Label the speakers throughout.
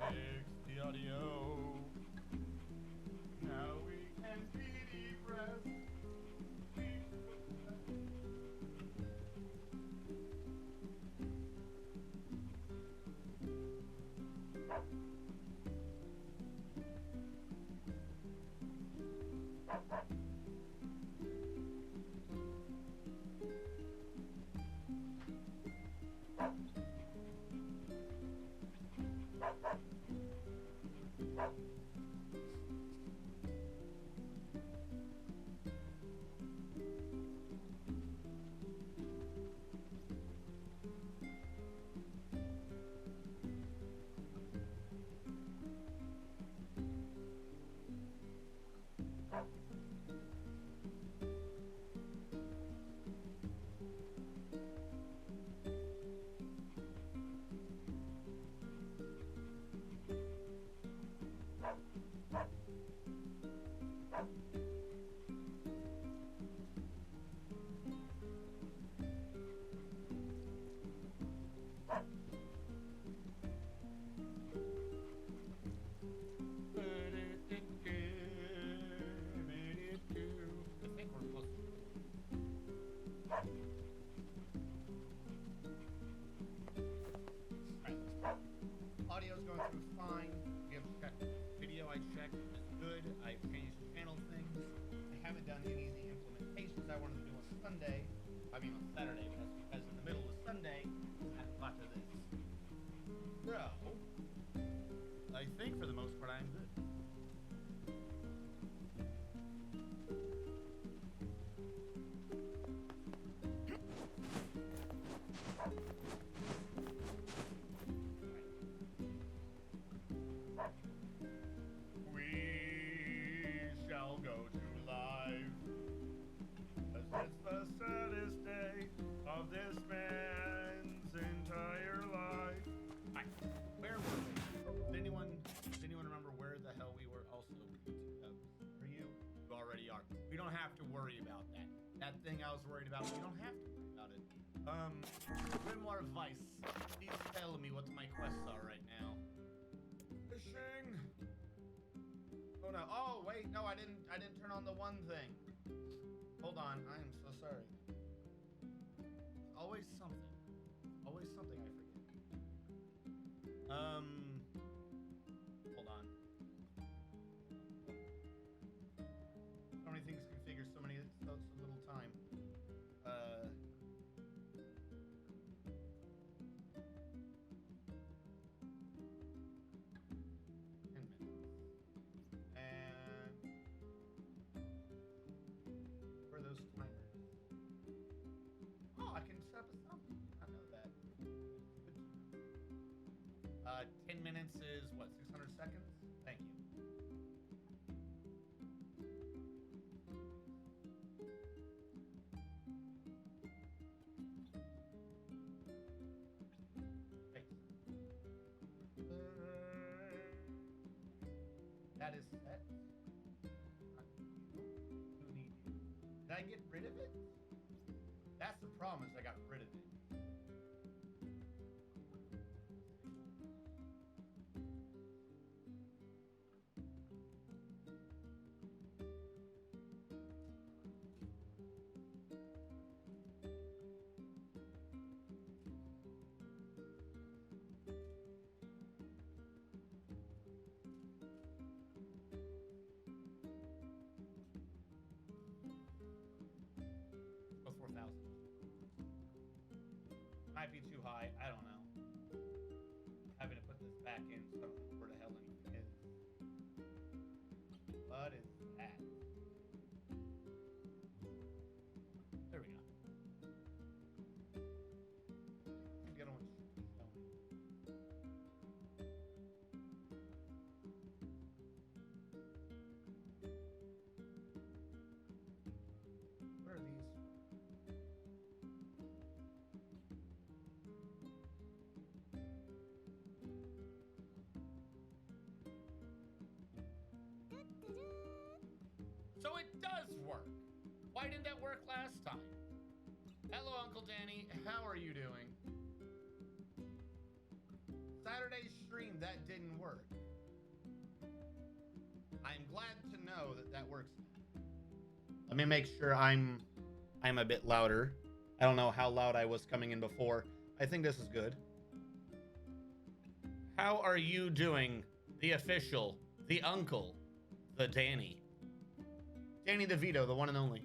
Speaker 1: Fix the audio. Now we can depress. Audio's going through fine. We have checked video. I checked. It's good. I've changed channel things. I haven't done any of the implementations I wanted to do on Sunday. I mean on Saturday, but that's because in the middle of Sunday, I haven't got to this. So, I think for the most part I'm good. Of this man's entire life. Right. Where were we? Does anyone remember where the hell we were? Also, are you? You already are. We don't have to worry about that. That thing I was worried about, we don't have to worry about it. Grimoire Vice. Please tell me what my quests are right now. Fishing. Oh no. Oh wait, no, I didn't turn on the one thing. Hold on, I am so sorry. Always something I forget. Hold on. So many things configure, so little time. 10 minutes. And where are those timers? I can set up a something. I know that. 10 minutes is what, 600 seconds? Thank you. Thanks. That is set. Who need you? Did I get rid of it? That's the problem, is I got rid of it. Go 4,000. Might be too high. I don't know. Having to put this back in, so I don't know where the hell anything is. What is that? There we go. Get on. What are these? So it does work. Why didn't that work last time? Hello, Uncle Danny. How are you doing? Saturday's stream, that didn't work. I'm glad to know that that works. Let me make sure I'm a bit louder. I don't know how loud I was coming in before. I think this is good. How are you doing? The official, the uncle, the Danny. Danny DeVito, the one and only.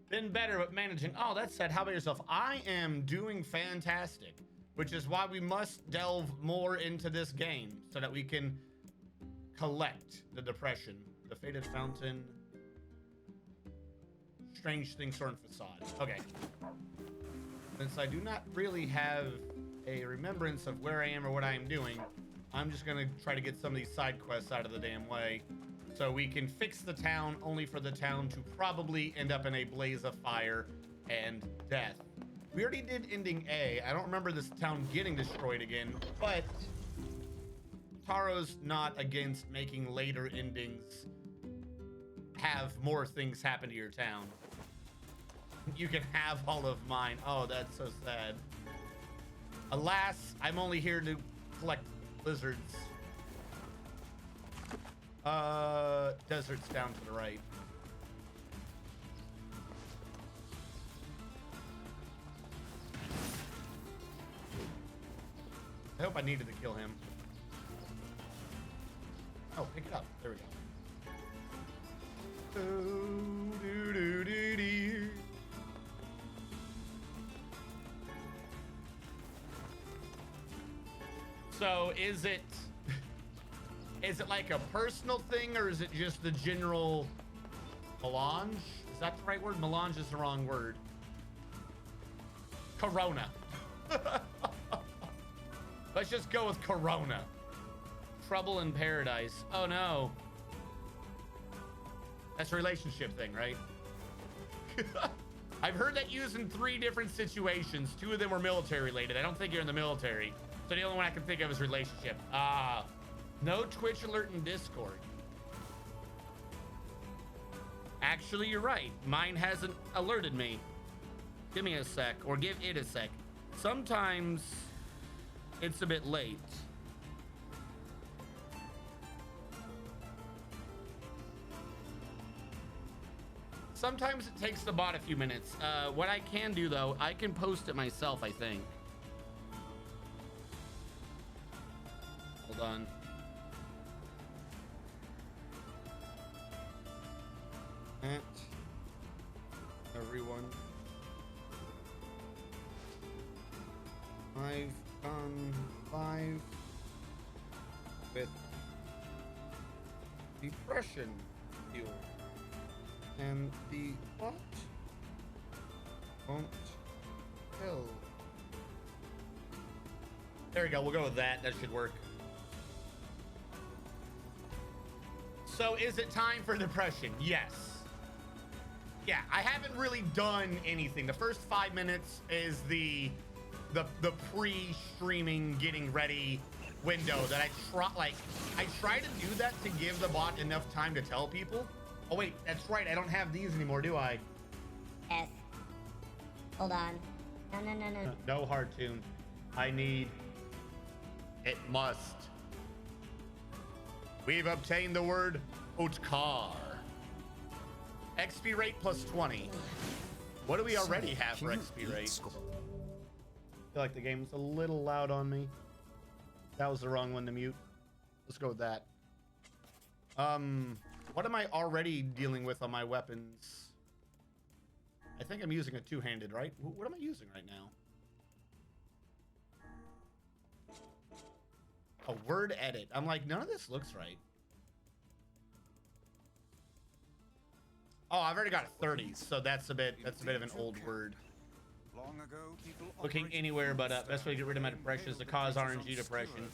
Speaker 1: Been better at managing. Oh, that's sad. How about yourself? I am doing fantastic, which is why we must delve more into this game so that we can collect the depression. The Faded Fountain. Strange Thing Storm Facade. Okay. Since I do not really have a remembrance of where I am or what I am doing, I'm just gonna try to get some of these side quests out of the damn way so we can fix the town, only for the town to probably end up in a blaze of fire and death. We already did ending A. I don't remember this town getting destroyed again, but Taro's not against making later endings have more things happen to your town. You can have all of mine. Oh, that's so sad. Alas, I'm only here to collect lizards. Desert's down to the right. I hope I needed to kill him. Oh, pick it up. There we go. So is it like a personal thing, or is it just the general melange? Is that the right word? Melange is the wrong word. Corona. Let's just go with Corona. Trouble in paradise. Oh no. That's a relationship thing, right? I've heard that used in 3 different situations. 2 of them were military related. I don't think you're in the military. So the only one I can think of is relationship. Ah, no Twitch alert in Discord. Actually, you're right. Mine hasn't alerted me. Give me a sec, or give it a sec. Sometimes it's a bit late. Sometimes it takes the bot a few minutes. What I can do, though, I can post it myself, I think. Hold on. At everyone. I've gone live with depression fuel. And the what won't kill. There we go. We'll go with that. That should work. So is it time for depression? Yes. Yeah, I haven't really done anything. The first 5 minutes is the pre-streaming getting ready window that I try to do that to give the bot enough time to tell people. Oh wait, that's right. I don't have these anymore, do I?
Speaker 2: Yes. Hold on. No.
Speaker 1: No hard tune. I need. It must. We've obtained the word Utkar. XP rate plus 20. What do we already have for XP rate? I feel like the game's a little loud on me. That was the wrong one to mute. Let's go with that. What am I already dealing with on my weapons? I think I'm using a two-handed, right? What am I using right now? A word edit. I'm like, none of this looks right. Oh, I've already got 30, so that's a bit of an old word.
Speaker 3: Long ago, people
Speaker 1: Looking anywhere but up. Best way to get rid of my depression is to cause RNG depression.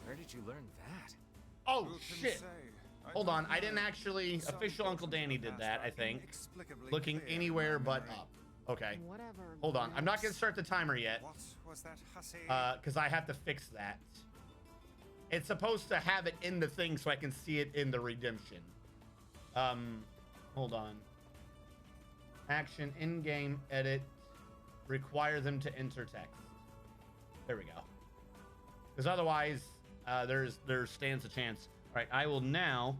Speaker 4: Where did you learn that?
Speaker 1: Oh shit! Hold on, I didn't actually. Official Uncle Danny did that, I think. Looking anywhere but up. Okay. Hold on, I'm not gonna start the timer yet. Because I have to fix that. It's supposed to have it in the thing so I can see it in the redemption. Hold on. Action in-game edit. Require them to enter text. There we go. Because otherwise, there stands a chance. All right, I will now.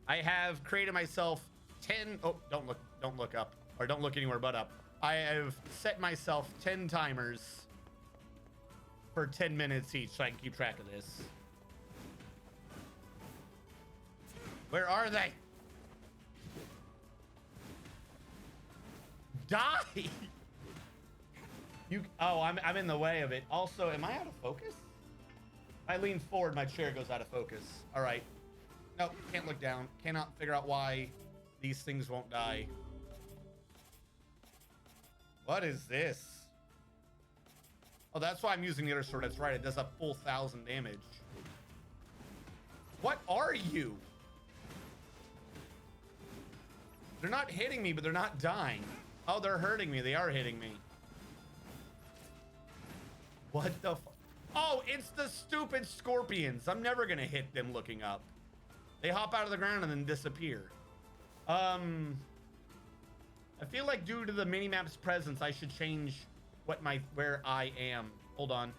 Speaker 1: I have created myself 10. Oh, don't look up, or don't look anywhere but up. I have set myself 10 timers for 10 minutes each, so I can keep track of this. Where are they? Die! Oh, I'm in the way of it. Also, am I out of focus? I lean forward, my chair goes out of focus. All right. Nope, can't look down. Cannot figure out why these things won't die. What is this? Oh, that's why I'm using the other sword. That's right. It does a full 1,000 damage. What are you? They're not hitting me, but they're not dying. Oh, they're hurting me. They are hitting me. What the fuck? Oh, it's the stupid scorpions. I'm never gonna hit them looking up. They hop out of the ground and then disappear. I feel like due to the minimap's presence, I should change where I am. Hold on,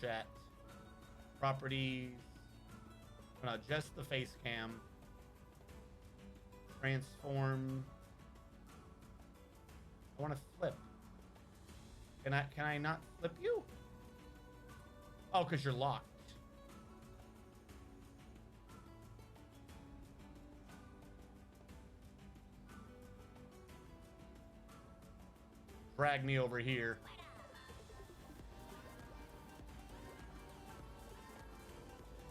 Speaker 1: chat. Properties. I'm gonna adjust the face cam. Transform. I want to flip. Can I not flip you? Oh, because you're locked. Drag me over here.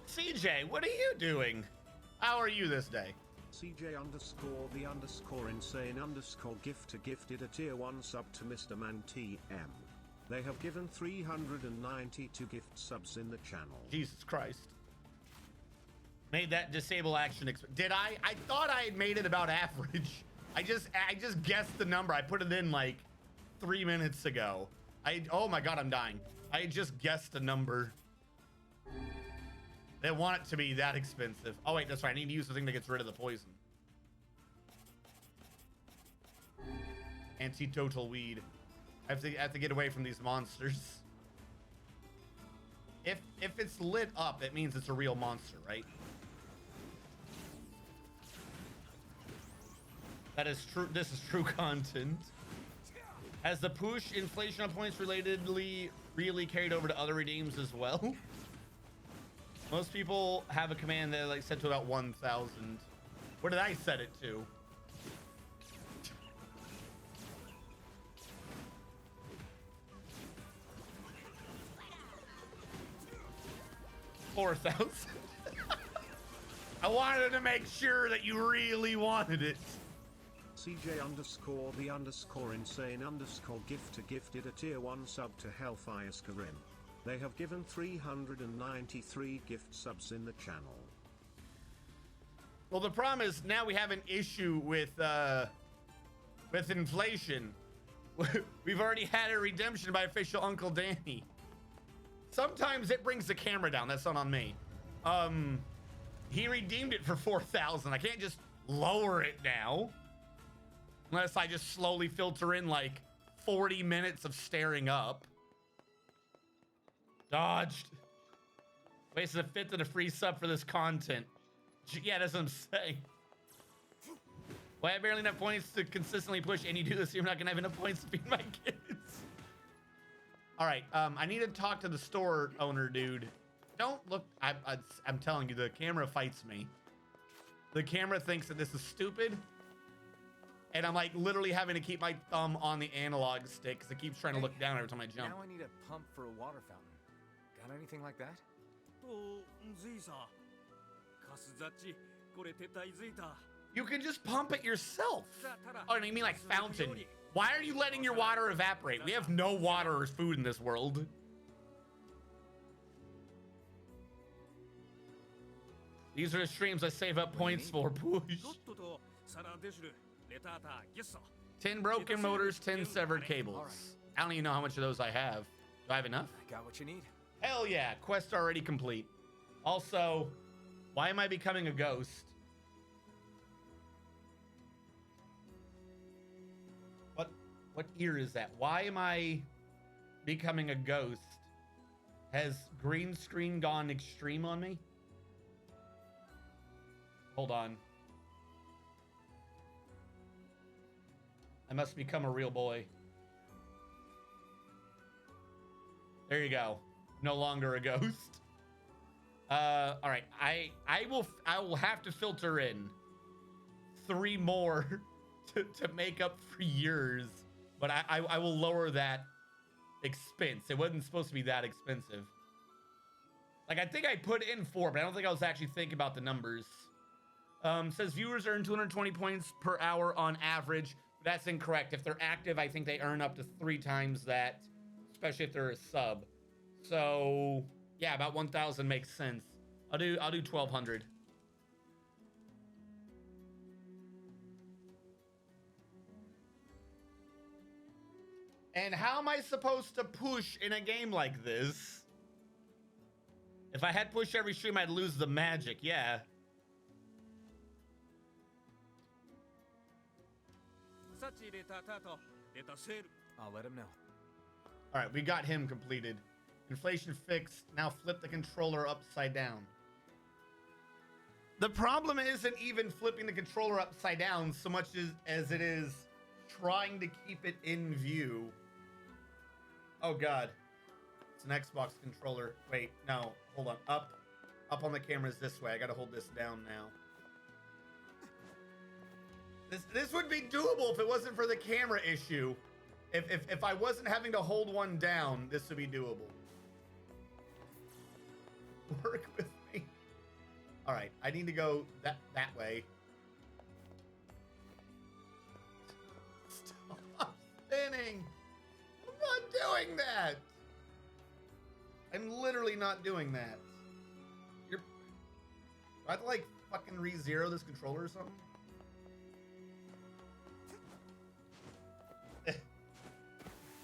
Speaker 1: CJ, what are you doing? How are you this day?
Speaker 5: CJ_the_insane_gifter gifted a tier 1 sub to Mr. Man TM. They have given 392 gift subs in the channel.
Speaker 1: Jesus Christ. Made that disable action. Did I? I thought I had made it about average. I just guessed the number. I put it in like 3 minutes ago. Oh my God, I'm dying. I just guessed a number. They want it to be that expensive. Oh wait, that's right. I need to use the thing that gets rid of the poison. Anti-total weed. I have to get away from these monsters. If it's lit up, it means it's a real monster, right? That is true. This is true content. Has the push inflation of points relatedly really carried over to other redeems as well? Most people have a command that like set to about 1,000. What did I set it to? $4,000. I wanted to make sure that you really wanted it.
Speaker 5: CJ_the_insane_gifter gifted a tier 1 sub to Hellfire Skyrim. They have given 393 gift subs in the channel.
Speaker 1: Well, the problem is now we have an issue with inflation. We've already had a redemption by official Uncle Danny. Sometimes it brings the camera down. That's not on me. He redeemed it for 4,000. I can't just lower it now. Unless I just slowly filter in like 40 minutes of staring up. Dodged. Wasted a fifth of the free sub for this content. Yeah, that's what I'm saying. Well, I have barely enough points to consistently push, and you do this, you're not gonna have enough points to feed my kids. All right, I need to talk to the store owner, dude. Don't look. I'm telling you, the camera fights me. The camera thinks that this is stupid, and I'm like literally having to keep my thumb on the analog stick because it keeps trying to look down every time I jump.
Speaker 4: Now I need a pump for a water fountain. Got anything like that?
Speaker 1: You can just pump it yourself. Oh, you mean like fountain? Why are you letting your water evaporate? We have no water or food in this world. These are the streams I save up points for. Push. 10 broken motors, 10 severed cables. I don't even know how much of those I have. Do I have enough?
Speaker 4: I got what you need.
Speaker 1: Hell yeah, quest already complete. Also, why am I becoming a ghost? What ear is that? Why am I becoming a ghost? Has green screen gone extreme on me? Hold on. I must become a real boy. There you go. No longer a ghost. All right. I will have to filter in 3 more to make up for yours, but I will lower that expense. It wasn't supposed to be that expensive. Like, I think I put in 4, but I don't think I was actually thinking about the numbers. Says viewers earn 220 points per hour on average. That's incorrect. If they're active, I think they earn up to 3 times that, especially if they're a sub. So yeah, about 1,000 makes sense. I'll do 1,200. And how am I supposed to push in a game like this? If I had push every stream, I'd lose the magic. Yeah.
Speaker 4: I'll let him know.
Speaker 1: All right, we got him completed. Inflation fixed. Now flip the controller upside down. The problem isn't even flipping the controller upside down so much as it is trying to keep it in view. Oh God, it's an Xbox controller. Wait, no, hold on. Up on the camera is this way. I gotta hold this down now. This would be doable if it wasn't for the camera issue. If I wasn't having to hold one down, this would be doable. Work with me. All right, I need to go that way. Stop spinning. I'm not doing that. I'm literally not doing that. Do I have to like fucking re-zero this controller or something?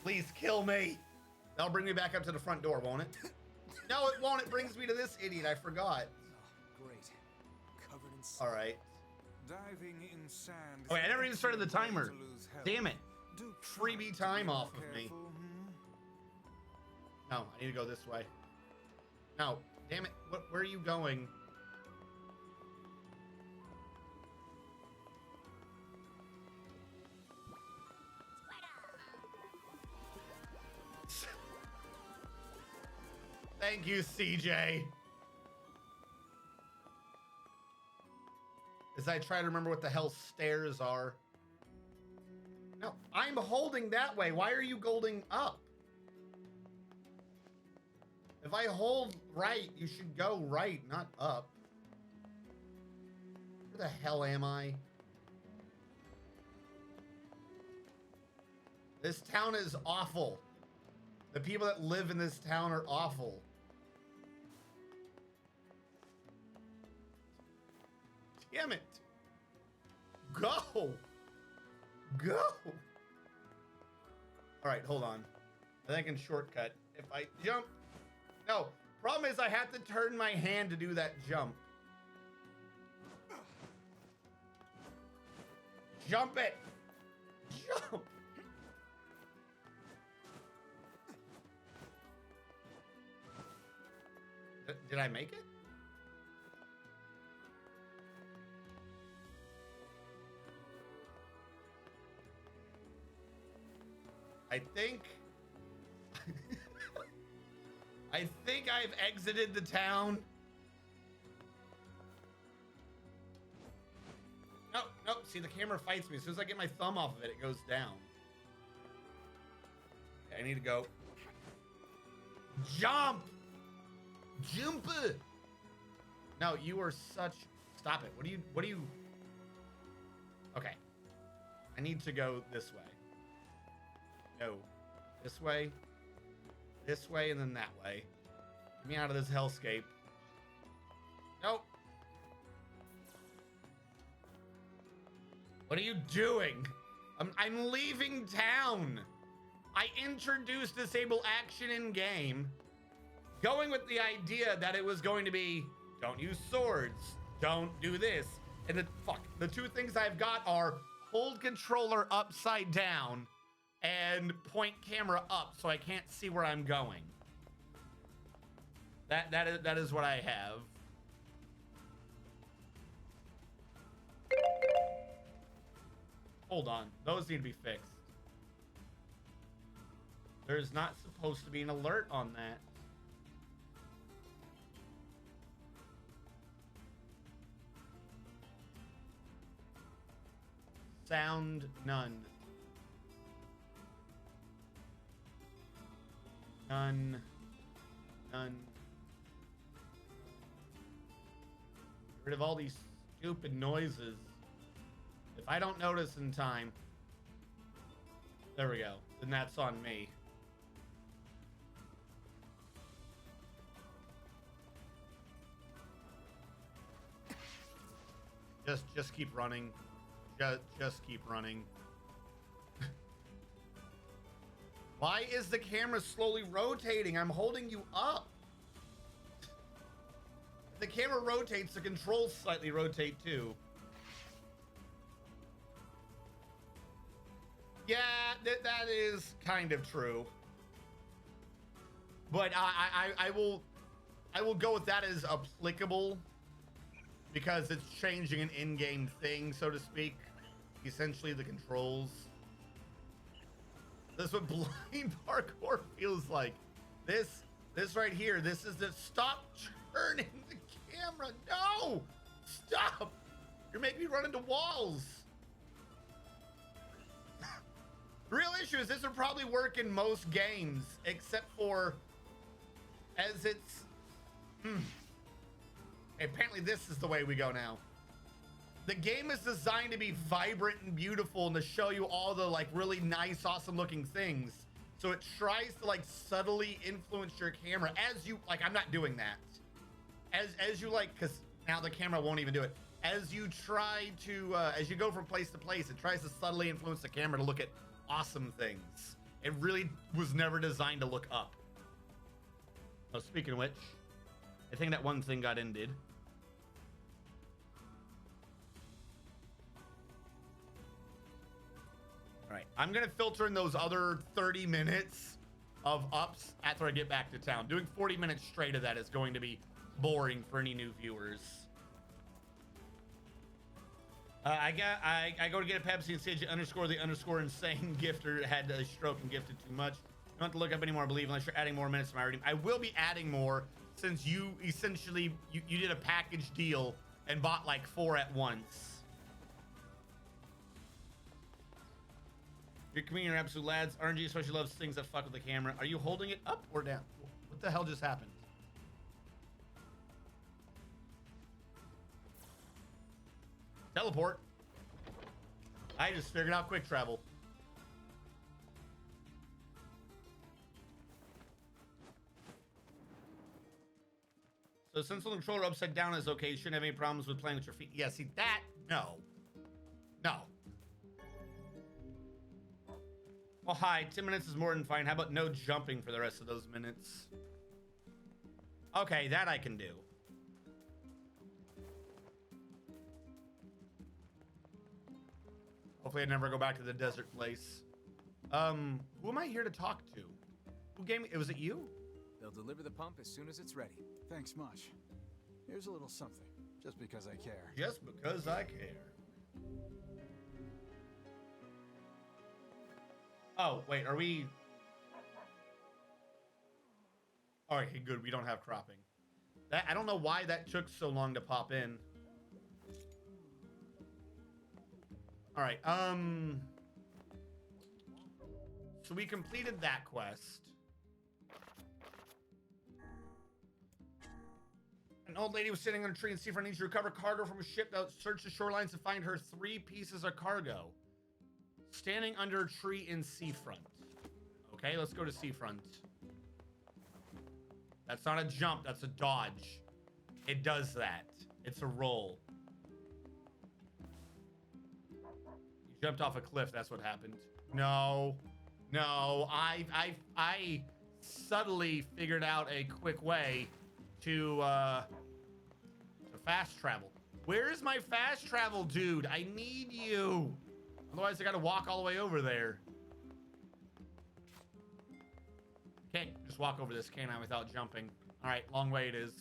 Speaker 1: Please kill me. That'll bring me back up to the front door, won't it? No, it won't. It brings me to this idiot. I forgot.
Speaker 4: Oh, great. Covered in sand.
Speaker 1: All right.
Speaker 3: Diving in sand.
Speaker 1: Oh, wait, I never even started the timer. Damn it.
Speaker 3: Do
Speaker 1: Freebie time off of me. No, I need to go this way. No, damn it. Where are you going? Thank you, CJ. As I try to remember what the hell stairs are. No, I'm holding that way. Why are you holding up? If I hold right, you should go right, not up. Where the hell am I? This town is awful. The people that live in this town are awful. Damn it. Go. Go. All right, hold on. I think I can shortcut. If I jump. No, problem is I have to turn my hand to do that jump. Jump it. Jump. Did I make it? I think I've exited the town. No, see, the camera fights me. As soon as I get my thumb off of it, it goes down. Okay, I need to go. Jump! Jump! No, you are such... Stop it. What do you... Okay. I need to go this way. No. This way, and then that way. Get me out of this hellscape. Nope. What are you doing? I'm leaving town. I introduced disable action in game, going with the idea that it was going to be, don't use swords, don't do this. And the 2 things I've got are hold controller upside down and point camera up so I can't see where I'm going. That is what I have. Hold on, those need to be fixed. There's not supposed to be an alert on that. Sound none. None. None. Get rid of all these stupid noises. If I don't notice in time, there we go. Then that's on me. Just keep running. Just keep running. Why is the camera slowly rotating? I'm holding you up. The camera rotates, the controls slightly rotate too. Yeah, that is kind of true. But I will go with that as applicable because it's changing an in-game thing, so to speak. Essentially the controls. This is what blind parkour feels like. This right here, this is the stop turning the camera. No! Stop! You're making me run into walls. The real issue is this would probably work in most games, except for as it's... Apparently this is the way we go now. The game is designed to be vibrant and beautiful and to show you all the like really nice, awesome looking things. So it tries to like subtly influence your camera as you like. I'm not doing that. As you like, because now the camera won't even do it. As you try to, as you go from place to place, it tries to subtly influence the camera to look at awesome things. It really was never designed to look up. Oh, speaking of which, I think that one thing got ended. All right, I'm gonna filter in those other 30 minutes of ups after I get back to town. Doing 40 minutes straight of that is going to be boring for any new viewers. I go to get a Pepsi and say the insane gifter had a stroke and gifted too much. You don't have to look up anymore, I believe, unless you're adding more minutes to my reading. I will be adding more since you essentially you did a package deal and bought like 4 at once. Your comedian are absolute lads. RNG especially loves things that fuck with the camera. Are you holding it up or down? What the hell just happened? Teleport. I just figured out quick travel. So since the controller upside down is okay, you shouldn't have any problems with playing with your feet. Yeah, see that? No. No. Well, hi. 10 minutes is more than fine. How about no jumping for the rest of those minutes? Okay, that I can do. Hopefully I never go back to the desert place. Who am I here to talk to? Who gave me... Was it you?
Speaker 4: They'll deliver the pump as soon as it's ready.
Speaker 6: Thanks much. Here's a little something, just because I care.
Speaker 1: Just because I care. Oh, wait, are we... Okay, good, we don't have cropping. That, I don't know why that took so long to pop in. All right, so we completed that quest. An old lady was sitting on a tree in seafront, needs to recover cargo from a ship that searched the shorelines to find her 3 pieces of cargo. Standing under a tree in seafront. Okay, let's go to seafront. That's not a jump, that's a dodge. It does that. It's a roll. You jumped off a cliff, that's what happened. No. No, I subtly figured out a quick way to fast travel. Where is my fast travel, dude? I need you. Otherwise, I gotta walk all the way over there. Can't just walk over this, can I, without jumping? All right, long way it is.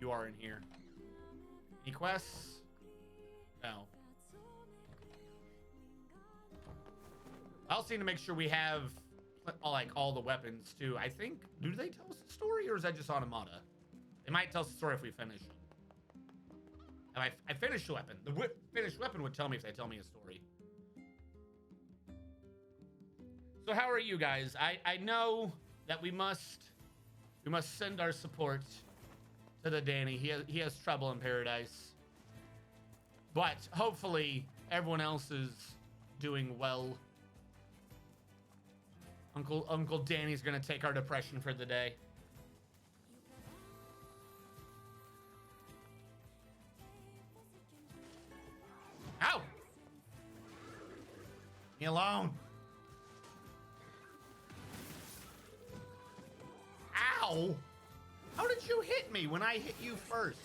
Speaker 1: You are in here. Any quests? No. I also need to make sure we have like all the weapons too. I think, do they tell us the story or is that just Automata? They might tell us the story if we finish it. And I finished the weapon. The finished weapon would tell me if they tell me a story. So how are you guys? I know that we must send our support to the Danny. He has trouble in paradise. But hopefully everyone else is doing well. Uncle Danny's gonna take our depression for the day. Ow! Leave me alone. Ow! How did you hit me when I hit you first?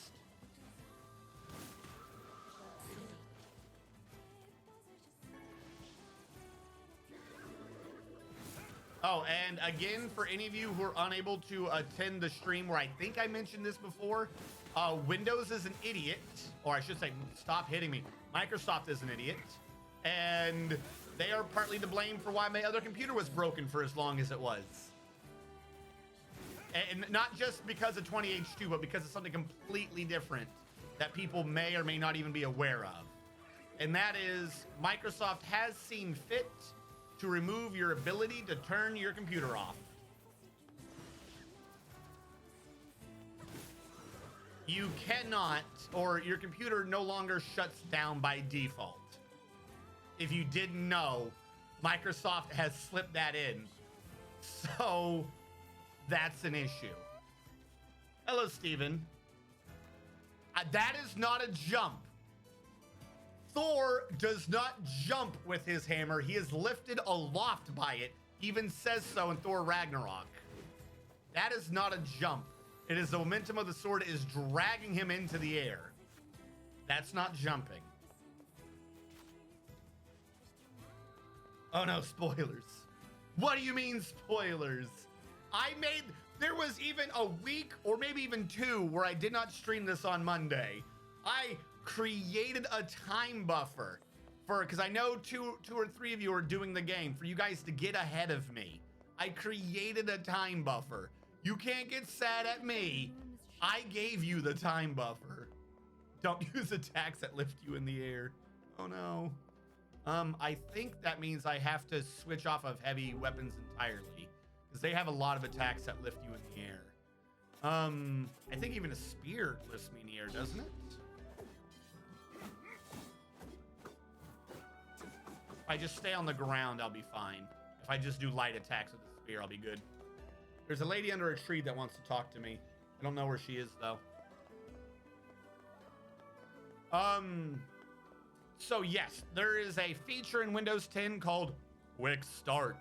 Speaker 1: Oh, and again, for any of you who are unable to attend the stream where I think I mentioned this before, Windows is an idiot, or I should say, stop hitting me. Microsoft is an idiot, and they are partly to blame for why my other computer was broken for as long as it was. And not just because of 20H2, but because of something completely different that people may or may not even be aware of. And that is, Microsoft has seen fit to remove your ability to turn your computer off. You cannot, or your computer no longer shuts down by default. If you didn't know, Microsoft has slipped that in. So that's an issue. Hello, Steven. That is not a jump. Thor does not jump with his hammer. He is lifted aloft by it. Even says so in Thor Ragnarok. That is not a jump. It is the momentum of the sword is dragging him into the air. That's not jumping. Oh no, spoilers. What do you mean spoilers? There was even a week or maybe even two where I did not stream this on Monday. I created a time buffer because I know two or three of you are doing the game, for you guys to get ahead of me. I created a time buffer. You can't get sad at me. I gave you the time buffer. Don't use attacks that lift you in the air. Oh no. I think that means I have to switch off of heavy weapons entirely, because they have a lot of attacks that lift you in the air. I think even a spear lifts me in the air, doesn't it? If I just stay on the ground, I'll be fine. If I just do light attacks with the spear, I'll be good. There's a lady under a tree that wants to talk to me. I don't know where she is, though. So yes, there is a feature in Windows 10 called Quick Start.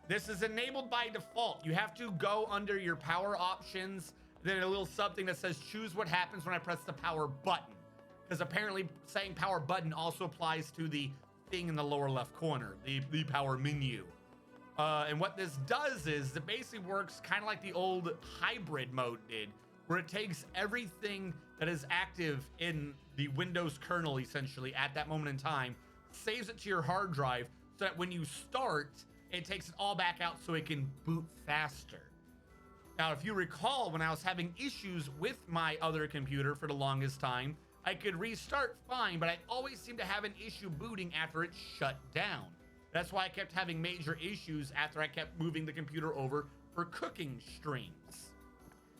Speaker 1: This is enabled by default. You have to go under your power options, then a little something that says choose what happens when I press the power button. Because apparently saying power button also applies to the thing in the lower left corner, the power menu. And what this does is it basically works kind of like the old hybrid mode did, where it takes everything that is active in the Windows kernel essentially at that moment in time, saves it to your hard drive so that when you start, it takes it all back out so it can boot faster. Now, if you recall, when I was having issues with my other computer for the longest time, I could restart fine, but I always seemed to have an issue booting after it shut down. That's why I kept having major issues after I kept moving the computer over for cooking streams.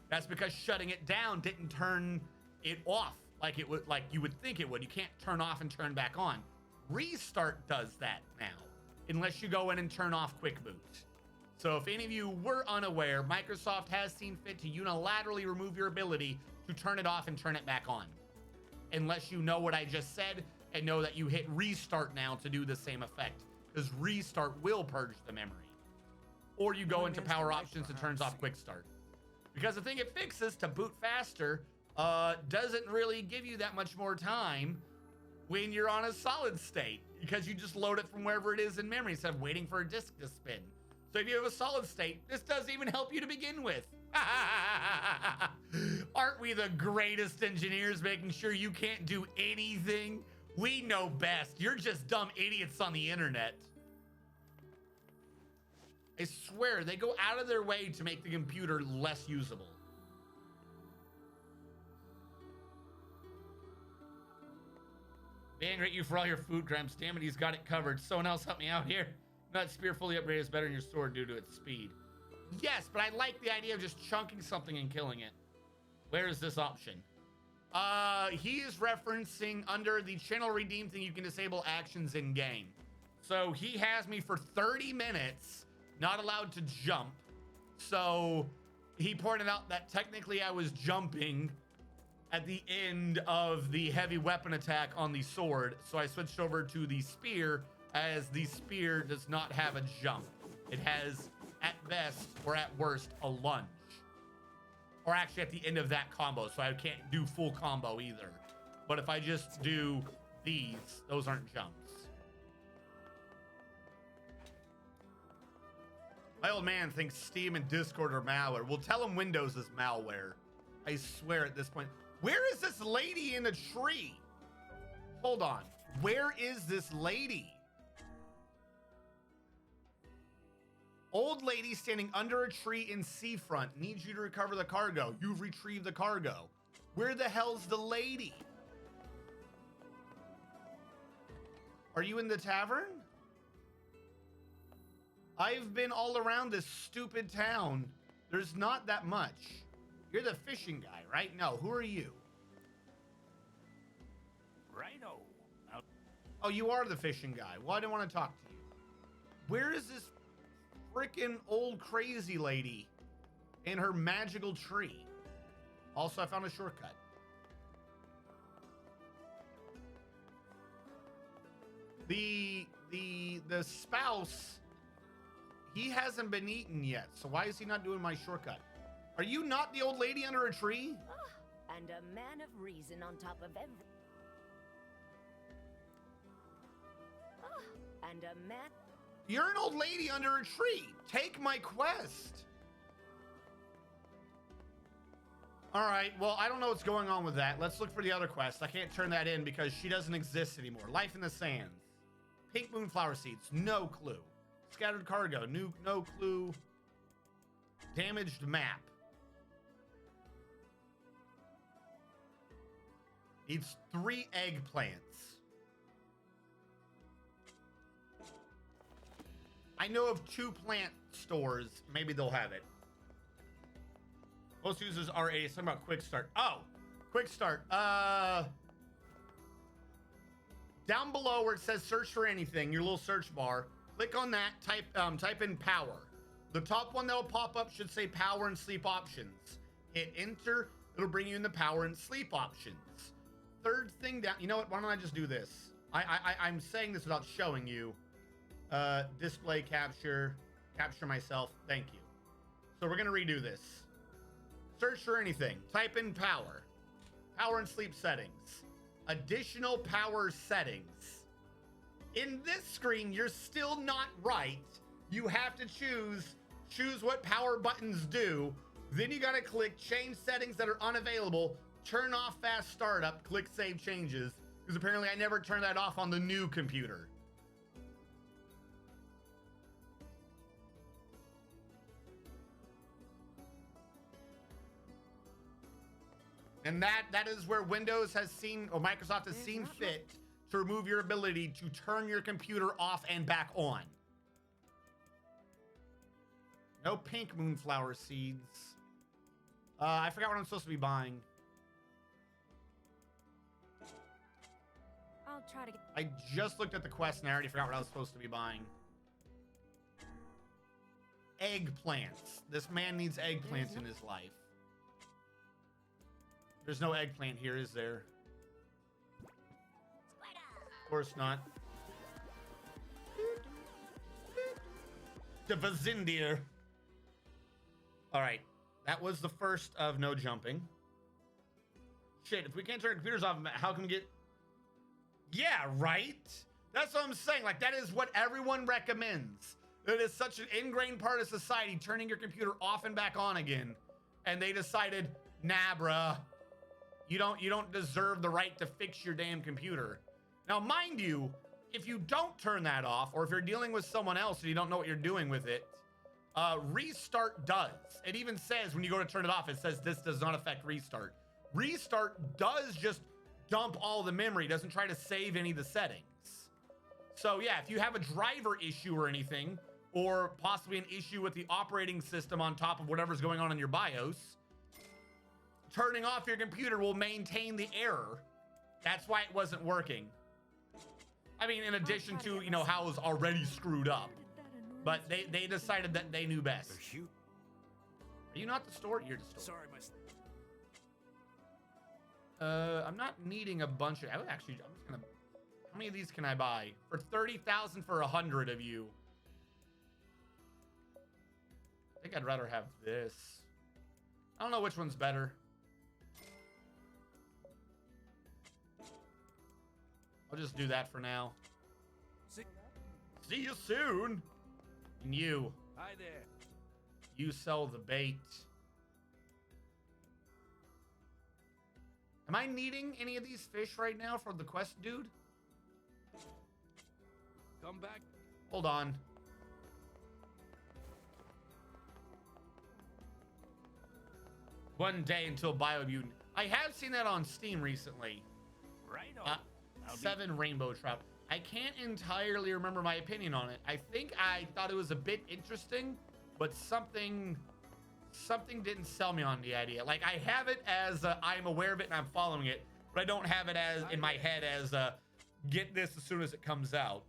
Speaker 1: That's because shutting it down didn't turn it off like it would, like you would think it would. You can't turn off and turn back on. Restart does that now, unless you go in and turn off Quick Boot. So if any of you were unaware, Microsoft has seen fit to unilaterally remove your ability to turn it off and turn it back on. Unless you know what I just said and know that you hit restart now to do the same effect, because restart will purge the memory. Or you go into power options and turns off Quick Start. Because the thing it fixes to boot faster doesn't really give you that much more time. when you're on a solid state, because you just load it from wherever it is in memory instead of waiting for a disk to spin. So if you have a solid state, this doesn't even help you to begin with. Aren't we the greatest engineers, making sure you can't do anything? We know best. You're just dumb idiots on the internet. I swear, they go out of their way to make the computer less usable. Being great you for all your food crimes. Damn it, he's got it covered. Someone else help me out here. That spear fully upgraded is better than your sword due to its speed. Yes, but I like the idea of just chunking something and killing it. Where is this option? He is referencing under the channel redeem thing, you can disable actions in game. So he has me for 30 minutes, not allowed to jump. So he pointed out that technically I was jumping at the end of the heavy weapon attack on the sword. So I switched over to the spear, as the spear does not have a jump. It has, at best or at worst, a lunge. Or actually at the end of that combo, so I can't do full combo either. But if I just do these, those aren't jumps. My old man thinks Steam and Discord are malware. We'll tell him Windows is malware. I swear at this point. Where is this lady in a tree? Hold on. Where is this lady? Old lady standing under a tree in seafront. Needs you to recover the cargo. You've retrieved the cargo. Where the hell's the lady? Are you in the tavern? I've been all around this stupid town. There's not that much. You're the fishing guy, right? No, who are you?
Speaker 7: Rhino.
Speaker 1: Oh, you are the fishing guy. Well, I didn't want to talk to you. Where is this freaking old crazy lady in her magical tree? Also, I found a shortcut. The spouse, he hasn't been eaten yet, so why is he not doing my shortcut? Are you not the old lady under a tree?
Speaker 8: And a man of reason on top of every... and a man...
Speaker 1: You're an old lady under a tree. Take my quest. All right, well, I don't know what's going on with that. Let's look for the other quest. I can't turn that in because she doesn't exist anymore. Life in the Sands. Pink moonflower seeds, no clue. Scattered cargo, no clue. Damaged map. Needs 3 eggplants. I know of 2 plant stores. Maybe they'll have it. Most users are something about quick start. Oh, quick start. Down below where it says search for anything, your little search bar, click on that, type in power. The top one that'll pop up should say power and sleep options. Hit enter, it'll bring you in the power and sleep options. Third thing down, you know what, why don't I just do this? I'm saying this without showing you. Display capture myself, thank you. So we're gonna redo this. Search for anything, type in power and sleep settings, additional power settings. In this screen, you're still not right. You have to choose what power buttons do. Then you gotta click change settings that are unavailable, turn off fast startup, click save changes, because apparently I never turned that off on the new computer. And that is where Windows has seen, or Microsoft has seen fit to remove your ability to turn your computer off and back on. No pink moonflower seeds. I forgot what I'm supposed to be buying.
Speaker 8: I'll try to get...
Speaker 1: I just looked at the quest and I already forgot what I was supposed to be buying. Eggplants. This man needs eggplants in his life. There's no eggplant here, is there? Of course not. The Vazindir. All right. That was the first of no jumping. Shit, if we can't turn computers off, how can we get... Yeah, right? That's what I'm saying. Like, that is what everyone recommends. It is such an ingrained part of society, turning your computer off and back on again. And they decided, nah, bruh, you don't deserve the right to fix your damn computer. Now, mind you, if you don't turn that off, or if you're dealing with someone else and you don't know what you're doing with it, restart does. It even says when you go to turn it off, it says this does not affect restart. Restart does just dump all the memory, doesn't try to save any of the settings. So yeah, if you have a driver issue or anything, or possibly an issue with the operating system on top of whatever's going on in your BIOS, turning off your computer will maintain the error. That's why it wasn't working. I mean, in addition to, you know, how it was already screwed up. But they decided that they knew best.
Speaker 4: They're huge.
Speaker 1: Are you not the store? You're the store.
Speaker 4: Sorry, my.
Speaker 1: I'm not needing a bunch of. I'm just gonna. How many of these can I buy for 30,000 for 100 of you? I think I'd rather have this. I don't know which one's better. I'll just do that for now. See you soon. And you.
Speaker 4: Hi there.
Speaker 1: You sell the bait. Am I needing any of these fish right now for the quest, dude?
Speaker 4: Come back.
Speaker 1: Hold on. One day until Biomutant. I have seen that on Steam recently.
Speaker 4: Right on.
Speaker 1: 7 rainbow trout. I can't entirely remember my opinion on it. I think I thought it was a bit interesting, but something didn't sell me on the idea. Like, I have it as I'm aware of it and I'm following it, but I don't have it as in my head as get this as soon as it comes out.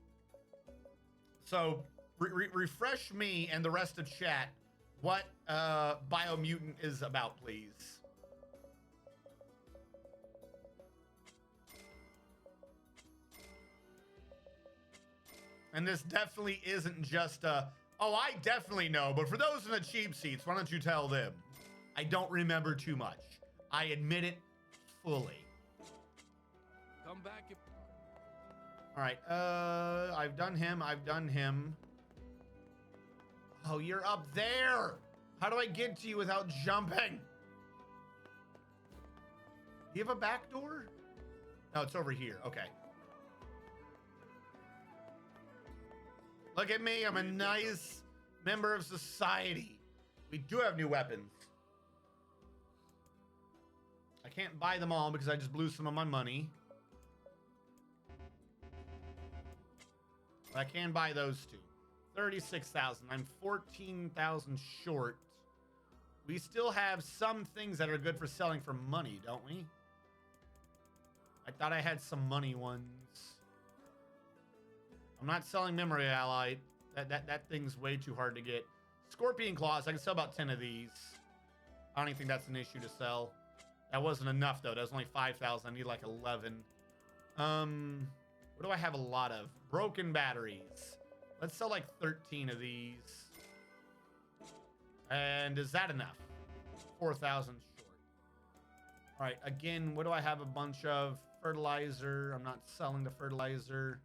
Speaker 1: So refresh me and the rest of chat what Biomutant is about, please. And this definitely isn't just oh, I definitely know, but for those in the cheap seats, why don't you tell them? I don't remember too much. I admit it fully.
Speaker 4: Come back.
Speaker 1: All right, I've done him. Oh, you're up there. How do I get to you without jumping? Do you have a back door? No, it's over here. Okay. Look at me. I'm a nice member of society. We do have new weapons. I can't buy them all because I just blew some of my money. But I can buy those two. 36,000. I'm 14,000 short. We still have some things that are good for selling for money, don't we? I thought I had some money ones. I'm not selling memory alloy. That thing's way too hard to get. Scorpion claws. I can sell about 10 of these. I don't even think that's an issue to sell. That wasn't enough though. That was only 5,000. I need like 11. What do I have a lot of? Broken batteries. Let's sell like 13 of these. And is that enough? 4,000 short. All right. Again, what do I have a bunch of? Fertilizer. I'm not selling the fertilizer.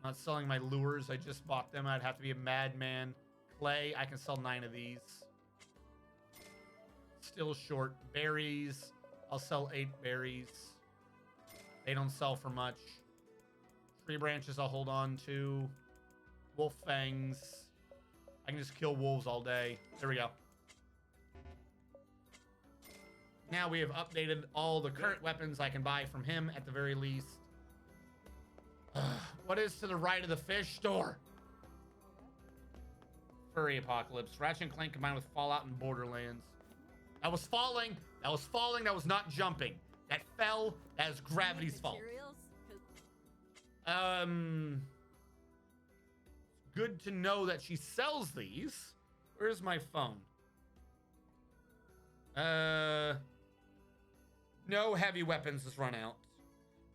Speaker 1: Not selling my lures. I just bought them. I'd have to be a madman. Clay. I can sell 9 of these. Still short. Berries. I'll sell 8 berries. They don't sell for much. Tree branches I'll hold on to. Wolf fangs. I can just kill wolves all day. There we go. Now we have updated all the current weapons I can buy from him at the very least. What is to the right of the fish store? Furry Apocalypse. Ratchet and Clank combined with Fallout and Borderlands. That was falling. That was falling. That was not jumping. That fell. That is gravity's fault. Good to know that she sells these. Where's my phone? No heavy weapons has run out.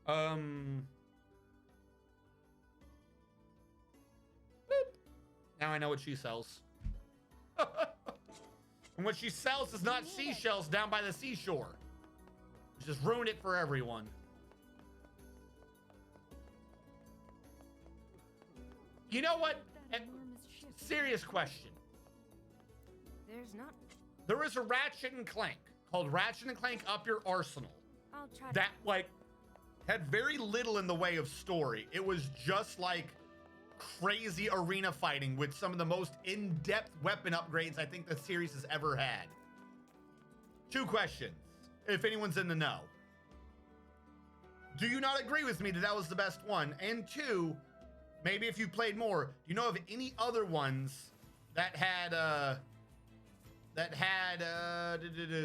Speaker 1: Boop. Now I know what she sells. And what she sells is not seashells down by the seashore. Just ruined it for everyone. You know what? Serious question.
Speaker 8: There's not.
Speaker 1: There was a Ratchet and Clank called Ratchet and Clank Up Your Arsenal
Speaker 8: I'll try.
Speaker 1: that like had very little in the way of story. It was just like crazy arena fighting with some of the most in-depth weapon upgrades I think the series has ever had. 2 questions, if anyone's in the know. Do you not agree with me that that was the best one? And 2, maybe if you played more, do you know of any other ones that had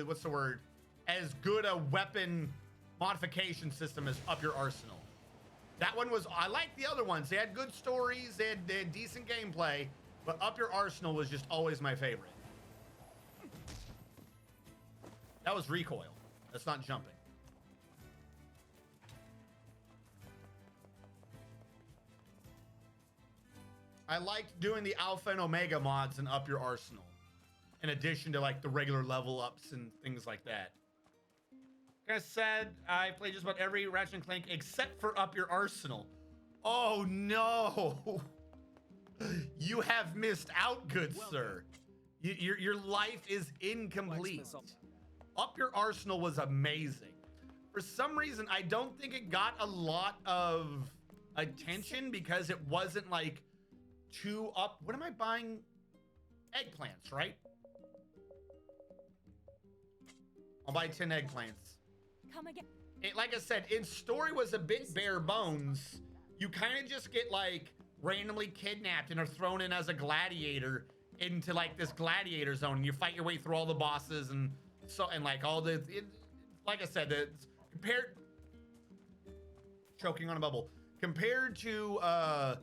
Speaker 1: what's the word? As good a weapon modification system as Up Your Arsenal. That one was, I like the other ones. They had good stories, they had decent gameplay, but Up Your Arsenal was just always my favorite. That was recoil. That's not jumping. I liked doing the Alpha and Omega mods in Up Your Arsenal, in addition to like the regular level ups and things like that. Like I said, I played just about every Ratchet and Clank except for Up Your Arsenal. Oh no! You have missed out, good sir. Your life is incomplete. Up Your Arsenal was amazing. For some reason, I don't think it got a lot of attention because it wasn't like too up. What am I buying? Eggplants, right? I'll buy 10 eggplants.
Speaker 8: Come again.
Speaker 1: Like I said, its story was a bit bare bones. You kind of just get like randomly kidnapped and are thrown in as a gladiator into like this gladiator zone, and you fight your way through all the bosses and like all the like I said, it's compared, choking on a bubble, compared to a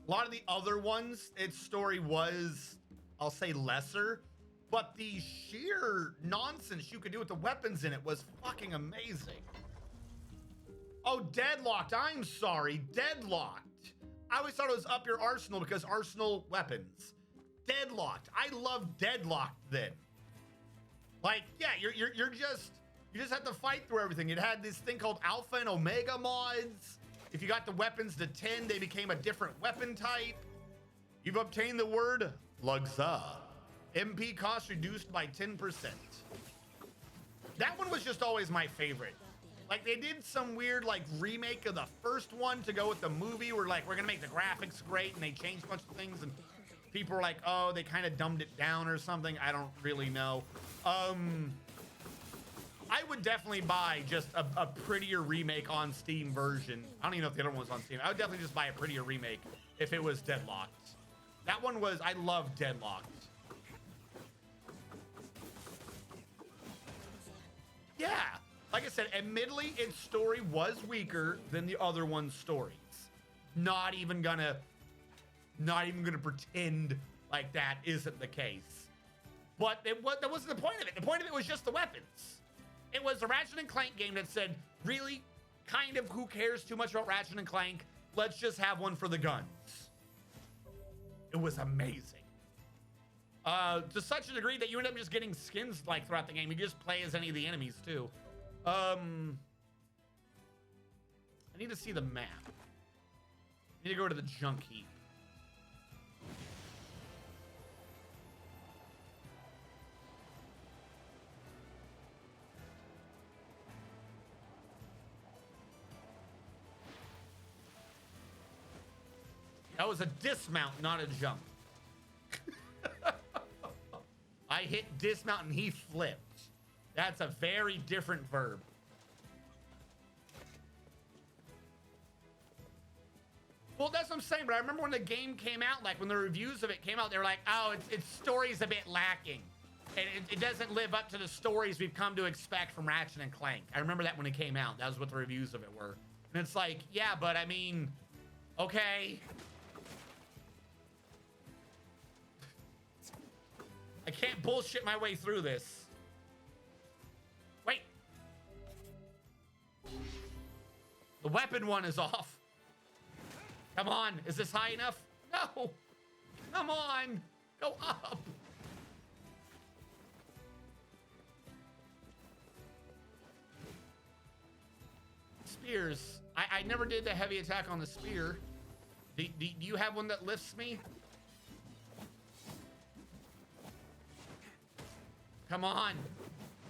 Speaker 1: lot of the other ones, its story was, I'll say, lesser, but the sheer nonsense you could do with the weapons in it was fucking amazing. Oh, Deadlocked. I'm sorry. Deadlocked. I always thought it was Up Your Arsenal because Arsenal weapons. Deadlocked. I love Deadlocked then. Like, yeah, you just have to fight through everything. It had this thing called Alpha and Omega mods. If you got the weapons to 10, they became a different weapon type. You've obtained the word Lugza. MP cost reduced by 10%. That one was just always my favorite. Like, they did some weird like remake of the first one to go with the movie where like we're gonna make the graphics great, and they changed a bunch of things, and people were like, oh, they kind of dumbed it down or something. I don't really know. I would definitely buy just a prettier remake on Steam version. I don't even know if the other one was on Steam. I would definitely just buy a prettier remake if it was Deadlocked. That one was, I love Deadlocked. Yeah, like I said, admittedly, its story was weaker than the other one's stories. Not even gonna pretend like that isn't the case. But that wasn't the point of it. The point of it was just the weapons. It was a Ratchet and Clank game that said, really, kind of, who cares too much about Ratchet and Clank? Let's just have one for the guns. It was amazing. To such a degree that you end up just getting skins like throughout the game. You just play as any of the enemies too. I need to see the map. I need to go to the junk heap. That was a dismount, not a jump. I hit dismount and he flipped. That's a very different verb. Well, that's what I'm saying, but I remember when the game came out, like when the reviews of it came out, they were like, oh, its story's a bit lacking. And it doesn't live up to the stories we've come to expect from Ratchet and Clank. I remember that when it came out. That was what the reviews of it were. And it's like, yeah, but I mean, okay. I can't bullshit my way through this. Wait. The weapon one is off. Come on. Is this high enough? No. Come on. Go up. Spears. I never did the heavy attack on the spear. Do you have one that lifts me? Come on.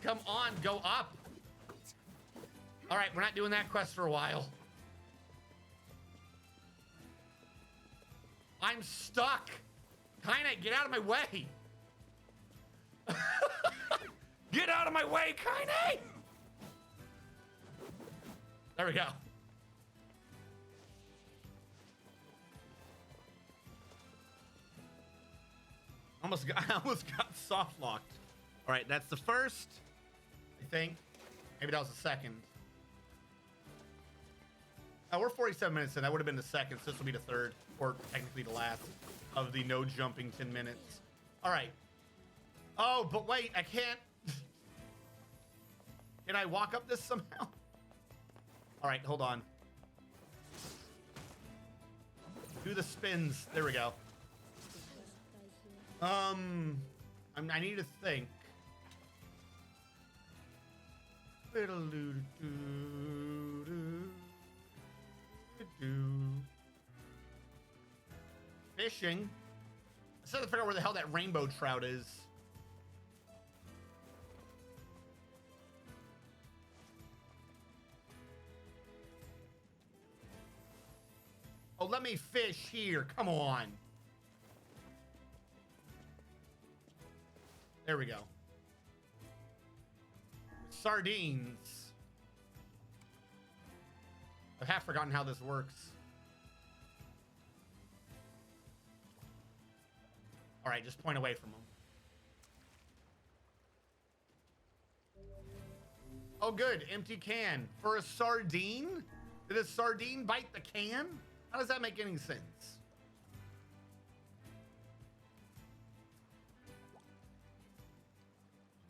Speaker 1: Come on, go up. All right, we're not doing that quest for a while. I'm stuck. Kaine, get out of my way. Get out of my way, Kaine! There we go. I almost got soft locked. All right, that's the first, I think. Maybe that was the second. Oh, we're 47 minutes in. That would have been the second, so this will be the third, or technically the last of the no jumping 10 minutes. All right. Oh, but wait, I can't. Can I walk up this somehow? All right, hold on. Do the spins. There we go. I need to think. Fishing. I still have to figure out where the hell that rainbow trout is. Oh, let me fish here. Come on. There we go. Sardines. I've half forgotten how this works. All right, just point away from them. Oh, good. Empty can. For a sardine? Did a sardine bite the can? How does that make any sense?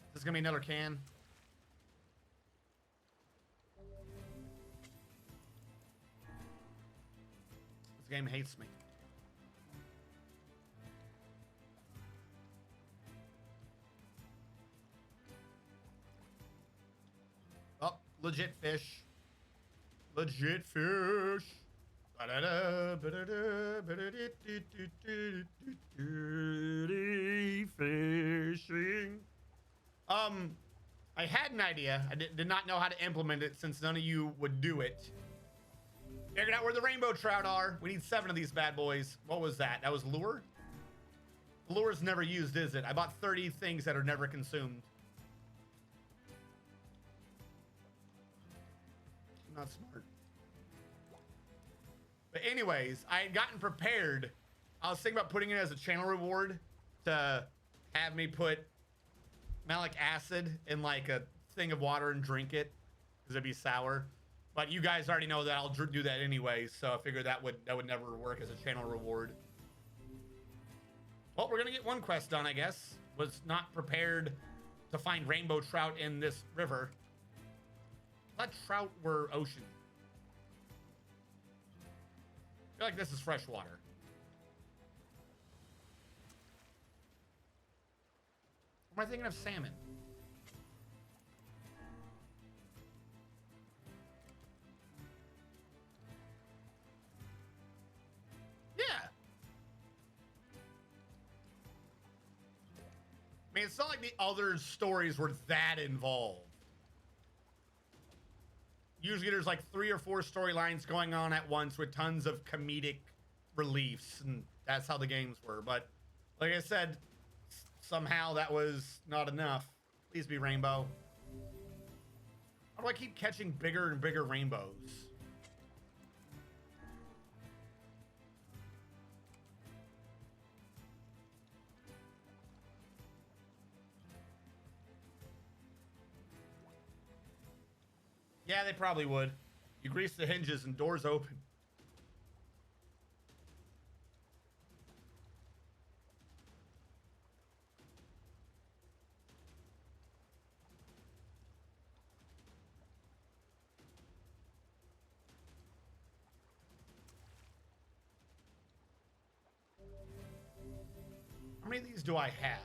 Speaker 1: Is this gonna be another can? This game hates me. Oh, legit fish. Legit fish. Fishing. I had an idea. I did not know how to implement it since none of you would do it. Figured out where the rainbow trout are. We need 7 of these bad boys. What was that? That was lure? Lure's never used, is it? I bought 30 things that are never consumed. Not smart. But anyways, I had gotten prepared. I was thinking about putting it as a channel reward to have me put malic acid in like a thing of water and drink it because it'd be sour. But you guys already know that I'll do that anyway, so I figured that would never work as a channel reward. Well, we're gonna get one quest done, I guess. Was not prepared to find rainbow trout in this river. I thought trout were ocean. I feel like this is fresh water. Or am I thinking of salmon? Yeah. I mean, it's not like the other stories were that involved. Usually there's like 3 or 4 storylines going on at once with tons of comedic reliefs, and that's how the games were. But like I said, somehow that was not enough. Please be rainbow. How do I keep catching bigger and bigger rainbows? Yeah, they probably would. You grease the hinges and doors open. How many of these do I have?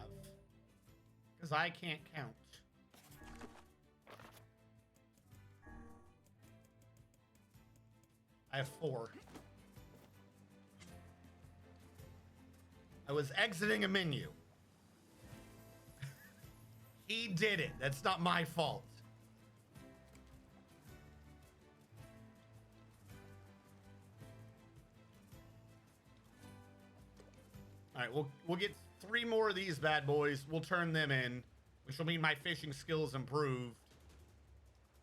Speaker 1: Because I can't count. I have 4. I was exiting a menu. He did it. That's not my fault. All right, we'll get 3 more of these bad boys. We'll turn them in, which will mean my fishing skills improved.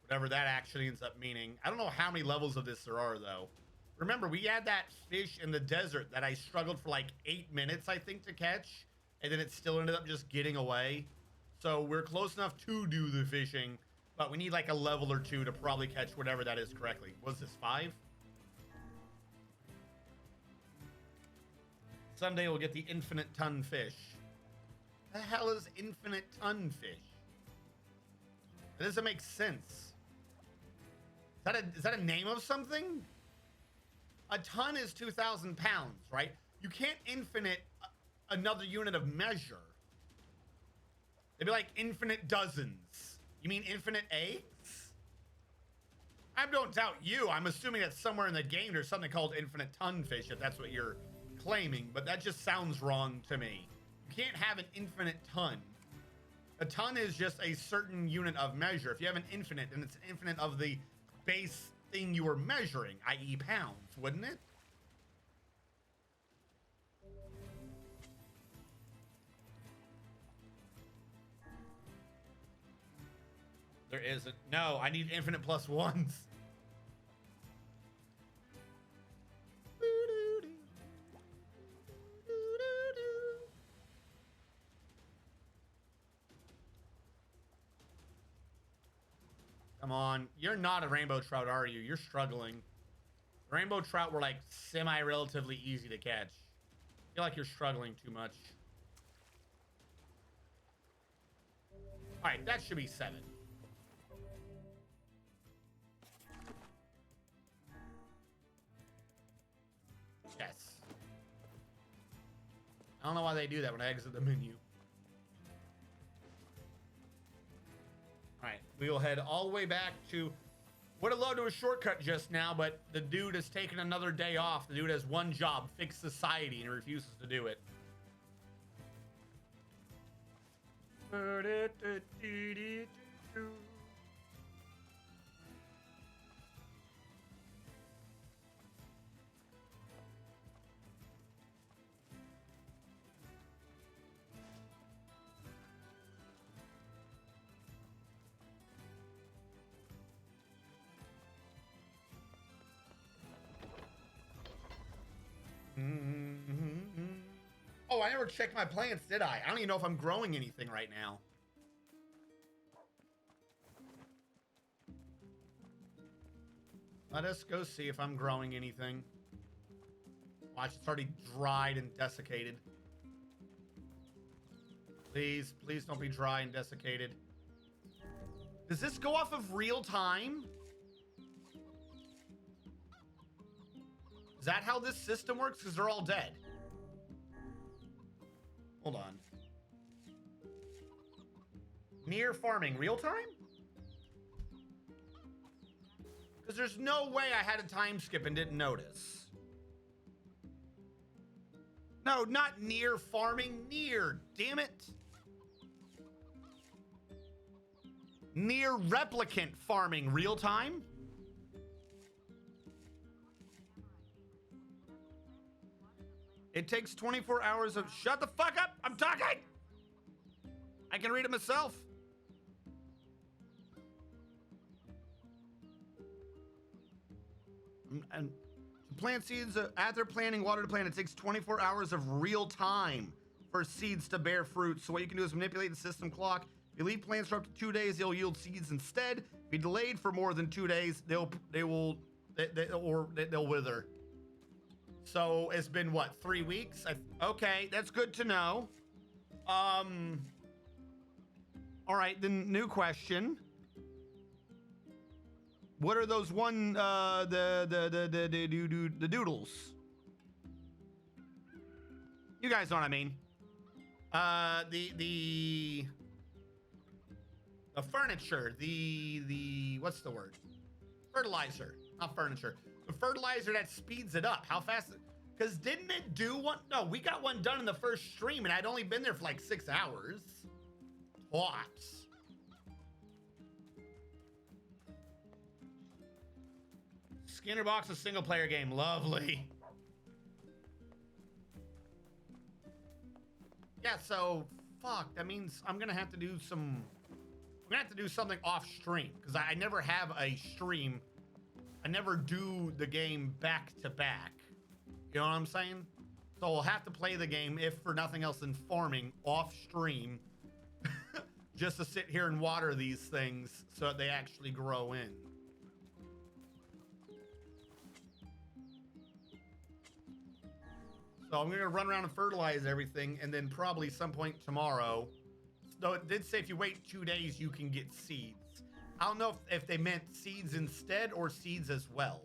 Speaker 1: Whatever that actually ends up meaning. I don't know how many levels of this there are, though. Remember, we had that fish in the desert that I struggled for like 8 minutes, I think, to catch. And then it still ended up just getting away. So we're close enough to do the fishing. But we need like a level or 2 to probably catch whatever that is correctly. Was this 5? Someday we'll get the infinite ton fish. The hell is infinite ton fish? That doesn't make sense. Is that a name of something? A ton is 2,000 pounds, right? You can't infinite another unit of measure. They'd be like infinite dozens. You mean infinite eggs? I don't doubt you. I'm assuming that somewhere in the game there's something called infinite ton fish, if that's what you're claiming, but that just sounds wrong to me. You can't have an infinite ton. A ton is just a certain unit of measure. If you have an infinite, then it's an infinite of the base thing you were measuring, i.e. pounds, wouldn't it? There isn't. No, I need infinite plus ones. Come on. You're not a rainbow trout, are you? You're struggling. Rainbow trout were like semi-relatively easy to catch. I feel like you're struggling too much. All right, that should be 7. Yes. I don't know why they do that when I exit the menu. All right, we will head all the way back to... Would have loved to do a shortcut just now, but the dude has taken another day off. The dude has one job, fix society, and he refuses to do it. Oh, I never checked my plants, did I? I don't even know if I'm growing anything right now. Let us go see if I'm growing anything. Watch, it's already dried and desiccated. Please, please don't be dry and desiccated. Does this go off of real time? Is that how this system works? Because they're all dead. Hold on. Nier farming real time? Because there's no way I had a time skip and didn't notice. No, not Nier farming. Nier, damn it. Nier Replicant farming real time? It takes 24 hours of... Shut the fuck up! I'm talking! I can read it myself. And to plant seeds, after planting, water to plant, it takes 24 hours of real time for seeds to bear fruit. So what you can do is manipulate the system clock. If you leave plants for up to 2 days, they'll yield seeds instead. If you delayed for more than 2 days, they'll wither. So it's been what, 3 weeks? Okay, that's good to know. All right, then new question. What are those the doodles? You guys know what I mean. The furniture, the what's the word? Fertilizer, not furniture. The fertilizer that speeds it up. How fast? Because didn't it do one? No, we got one done in the first stream, and I'd only been there for like 6 hours. Tops. Skinner Box, a single player game. Lovely. Yeah, so fuck. That means I'm gonna have to do some. I'm gonna have to do something off stream because I never have a stream. I never do the game back to back. You know what I'm saying? So we'll have to play the game, if for nothing else than farming, off stream, just to sit here and water these things so that they actually grow in. So I'm gonna run around and fertilize everything, and then probably some point tomorrow. Though it did say if you wait 2 days, you can get seeds. I don't know if they meant seeds instead or seeds as well.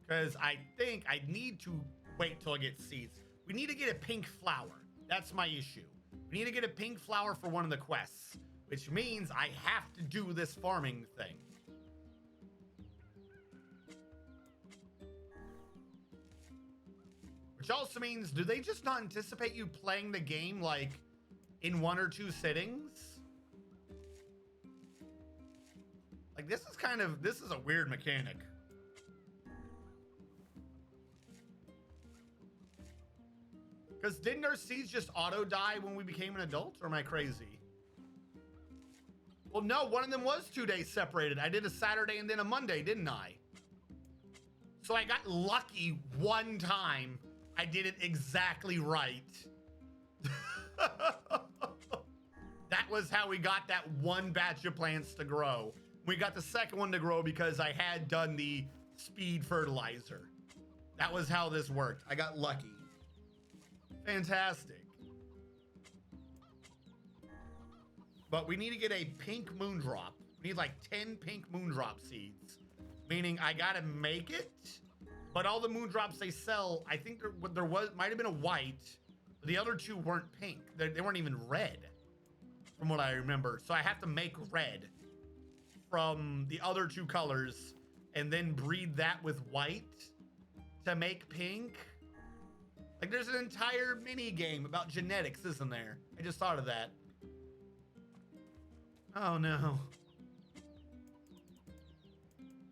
Speaker 1: Because I think I need to wait till I get seeds. We need to get a pink flower. That's my issue. We need to get a pink flower for one of the quests, which means I have to do this farming thing. Which also means, do they just not anticipate you playing the game like in 1 or 2 sittings? Like this is a weird mechanic. Because didn't our seeds just auto die when we became an adult, or am I crazy? Well, no, one of them was 2 days separated. I did a Saturday and then a Monday, didn't I? So I got lucky one time. I did it exactly right. That was how we got that one batch of plants to grow. We got the second one to grow because I had done the speed fertilizer. That was how this worked. I got lucky. Fantastic. But we need to get a pink moondrop. We need like 10 pink moondrop seeds. Meaning I gotta make it. But all the moondrops they sell, I think there might have been a white. But the other 2 weren't pink. They weren't even red, from what I remember. So I have to make red from the other 2 colors and then breed that with white to make pink. Like there's an entire mini game about genetics, isn't there? I just thought of that. Oh no.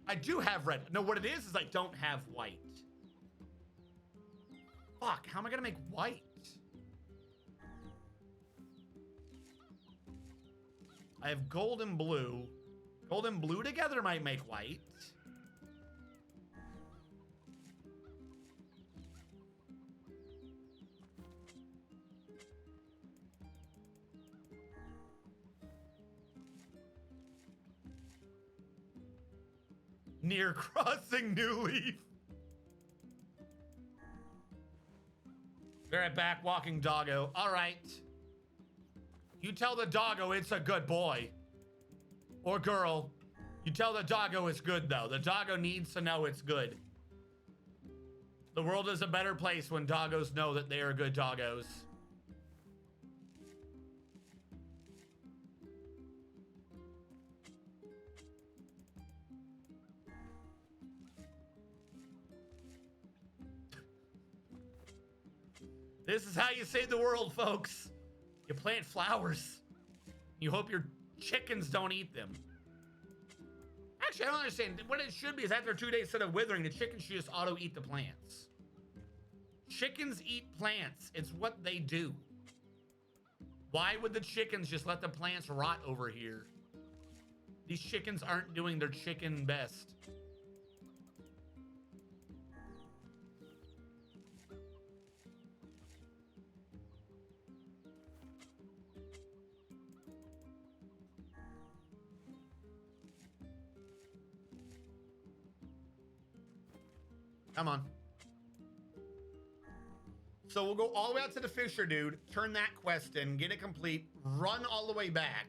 Speaker 1: I do have red. No, what it is I don't have white. Fuck, how am I gonna make white? I have gold and blue. Gold and blue together might make white. Near crossing New Leaf. Be right back, walking doggo. All right. You tell the doggo it's a good boy. Or girl. You tell the doggo it's good, though. The doggo needs to know it's good. The world is a better place when doggos know that they are good doggos. This is how you save the world, folks. You plant flowers. You hope your chickens don't eat them. Actually, I don't understand. What it should be is after 2 days instead of withering, the chickens should just auto-eat the plants. Chickens eat plants. It's what they do. Why would the chickens just let the plants rot over here? These chickens aren't doing their chicken best. Come on. So we'll go all the way out to the Fisher dude, turn that quest in, get it complete, run all the way back,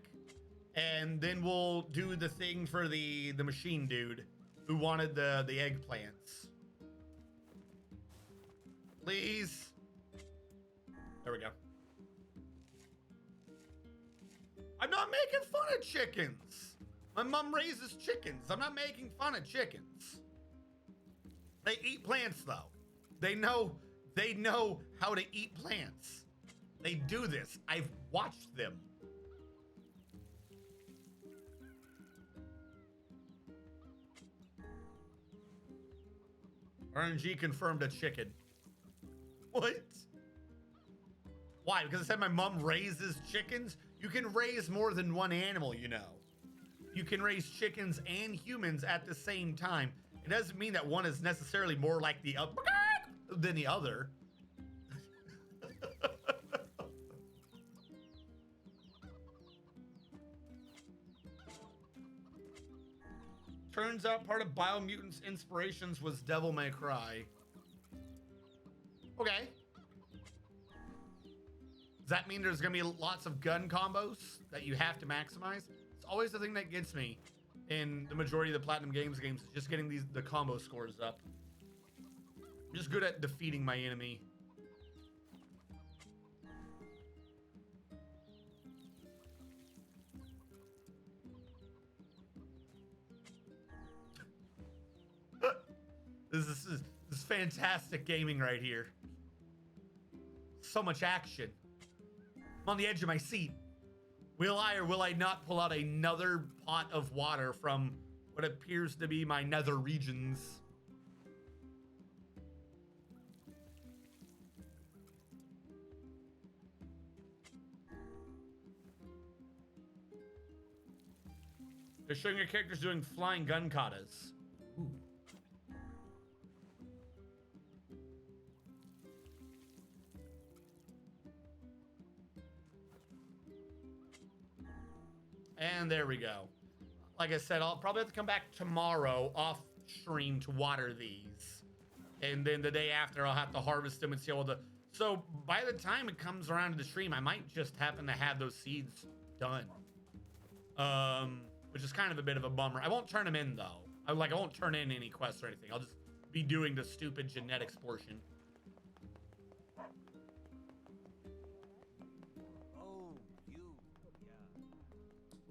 Speaker 1: and then we'll do the thing for the machine dude who wanted the eggplants. Please. There we go. I'm not making fun of chickens. My mom raises chickens. I'm not making fun of chickens. They eat plants though. They know how to eat plants. They do this. I've watched them. RNG confirmed a chicken. What? Why? Because I said my mom raises chickens? You can raise more than one animal, you know. You can raise chickens and humans at the same time. It doesn't mean that one is necessarily more like the other than the other. Turns out part of Biomutant's inspirations was Devil May Cry. Okay. Does that mean there's gonna be lots of gun combos that you have to maximize? It's always the thing that gets me in the majority of the Platinum Games is just getting the combo scores up. I'm just good at defeating my enemy. This is fantastic gaming right here. So much action. I'm on the edge of my seat. Will I or will I not pull out another pot of water from what appears to be my nether regions? They're showing your characters doing flying gun katas. Ooh. And there we go. Like I said, I'll probably have to come back tomorrow off stream to water these. And then the day after, I'll have to harvest them and see all the... So by the time it comes around to the stream, I might just happen to have those seeds done. Which is kind of a bit of a bummer. I won't turn them in, though. I won't turn in any quests or anything. I'll just be doing the stupid genetics portion.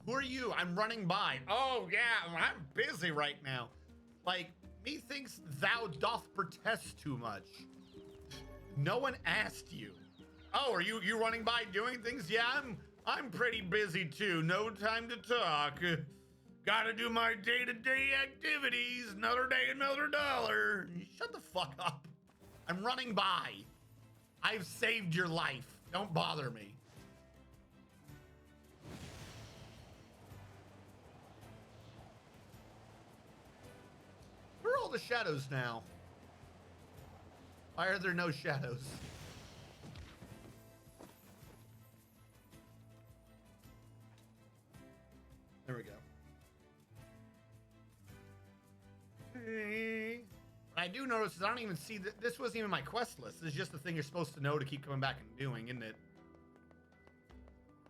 Speaker 1: Who are you? I'm running by. Oh, yeah, I'm busy right now. Like, methinks thou doth protest too much. No one asked you. Oh, are you running by doing things? Yeah, I'm pretty busy too. No time to talk. Gotta do my day-to-day activities. Another day, another dollar. Shut the fuck up. I'm running by. I've saved your life. Don't bother me. Where are all the shadows now? Why are there no shadows? There we go. What I do notice is I don't even see that this wasn't even my quest list. This is just the thing you're supposed to know to keep coming back and doing, isn't it?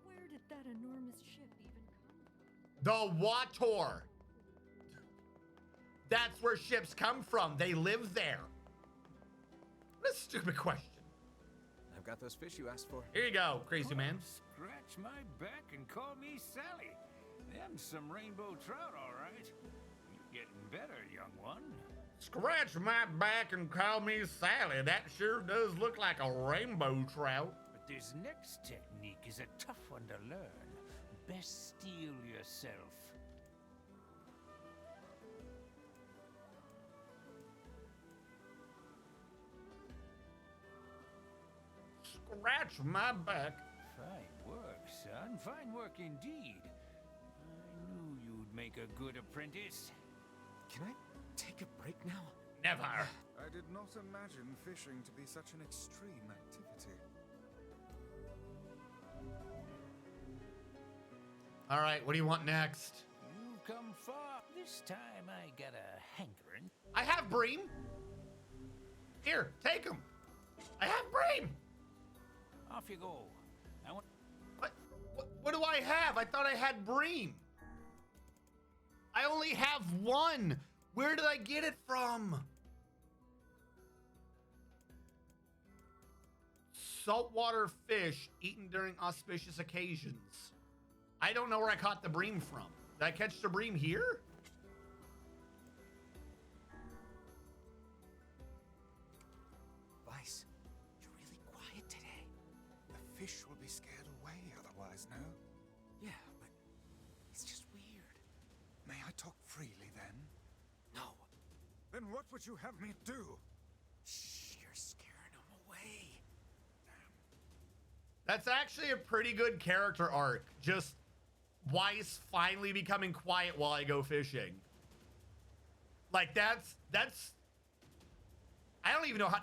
Speaker 8: Where did that enormous ship even come from?
Speaker 1: The Wator. That's where ships come from. They live there. What a stupid question.
Speaker 4: I've got those fish you asked for.
Speaker 1: Here you go, crazy man.
Speaker 3: Scratch my back and call me Sally. Them's some rainbow trout, all right. You're getting better, young one.
Speaker 1: Scratch my back and call me Sally. That sure does look like a rainbow trout.
Speaker 3: But this next technique is a tough one to learn. Best steel yourself.
Speaker 1: Scratch my back.
Speaker 3: Fine work, son. Fine work indeed. I knew you'd make a good apprentice.
Speaker 4: Can I take a break now?
Speaker 1: Never.
Speaker 3: I did not imagine fishing to be such an extreme activity.
Speaker 1: All right, what do you want next?
Speaker 3: You've come far. This time I got a hankering.
Speaker 1: I have bream. Here, take him. I have bream.
Speaker 3: Off you go. I want...
Speaker 1: What do I have? I thought I had bream. I only have one. Where did I get it from? Saltwater fish eaten during auspicious occasions. I don't know where I caught the bream from. Did I catch the bream here?
Speaker 4: And what would you have me do? Shh, you're scaring him away.
Speaker 1: That's actually a pretty good character arc. Just Weiss finally becoming quiet while I go fishing. Like that's I don't even know how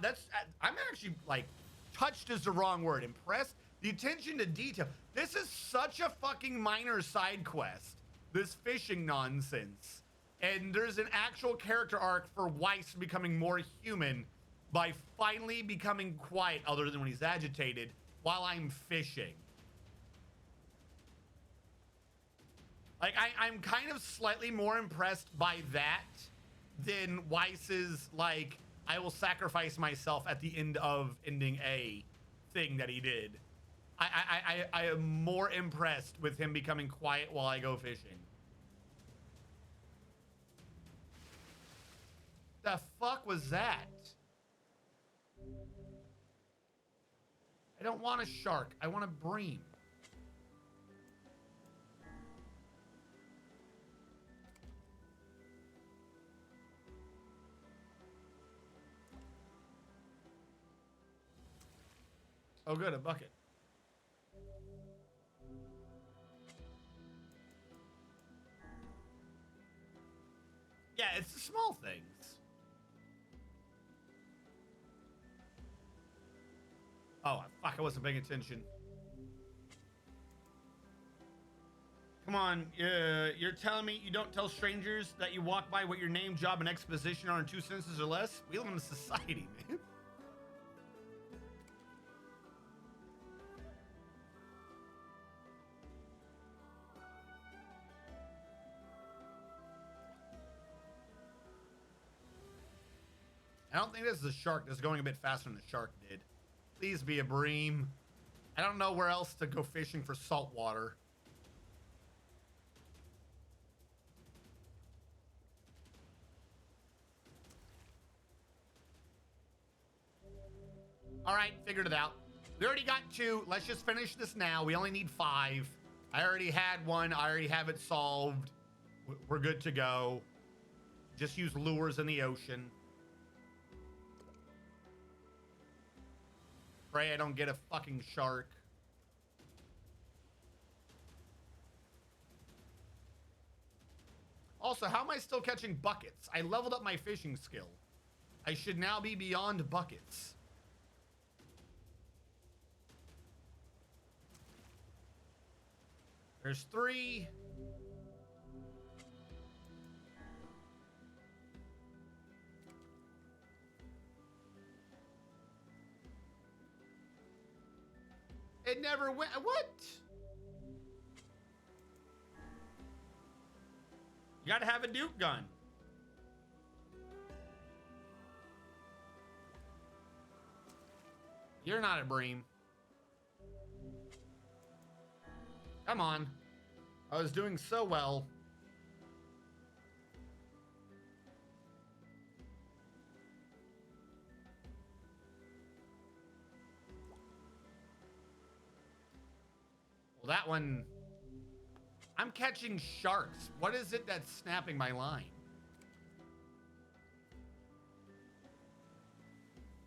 Speaker 1: I'm actually like touched is the wrong word. Impressed. The attention to detail. This is such a fucking minor side quest. This fishing nonsense. And there's an actual character arc for Weiss becoming more human by finally becoming quiet, other than when he's agitated, while I'm fishing. Like, I'm kind of slightly more impressed by that than Weiss's, like, I will sacrifice myself at the end of ending A thing that he did. I am more impressed with him becoming quiet while I go fishing. The fuck was that? I don't want a shark. I want a bream. Oh, good, a bucket. Yeah, it's the small things. Oh, fuck, I wasn't paying attention. Come on, you're telling me you don't tell strangers that you walk by what your name, job, and exposition are in 2 sentences or less? We live in a society, man. I don't think this is a shark. This is going a bit faster than the shark did. Please be a bream. I don't know where else to go fishing for salt water. All right, figured it out. We already got 2. Let's just finish this now. We only need 5. I already had 1. I already have it solved. We're good to go. Just use lures in the ocean. Pray I don't get a fucking shark. Also, how am I still catching buckets? I leveled up my fishing skill. I should now be beyond buckets. There's 3. It never went. What? You gotta have a Duke gun. You're not a bream. Come on. I was doing so well. Well, that one... I'm catching sharks. What is it that's snapping my line?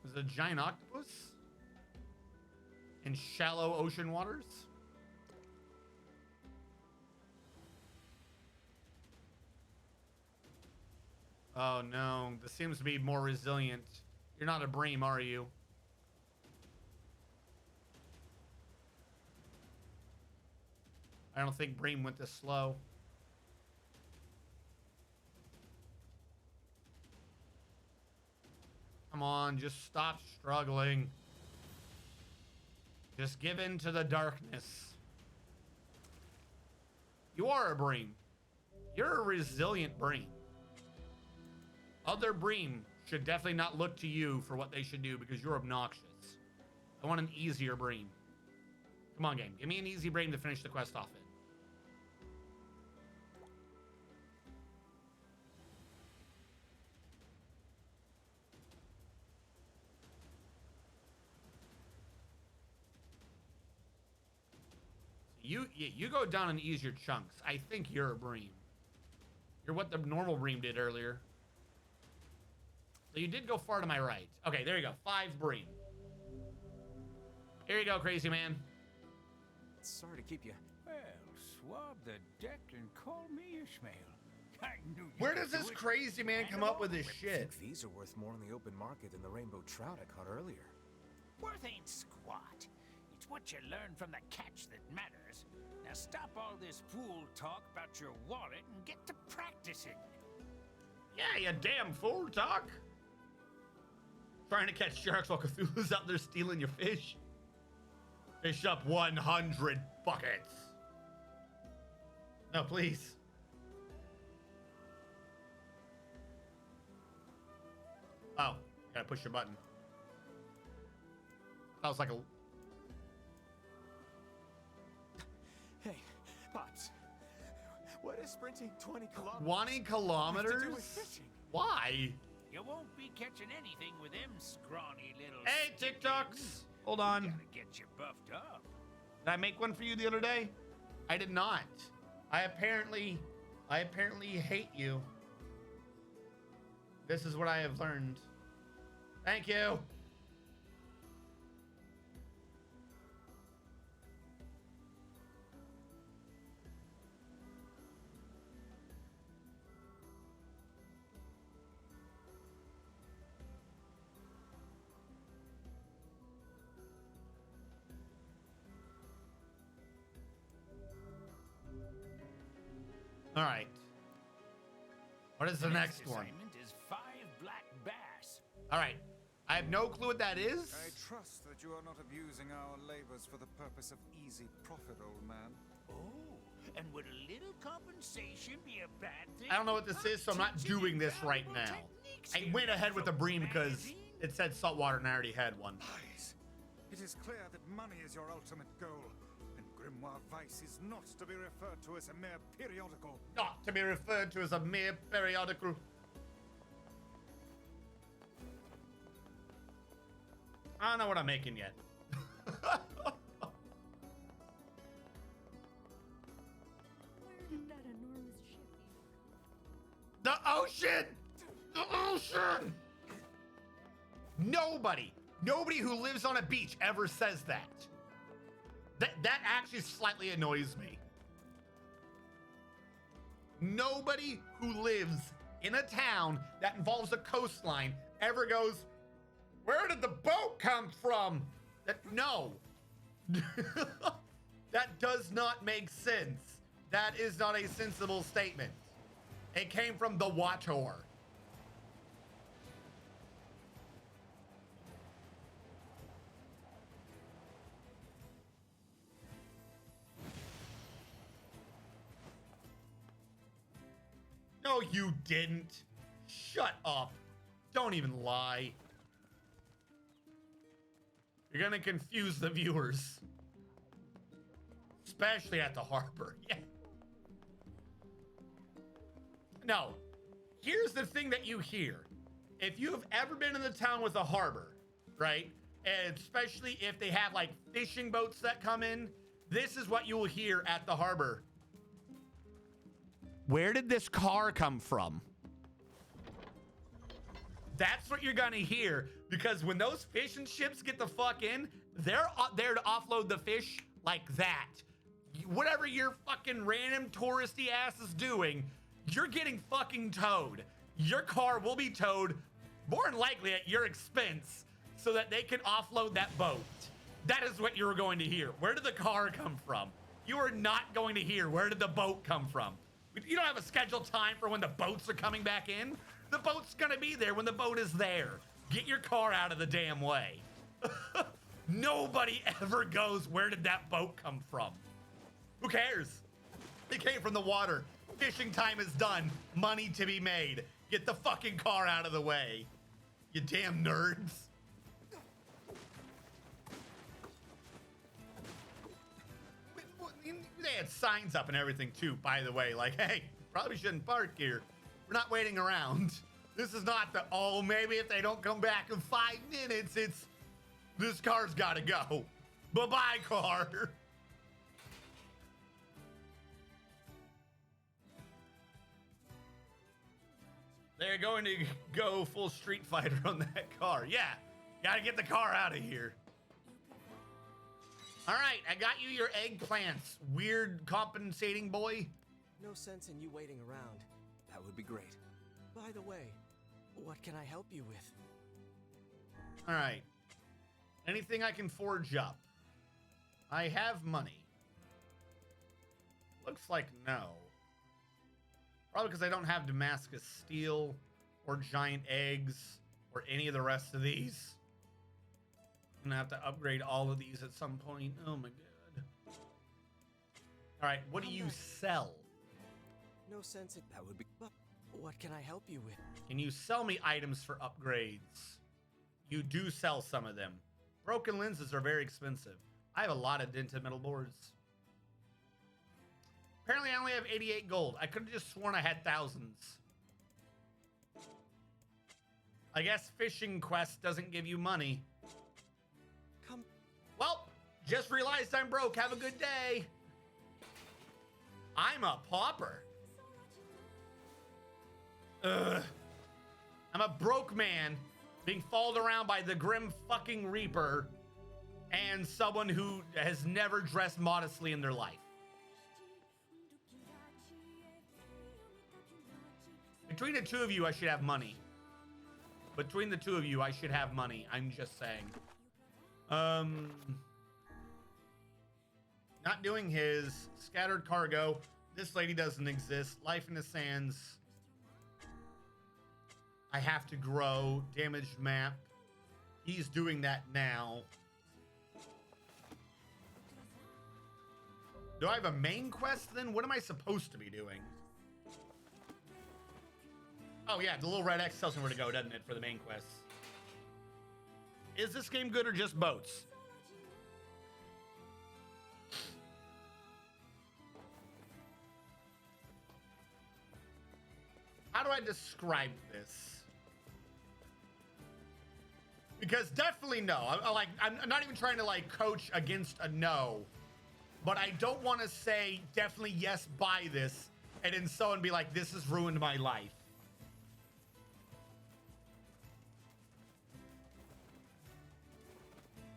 Speaker 1: Is it a giant octopus? In shallow ocean waters? Oh no, this seems to be more resilient. You're not a bream, are you? I don't think bream went this slow. Come on, just stop struggling. Just give in to the darkness. You are a bream. You're a resilient bream. Other bream should definitely not look to you for what they should do because you're obnoxious. I want an easier bream. Come on, game. Give me an easy bream to finish the quest off in. You go down in easier chunks. I think you're a bream. You're what the normal bream did earlier. So you did go far to my right. Okay, there you go. 5 Breen. Here you go, crazy man.
Speaker 6: Sorry to keep you.
Speaker 3: Well, swab the deck and call me Ishmael. I knew you
Speaker 1: Where
Speaker 3: could
Speaker 1: does
Speaker 3: do
Speaker 1: this
Speaker 3: it.
Speaker 1: crazy man come up with this
Speaker 6: I
Speaker 1: shit?
Speaker 6: think these are worth more in the open market than the rainbow trout I caught earlier.
Speaker 3: Worth ain't squat. It's what you learn from the catch that matters. Now stop all this fool talk about your wallet and get to practicing.
Speaker 1: Yeah, you damn fool talk. Trying to catch sharks while Cthulhu's out there stealing your fish. Fish up 100 buckets. No, please. Oh, gotta push your button. That was like a...
Speaker 6: Hey, Pops. What is sprinting 20 kilometers?
Speaker 1: 20 kilometers?
Speaker 6: have to do with fishing?
Speaker 1: Why?
Speaker 3: You won't be catching anything with them scrawny little...
Speaker 1: Hey, TikToks. Hold on.
Speaker 3: Gotta get you buffed up.
Speaker 1: Did I make one for you the other day? I did not. I apparently hate you. This is what I have learned. Thank you. All right. What is the next one?
Speaker 3: Assignment is 5 black bass.
Speaker 1: All right. I have no clue what that is.
Speaker 4: I trust that you are not abusing our labors for the purpose of easy profit, old man.
Speaker 3: Oh, and would a little compensation be a bad thing?
Speaker 1: I don't know what this is, so I'm not doing this right now. I went ahead with the bream because it said saltwater and I already had one.
Speaker 4: Lies. It is clear that money is your ultimate goal, and Grimoire Vice is not to be referred to as a mere periodical.
Speaker 1: Not to be referred to as a mere periodical. I don't know what I'm making yet.
Speaker 8: Where did that enormous ship even come from?
Speaker 1: The ocean! The ocean! Nobody who lives on a beach ever says that. That actually slightly annoys me. Nobody who lives in a town that involves a coastline ever goes, where did the boat come from? No. That does not make sense. That is not a sensible statement. It came from the Wattor. No, you didn't. Shut up. Don't even lie. You're gonna confuse the viewers. Especially at the harbor. Yeah. No. Here's the thing that you hear. If you have ever been in the town with a harbor, right? And especially if they have like fishing boats that come in, this is what you will hear at the harbor. Where did this car come from? That's what you're gonna hear, because when those fishing ships get the fuck in, they're there to offload the fish like that. Whatever your fucking random touristy ass is doing, you're getting fucking towed. Your car will be towed, more than likely at your expense, so that they can offload that boat. That is what you're going to hear. Where did the car come from? You are not going to hear, where did the boat come from? You don't have a scheduled time for when the boats are coming back in. The boat's gonna be there when the boat is there. Get your car out of the damn way. Nobody ever goes, where did that boat come from? Who cares? It came from the water. Fishing time is done. Money to be made. Get the fucking car out of the way. You damn nerds. They had signs up and everything too, by the way, like, hey, probably shouldn't park here. We're not waiting around. This is not the, oh, maybe if they don't come back in 5 minutes, it's, this car's gotta go. Bye-bye, car. They're going to go full Street Fighter on that car. Yeah, gotta get the car out of here. All right, I got you your eggplants, weird compensating boy.
Speaker 7: No sense in you waiting around.
Speaker 6: That would be great.
Speaker 7: By the way, what can I help you with?
Speaker 1: All right. Anything I can forge up? I have money. Looks like no. Probably because I don't have Damascus steel or giant eggs or any of the rest of these. I'm gonna have to upgrade all of these at some point. Oh my god. All right, what do you sell?
Speaker 7: No sense in that would be. But what can I help you with?
Speaker 1: Can you sell me items for upgrades? You do sell some of them. Broken lenses are very expensive. I have a lot of dented metal boards. Apparently I only have 88 gold. I could have just sworn I had thousands. I guess fishing quest doesn't give you money.
Speaker 7: Come.
Speaker 1: Well, just realized I'm broke. Have a good day. I'm a pauper. Ugh. I'm a broke man being followed around by the grim fucking Reaper and someone who has never dressed modestly in their life. Between the two of you, I should have money. Between the two of you, I should have money. I'm just saying. Not doing his. Scattered cargo. This lady doesn't exist. Life in the sands. I have to grow. Damaged map. He's doing that now. Do I have a main quest then? What am I supposed to be doing? Oh yeah, the little red X tells me where to go, doesn't it, for the main quests? Is this game good or just boats? How do I describe this? Because definitely no. I'm not even trying to like coach against a no, but I don't want to say definitely yes, buy this, and then someone be like, this has ruined my life.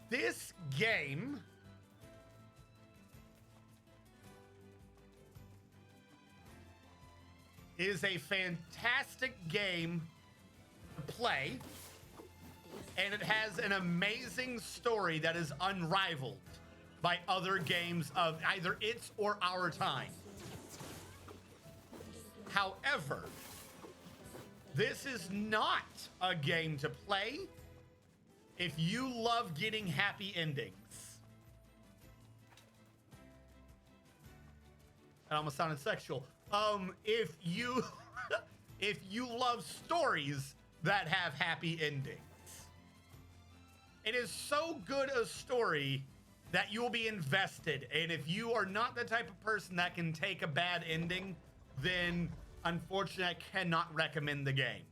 Speaker 1: This game is a fantastic game to play, and it has an amazing story that is unrivaled by other games of either its or our time. However, this is not a game to play if you love getting happy endings. That almost sounded sexual. If you if you love stories that have happy endings. It is so good a story that you'll be invested. And if you are not the type of person that can take a bad ending, then unfortunately I cannot recommend the game.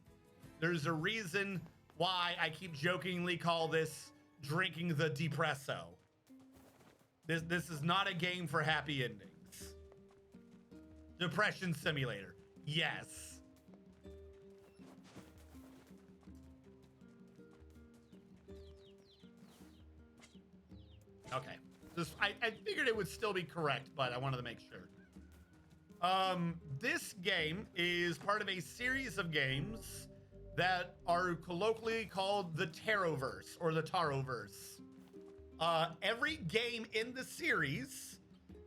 Speaker 1: There's a reason why I keep jokingly call this drinking the depresso. This is not a game for happy endings. Depression simulator. Yes. Okay. I figured it would still be correct, but I wanted to make sure. This game is part of a series of games that are colloquially called the Taroverse or the Taroverse. Every game in the series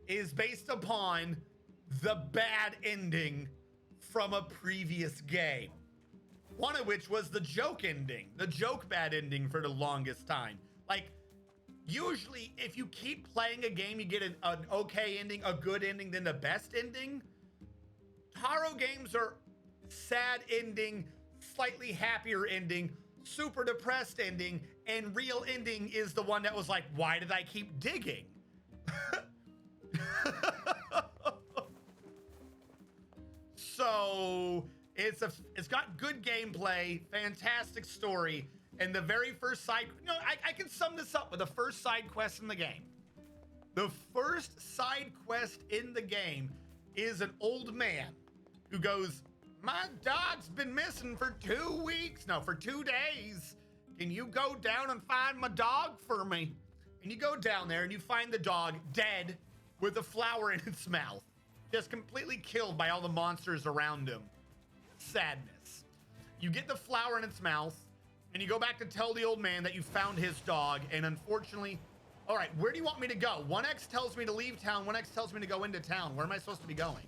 Speaker 1: is based upon the bad ending from a previous game. One of which was the joke ending, the joke bad ending for the longest time. Like, usually if you keep playing a game, you get an okay ending, a good ending, then the best ending. Taro games are sad ending, slightly happier ending, super depressed ending, and real ending is the one that was like, why did I keep digging? So it's got good gameplay, fantastic story, and the very first side, I can sum this up with the first side quest in the game. The first side quest in the game is an old man who goes, My dog's been missing for 2 weeks. No, for 2 days. Can you go down and find my dog for me? And you go down there and you find the dog dead with a flower in its mouth. Just completely killed by all the monsters around him. Sadness. You get the flower in its mouth and you go back to tell the old man that you found his dog. And unfortunately, all right, where do you want me to go? 1X tells me to leave town. 1X tells me to go into town. Where am I supposed to be going?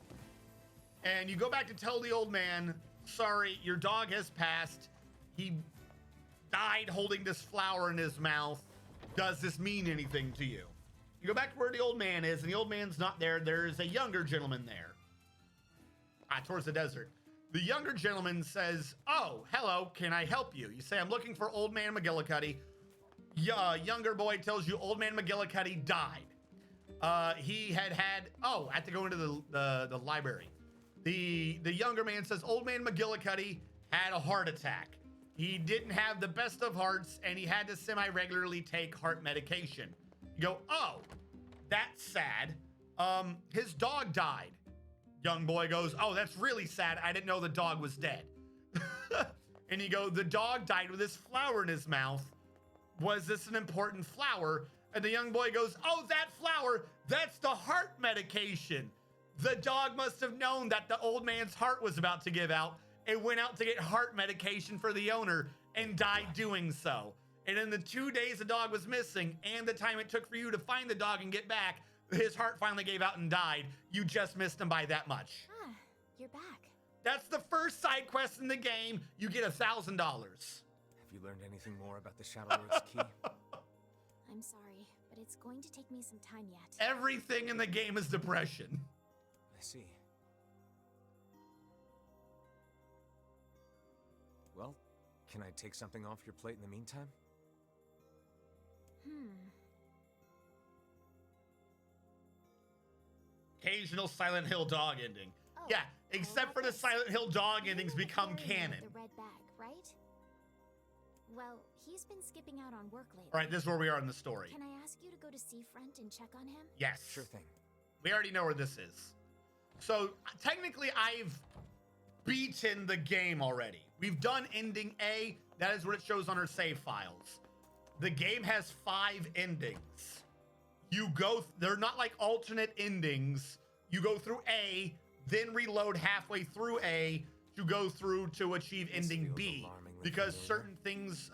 Speaker 1: And you go back to tell the old man, sorry, your dog has passed. He died holding this flower in his mouth. Does this mean anything to you? You go back to where the old man is, and the old man's not there. There's a younger gentleman there. Towards the desert. The younger gentleman says, oh, hello, can I help you? You say, I'm looking for old man McGillicuddy. Younger boy tells you old man McGillicuddy died. He had, I have to go into the library. The younger man says, old man McGillicuddy had a heart attack. He didn't have the best of hearts, and he had to semi-regularly take heart medication. You go, oh, that's sad. His dog died. Young boy goes, oh, that's really sad. I didn't know the dog was dead. And you go, the dog died with this flower in his mouth. Was this an important flower? And the young boy goes, oh, that flower, that's the heart medication. The dog must have known that the old man's heart was about to give out and went out to get heart medication for the owner and died doing so. And in the 2 days the dog was missing and the time it took for you to find the dog and get back, his heart finally gave out and died. You just missed him by that much.
Speaker 8: Ah, you're back.
Speaker 1: That's the first side quest in the game. You get $1,000.
Speaker 7: Have you learned anything more about the Shadow Lord's key?
Speaker 8: I'm sorry, but it's going to take me some time yet.
Speaker 1: Everything in the game is depression.
Speaker 7: I see. Well, can I take something off your plate in the meantime?
Speaker 1: Occasional Silent Hill dog ending.
Speaker 8: Oh,
Speaker 1: Yeah, except for the Silent Hill dog endings become canon.
Speaker 8: The red bag, right? Well, he's been skipping out on work lately.
Speaker 1: All right, this is where we are in the story.
Speaker 8: Can I ask you to go to Seafront and check on him?
Speaker 1: Yes.
Speaker 7: Sure thing.
Speaker 1: We already know where this is. So technically I've beaten the game already. We've done ending A. That is what it shows on our save files. The game has 5 endings. You go, they're not like alternate endings. You go through A, then reload halfway through A to go through to achieve ending B. Because certain things,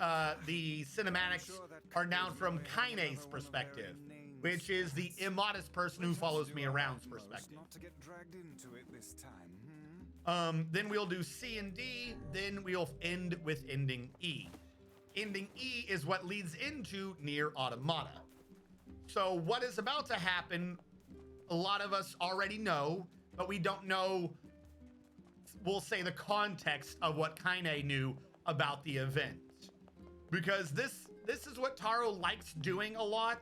Speaker 1: the cinematics are now from Kaine's perspective, which is the immodest person who follows me around's perspective.
Speaker 4: Not to get dragged into it this time.
Speaker 1: Then we'll do C and D, then we'll end with ending E. Ending E is what leads into Nier Automata. So what is about to happen, a lot of us already know, but we don't know, we'll say, the context of what Kaine knew about the event. Because this is what Taro likes doing a lot.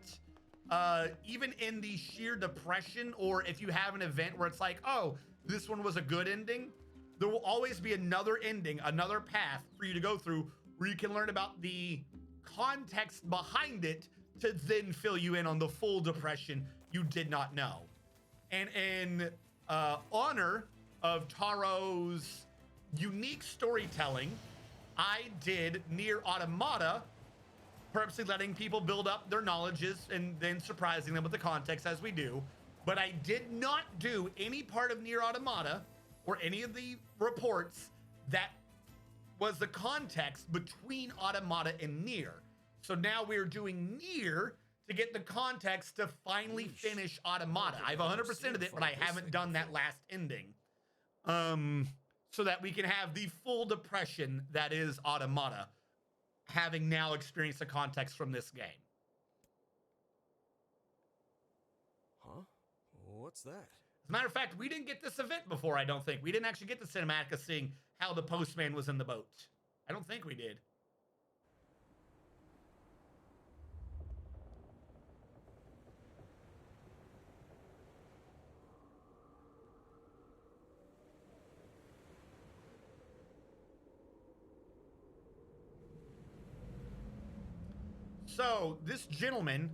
Speaker 1: Even in the sheer depression, or if you have an event where it's like, oh, this one was a good ending, there will always be another ending, another path for you to go through where you can learn about the context behind it to then fill you in on the full depression you did not know. And in honor of Taro's unique storytelling, I did Nier Automata, purposely letting people build up their knowledges and then surprising them with the context as we do. But I did not do any part of Nier Automata or any of the reports that was the context between Automata and Nier. So now we're doing Nier to get the context to finally finish Automata. I have 100% of it, but I haven't done that last ending. So that we can have the full depression that is Automata, having now experienced the context from this game.
Speaker 7: Huh? What's that?
Speaker 1: As a matter of fact, we didn't get this event before, I don't think. We didn't actually get the cinematic of seeing how the postman was in the boat. I don't think we did. So, this gentleman,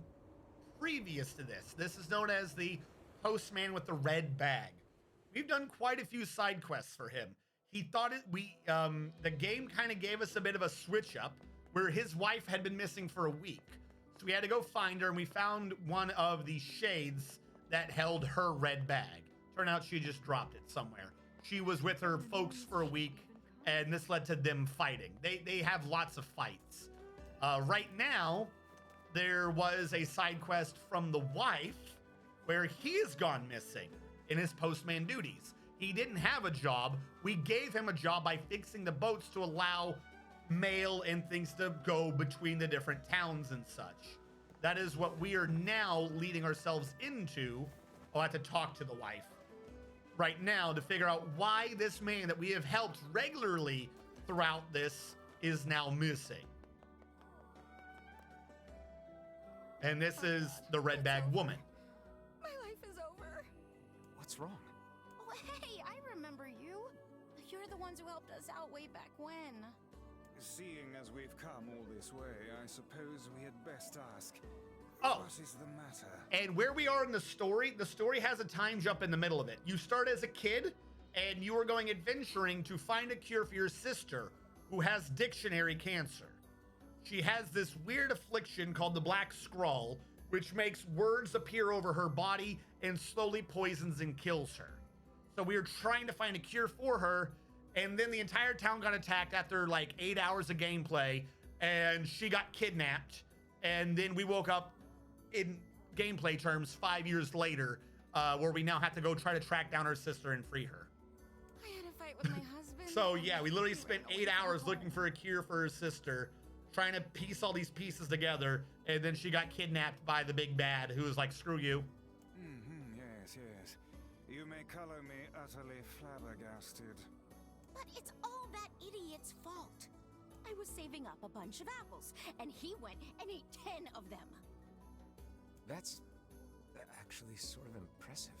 Speaker 1: previous to this is known as the postman with the red bag. We've done quite a few side quests for him. he thought the game kind of gave us a bit of a switch up where his wife had been missing for a week. So we had to go find her, and we found one of the shades that held her red bag. Turned out she just dropped it somewhere. She was with her folks for a week, and this led to them fighting. They have lots of fights. Right now, there was a side quest from the wife where he has gone missing in his postman duties. He didn't have a job. We gave him a job by fixing the boats to allow mail and things to go between the different towns and such. That is what we are now leading ourselves into. I'll have to talk to the wife right now to figure out why this man that we have helped regularly throughout this is now missing. And this is the red bag woman.
Speaker 8: My life is over.
Speaker 7: What's wrong?
Speaker 8: Oh, hey, I remember you. You're the ones who helped us out way back when.
Speaker 4: Seeing as we've come all this way, I suppose we had best ask.
Speaker 1: Oh.
Speaker 4: What is the matter?
Speaker 1: And where we are in the story has a time jump in the middle of it. You start as a kid, and you are going adventuring to find a cure for your sister, who has dictionary cancer. She has this weird affliction called the Black Scrawl, which makes words appear over her body and slowly poisons and kills her. So we are trying to find a cure for her, and then the entire town got attacked after like 8 hours of gameplay, and she got kidnapped. And then we woke up in gameplay terms 5 years later, where we now have to go try to track down her sister and free her.
Speaker 8: I had a fight with my husband.
Speaker 1: So yeah, we literally
Speaker 8: He
Speaker 1: spent
Speaker 8: ran away
Speaker 1: 8
Speaker 8: from
Speaker 1: hours
Speaker 8: home.
Speaker 1: looking for a cure for her sister, trying to piece all these pieces together, and then she got kidnapped by the big bad, who was like, screw you.
Speaker 4: Yes, yes. You may color me utterly flabbergasted.
Speaker 8: But it's all that idiot's fault. I was saving up a bunch of apples, and he went and ate 10 of them.
Speaker 7: That's actually sort of impressive.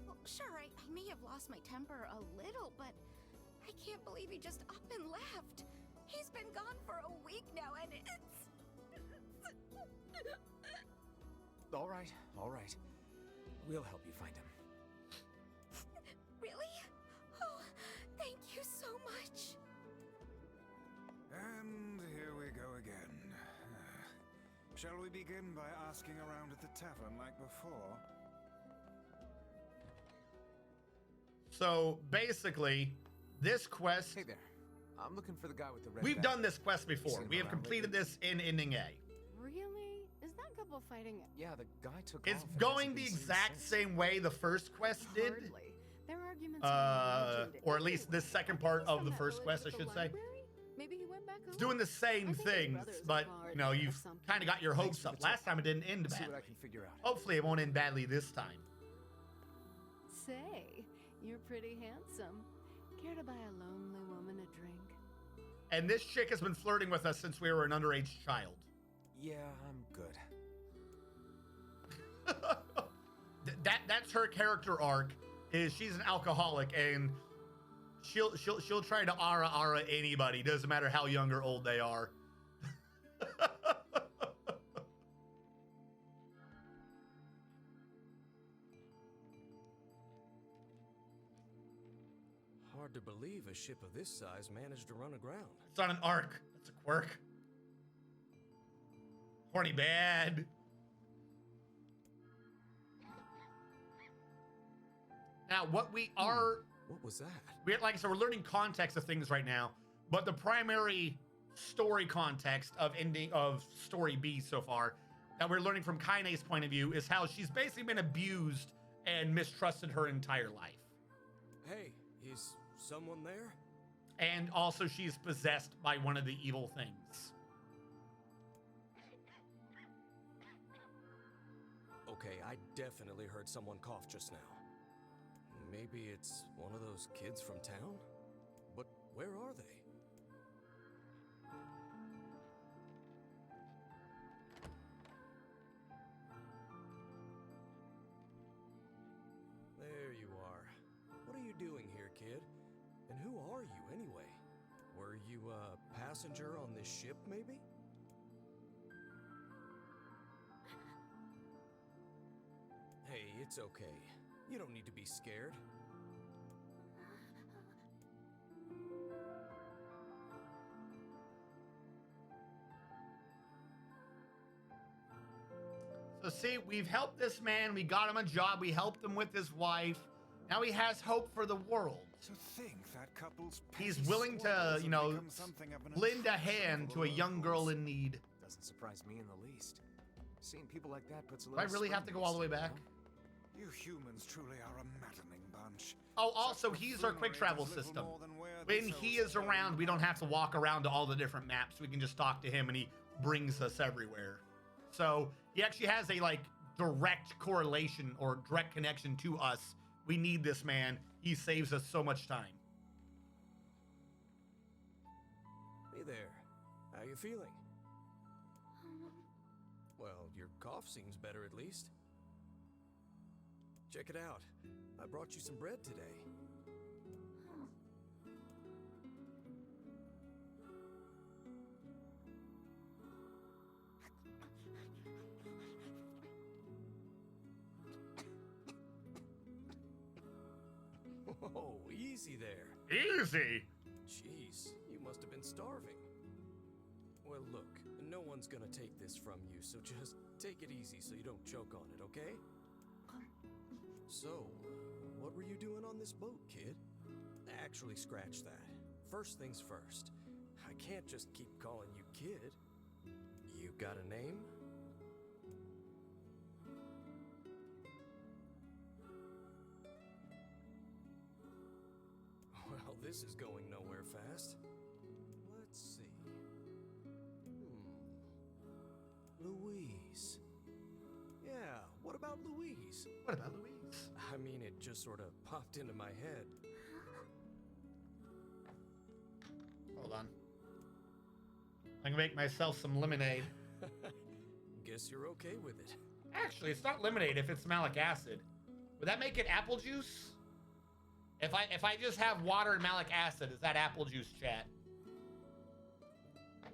Speaker 8: Well, sure, I may have lost my temper a little, but I can't believe he just up and left. He's been gone for a week now, and it's...
Speaker 7: All right, all right. We'll help you find him.
Speaker 8: Really? Oh, thank you so much.
Speaker 4: And here we go again. Shall we begin by asking around at the tavern like before?
Speaker 1: So basically, this quest,
Speaker 7: Hey there. I'm looking for the guy with the red
Speaker 1: we've
Speaker 7: bag.
Speaker 1: done this quest before.
Speaker 7: Seen him
Speaker 1: We have
Speaker 7: around
Speaker 1: completed
Speaker 7: lately?
Speaker 1: this in ending A.
Speaker 9: Really? Is that couple fighting?
Speaker 7: Yeah, the guy took
Speaker 1: It's
Speaker 7: off and
Speaker 1: going
Speaker 7: hasn't
Speaker 1: the
Speaker 7: been seen
Speaker 1: exact
Speaker 7: since.
Speaker 1: same way the first quest did.
Speaker 9: Hardly. Their arguments are legend.
Speaker 1: Or at least this second part
Speaker 9: He's
Speaker 1: of
Speaker 9: from
Speaker 1: the
Speaker 9: that
Speaker 1: first
Speaker 9: village
Speaker 1: quest, I
Speaker 9: with the
Speaker 1: should say.
Speaker 9: library? Maybe he went back home.
Speaker 1: It's doing the same
Speaker 9: I think his
Speaker 1: things,
Speaker 9: brother's a
Speaker 1: but
Speaker 9: bard
Speaker 1: you know,
Speaker 9: or
Speaker 1: you've
Speaker 9: something.
Speaker 1: kind of got your hopes
Speaker 7: Thanks for
Speaker 1: up.
Speaker 7: the
Speaker 1: Last
Speaker 7: tip.
Speaker 1: time it didn't end
Speaker 7: Let's see
Speaker 1: badly.
Speaker 7: what I can figure out.
Speaker 1: Hopefully it won't end badly this time.
Speaker 9: Say, you're pretty handsome. Care to buy a lonely woman a drink?
Speaker 1: And this chick has been flirting with us since we were an underage child.
Speaker 7: Yeah, I'm good.
Speaker 1: That's her character arc. Is she's an alcoholic, and she'll try to ara anybody. Doesn't matter how young or old they are.
Speaker 10: Hard to believe a ship of this size managed to run aground.
Speaker 1: It's not an arc. It's a quirk. Horny bad. Now, what we are,
Speaker 10: What was that?
Speaker 1: like I said, we're learning context of things right now, but the primary story context of story B so far that we're learning from Kaine's point of view is how she's basically been abused and mistrusted her entire life.
Speaker 10: Hey, is someone there?
Speaker 1: And also she's possessed by one of the evil things.
Speaker 10: Okay, I definitely heard someone cough just now. Maybe it's one of those kids from town? But where are they? There you are. What are you doing here, kid? And who are you anyway? Were you a passenger on this ship, maybe? Hey, it's okay. You don't need to be scared.
Speaker 1: see, we've helped this man. We got him a job. We helped him with his wife. Now he has hope for the world.
Speaker 4: To think that couple's
Speaker 1: He's
Speaker 4: petty
Speaker 1: willing to,
Speaker 4: squabbles
Speaker 1: you
Speaker 4: have
Speaker 1: know,
Speaker 4: become something of an
Speaker 1: lend a
Speaker 4: attraction
Speaker 1: hand
Speaker 4: for
Speaker 1: to a
Speaker 4: the
Speaker 1: young girl
Speaker 4: locals.
Speaker 1: in need.
Speaker 7: Doesn't surprise me in the least. Seeing people like that puts a
Speaker 1: Do I
Speaker 7: little.
Speaker 1: really have to go all the way back?
Speaker 4: You humans truly are a maddening bunch.
Speaker 1: Oh, also,
Speaker 4: Such
Speaker 1: he's our quick
Speaker 4: buffoonery
Speaker 1: travel
Speaker 4: does little
Speaker 1: system.
Speaker 4: more than wear
Speaker 1: When
Speaker 4: themselves
Speaker 1: he is
Speaker 4: down.
Speaker 1: around, we don't have to walk around to all the different maps. We can just talk to him and he brings us everywhere. So he actually has a like direct correlation or direct connection to us. We need this man. He saves us so much time.
Speaker 10: Hey there. How you feeling? Well, your cough seems better at least. Check it out. I brought you some bread today. Oh, easy there.
Speaker 1: Easy.
Speaker 10: Jeez, you must have been starving. Well, look, no one's gonna take this from you, so just take it easy so you don't choke on it, okay? So, what were you doing on this boat, kid? Actually, scratch that. First things first. I can't just keep calling you kid. You got a name? Well, this is going nowhere fast. Let's see. Louise. Yeah, what about Louise?
Speaker 1: What about Louise?
Speaker 10: I mean, it just sort of popped into my head.
Speaker 1: Hold on. I can make myself some lemonade.
Speaker 10: Guess you're okay with it.
Speaker 1: Actually, it's not lemonade if it's malic acid. Would that make it apple juice? If I just have water and malic acid, is that apple juice, chat?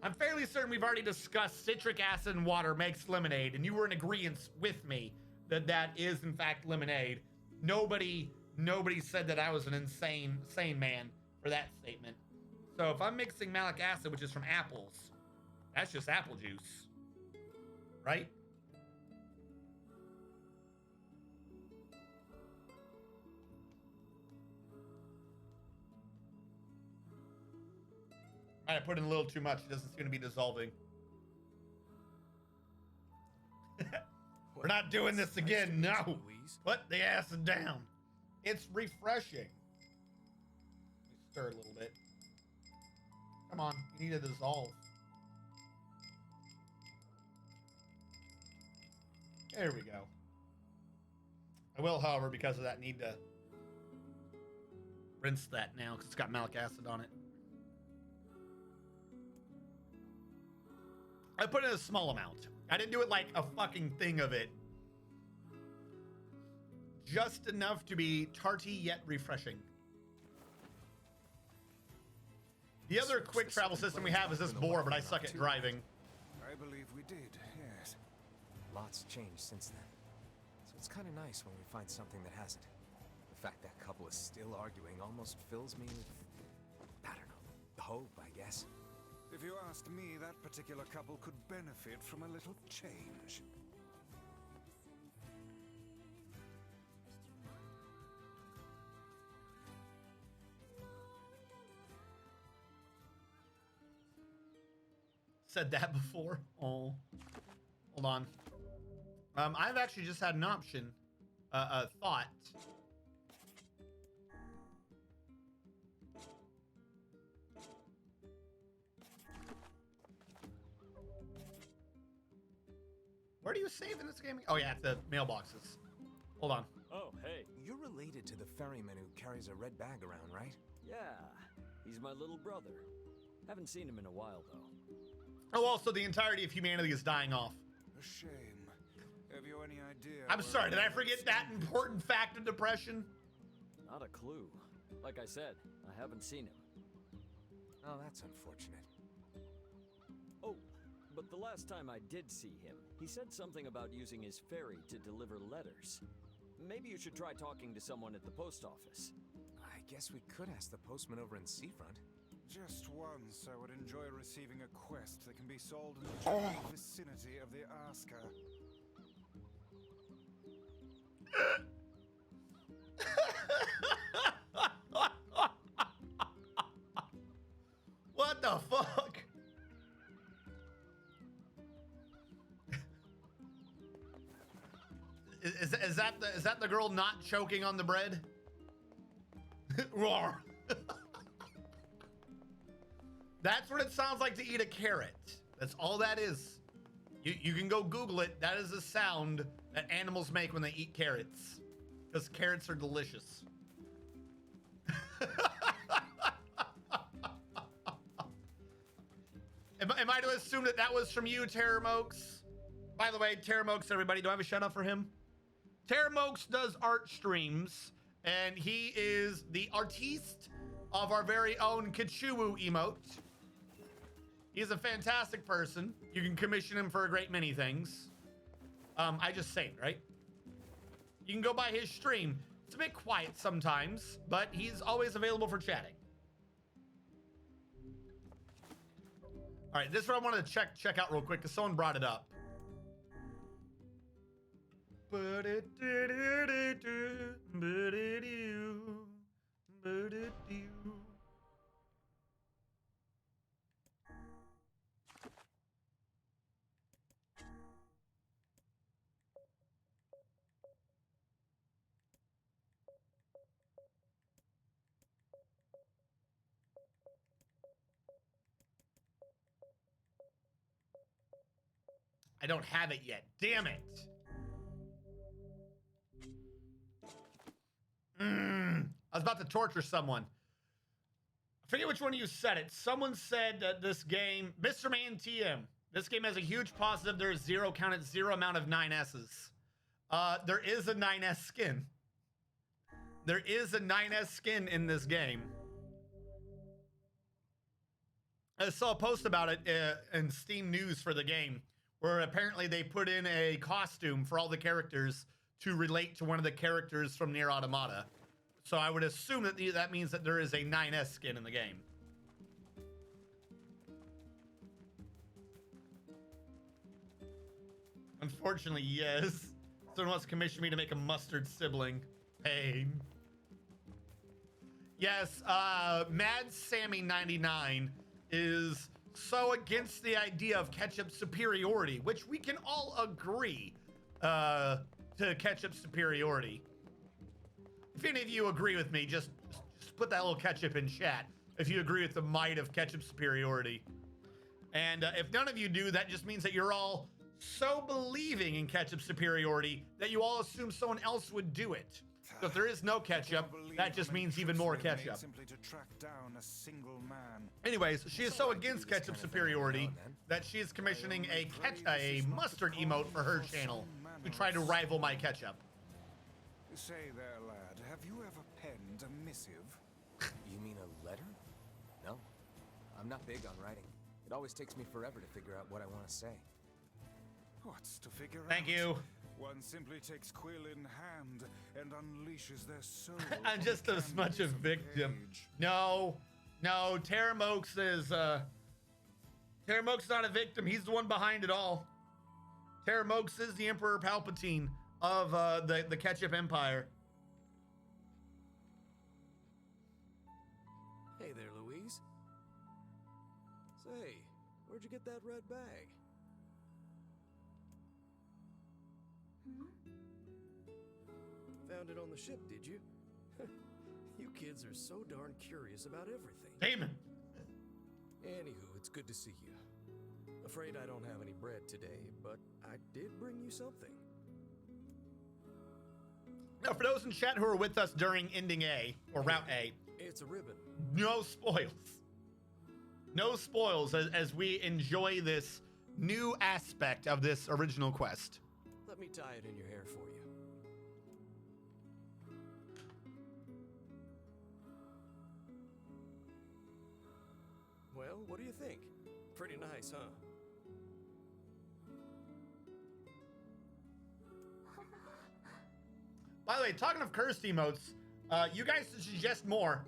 Speaker 1: I'm fairly certain we've already discussed citric acid and water makes lemonade, and you were in agreement with me that that is in fact lemonade. Nobody said that I was an insane man for that statement. So if I'm mixing malic acid, which is from apples, that's just apple juice, right? I put in a little too much. It doesn't seem to be dissolving. We're not doing this again. No.
Speaker 10: Louise.
Speaker 1: Put the acid down. It's refreshing. Let me stir a little bit. Come on. You need to dissolve. There we go. I will, however, because of that, need to rinse that now because it's got malic acid on it. I put in a small amount. I didn't do it like a fucking thing of it. Just enough to be tarty yet refreshing. The other quick travel system we have is this boar, but I suck at driving.
Speaker 4: I believe we did, yes.
Speaker 7: Lots changed since then. So it's kind of nice when we find something that hasn't. The fact that couple is still arguing almost fills me with, I don't know, hope, I guess.
Speaker 4: If you ask me, that particular couple could benefit from a little change.
Speaker 1: Said that before. Oh, hold on. I've actually just had an option, a thought. Where do you save in this game? Oh yeah, it's the mailboxes. Hold on.
Speaker 11: Oh, hey.
Speaker 7: You're related to the ferryman who carries a red bag around, right?
Speaker 11: Yeah, he's my little brother. Haven't seen him in a while, though.
Speaker 1: Oh, also the entirety of humanity is dying off.
Speaker 4: A shame. Have you any idea?
Speaker 1: I'm
Speaker 4: where
Speaker 1: sorry, did I forget
Speaker 4: it's
Speaker 1: that
Speaker 4: gone?
Speaker 1: important fact of depression?
Speaker 11: Not a clue. Like I said, I haven't seen him.
Speaker 7: Oh, that's unfortunate.
Speaker 11: Oh, but the last time I did see him, he said something about using his ferry to deliver letters. Maybe you should try talking to someone at the post office.
Speaker 7: I guess we could ask the postman over in Seafront.
Speaker 4: Just once, I would enjoy receiving a quest that can be solved in the general vicinity of the asker.
Speaker 1: What the fuck? Is that the girl not choking on the bread? Roar. That's what it sounds like to eat a carrot. That's all that is. You can go Google it. That is the sound that animals make when they eat carrots. Because carrots are delicious. Am I to assume that that was from you, Terramokes? By the way, Terramokes, everybody, do I have a shout out for him? Terramokes does art streams, and he is the artiste of our very own Kichuwu emote. He's a fantastic person. You can commission him for a great many things. I just say it, right? You can go by his stream. It's a bit quiet sometimes, but he's always available for chatting. All right, this is what I wanted to check out real quick because someone brought it up. I don't have it yet. Damn it. I was about to torture someone. I forget which one of you said it. Someone said that this game, Mr. Man TM, this game has a huge positive. There's zero, counted zero amount of 9S's. There is a 9S skin. There is a 9S skin in this game. I saw a post about it in Steam News for the game, where apparently they put in a costume for all the characters to relate to one of the characters from Nier Automata. So I would assume that that means that there is a 9S skin in the game. Unfortunately, yes. Someone wants to commission me to make a mustard sibling. Pain. Yes, Mad Sammy 99 is so against the idea of ketchup superiority, which we can all agree to ketchup superiority. If any of you agree with me, just put that little ketchup in chat if you agree with the might of ketchup superiority. And if none of you do, that just means that you're all so believing in ketchup superiority that you all assume someone else would do it. So if there is no ketchup, that just means even more ketchup.
Speaker 4: Simply to track down a single man.
Speaker 1: Anyways, she is so against ketchup superiority that she is commissioning a mustard emote for her channel to try to rival my ketchup.
Speaker 4: Say there, lad, have you ever penned a missive?
Speaker 7: You mean a letter? No. I'm not big on writing. It always takes me forever to figure out what I want to say.
Speaker 4: What's to figure out?
Speaker 1: Thank you.
Speaker 4: One simply takes quill in hand and unleashes their soul.
Speaker 1: I'm just as much a victim. No, Terramokes is Terramokes not a victim. He's the one behind it all. Terramokes is the Emperor Palpatine of the Ketchup Empire.
Speaker 10: Hey there, Louise. Say, where'd you get that red bag? Found it on the ship, did you? You kids are so darn curious about everything.
Speaker 1: Damon.
Speaker 10: Anywho, it's good to see you. Afraid I don't have any bread today, but I did bring you something.
Speaker 1: Now, for those in chat who are with us during Ending A, or Route A,
Speaker 10: it's a ribbon.
Speaker 1: No spoils. No spoils as we enjoy this new aspect of this original quest.
Speaker 10: Let me tie it in your hair for you. Well, what do you think? Pretty nice, huh?
Speaker 1: By the way, talking of cursed emotes, you guys should suggest more.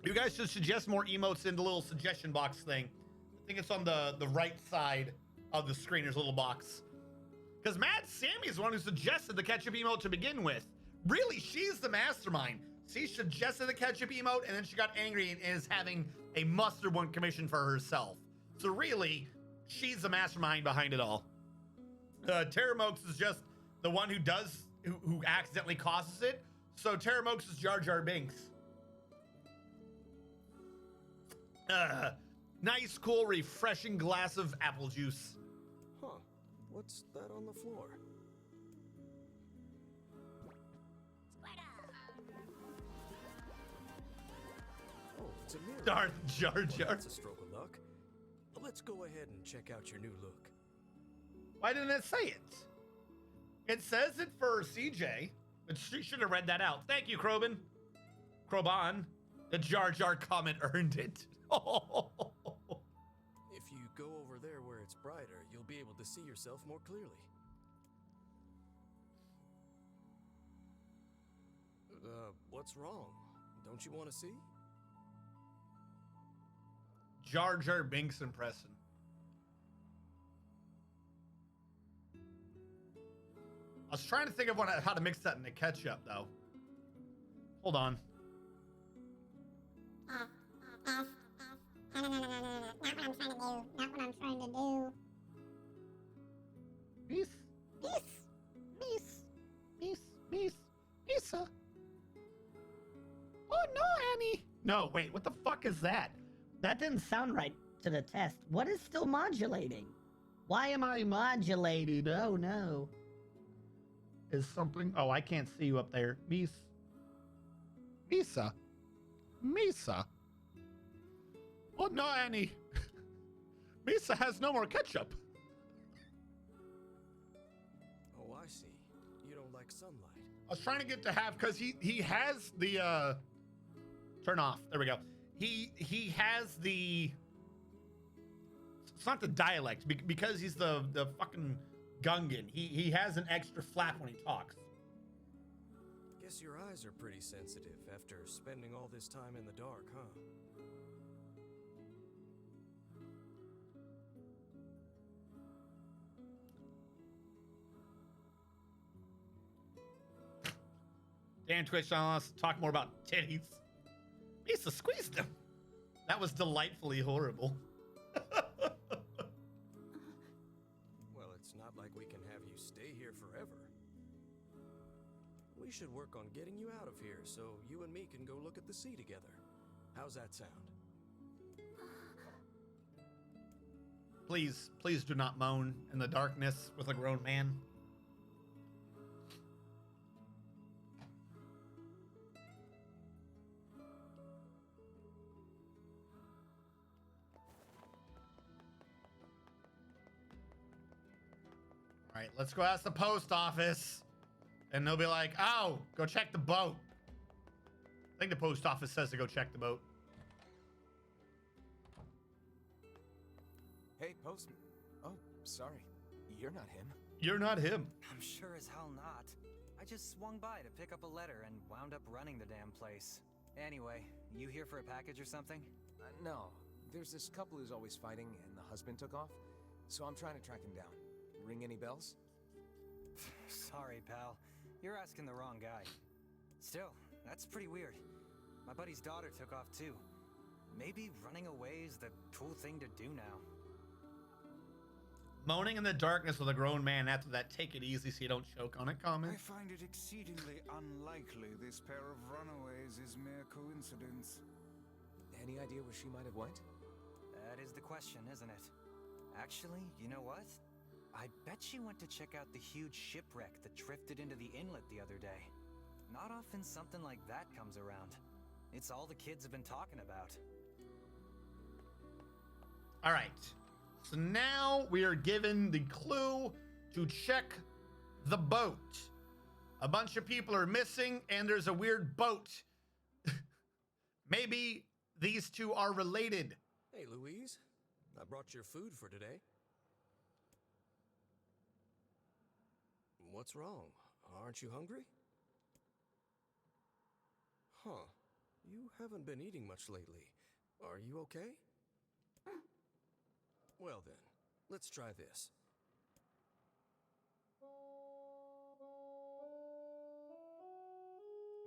Speaker 1: You guys should suggest more emotes in the little suggestion box thing. I think it's on the right side of the screen. There's a little box. Because Mad Sammy is the one who suggested the ketchup emote to begin with. Really, she's the mastermind. She suggested the ketchup emote, and then she got angry and is having a mustard one commissioned for herself. So really, she's the mastermind behind it all. Terramokes is just the one who accidentally causes it. So Terramokes is Jar Jar Binks. Nice, cool, refreshing glass of apple juice.
Speaker 10: Huh. What's that on the floor? Oh, it's a mirror.
Speaker 1: Darth Jar Jar.
Speaker 10: Well, that's a stroke of luck. Let's go ahead and check out your new look.
Speaker 1: Why didn't it say it? It says it for CJ, but she should have read that out. Thank you, Kroban. The Jar Jar comment earned it.
Speaker 10: If you go over there where it's brighter, you'll be able to see yourself more clearly. What's wrong? Don't you want to see?
Speaker 1: Jar Jar Binks impression. I was trying to think of how to mix that into ketchup, though. Hold on.
Speaker 2: No, not what I'm trying to do. Not what I'm trying to do.
Speaker 1: Misa. Oh, no, Annie. No, wait, what the fuck is that?
Speaker 2: That didn't sound right to the test. What is still modulating? Why am I modulated? Oh, no.
Speaker 1: Is something... Oh, I can't see you up there. Misa. Oh, no, Annie. Misa has no more ketchup.
Speaker 10: Oh, I see. You don't like sunlight.
Speaker 1: I was trying to get to have... Because he has the... Turn off. There we go. He has the... It's not the dialect. Because he's the fucking Gungan. He has an extra flap when he talks.
Speaker 10: Guess your eyes are pretty sensitive after spending all this time in the dark, huh?
Speaker 1: Dan Twitch on us to talk more about titties. Misa squeezed them. That was delightfully horrible.
Speaker 10: Well, it's not like we can have you stay here forever. We should work on getting you out of here so you and me can go look at the sea together. How's that sound?
Speaker 1: Please do not moan in the darkness with a grown man. All right, let's go ask the post office. And they'll be like, oh, go check the boat. I think the post office says to go check the boat.
Speaker 7: Hey, postman. Oh, sorry. You're not him.
Speaker 1: You're not him.
Speaker 12: I'm sure as hell not. I just swung by to pick up a letter and wound up running the damn place. Anyway, you here for a package or something?
Speaker 7: No. There's this couple who's always fighting and the husband took off. So I'm trying to track him down. Ring any bells?
Speaker 12: Sorry, pal. You're asking the wrong guy. Still, that's pretty weird. My buddy's daughter took off too. Maybe running away is the cool thing to do now.
Speaker 1: Moaning in the darkness with a grown man after that take it easy so you don't choke on it comment.
Speaker 4: I find it exceedingly unlikely this pair of runaways is mere coincidence.
Speaker 7: Any idea where she might have went?
Speaker 12: That is the question, isn't it? Actually, you know what? I bet she went to check out the huge shipwreck that drifted into the inlet the other day. Not often something like that comes around. It's all the kids have been talking about.
Speaker 1: All right. So now we are given the clue to check the boat. A bunch of people are missing and there's a weird boat. Maybe these two are related.
Speaker 10: Hey, Louise. I brought your food for today. What's wrong? Aren't you hungry? Huh. You haven't been eating much lately. Are you okay? Well then, let's try this.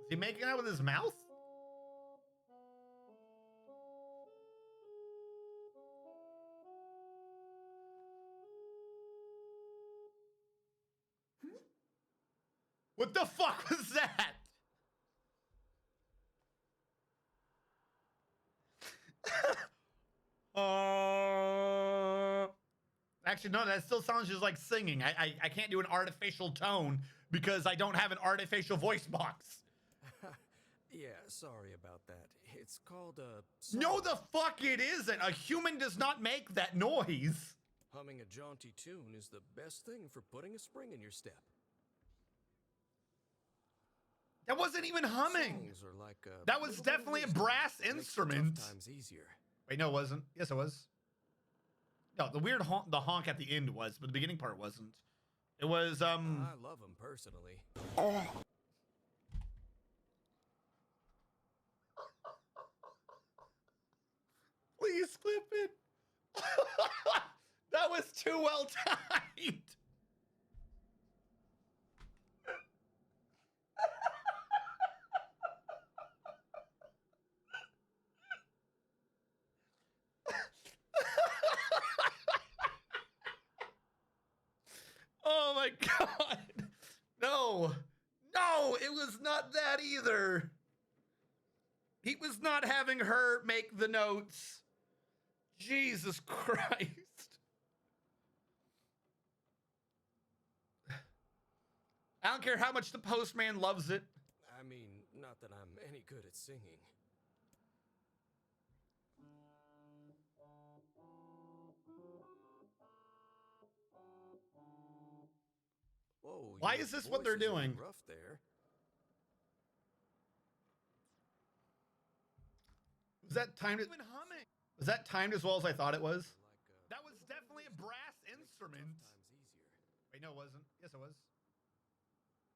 Speaker 1: Is he making out with his mouth? What the fuck was that? Actually, no, that still sounds just like singing. I can't do an artificial tone because I don't have an artificial voice box.
Speaker 10: Yeah, sorry about that. It's called
Speaker 1: No, the fuck it isn't. A human does not make that noise.
Speaker 10: Humming a jaunty tune is the best thing for putting a spring in your step.
Speaker 1: That wasn't even humming.
Speaker 10: Songs are like
Speaker 1: that was definitely a brass instrument.
Speaker 10: Times easier.
Speaker 1: Wait, no, it wasn't. Yes, it was. No, the weird honk, the honk at the end was, but the beginning part wasn't. It was,
Speaker 10: I love them personally.
Speaker 1: Please clip it. That was too well timed. Oh my god. No. No, it was not that either. He was not having her make the notes. Jesus Christ. I don't care how much the postman loves it.
Speaker 10: I mean, not that I'm any good at singing. Whoa,
Speaker 1: why is this what they're doing?
Speaker 10: Rough there.
Speaker 1: Was that timed? Was that timed as well as I thought it was? That was definitely a brass instrument. Wait, no, it wasn't. Yes, it was.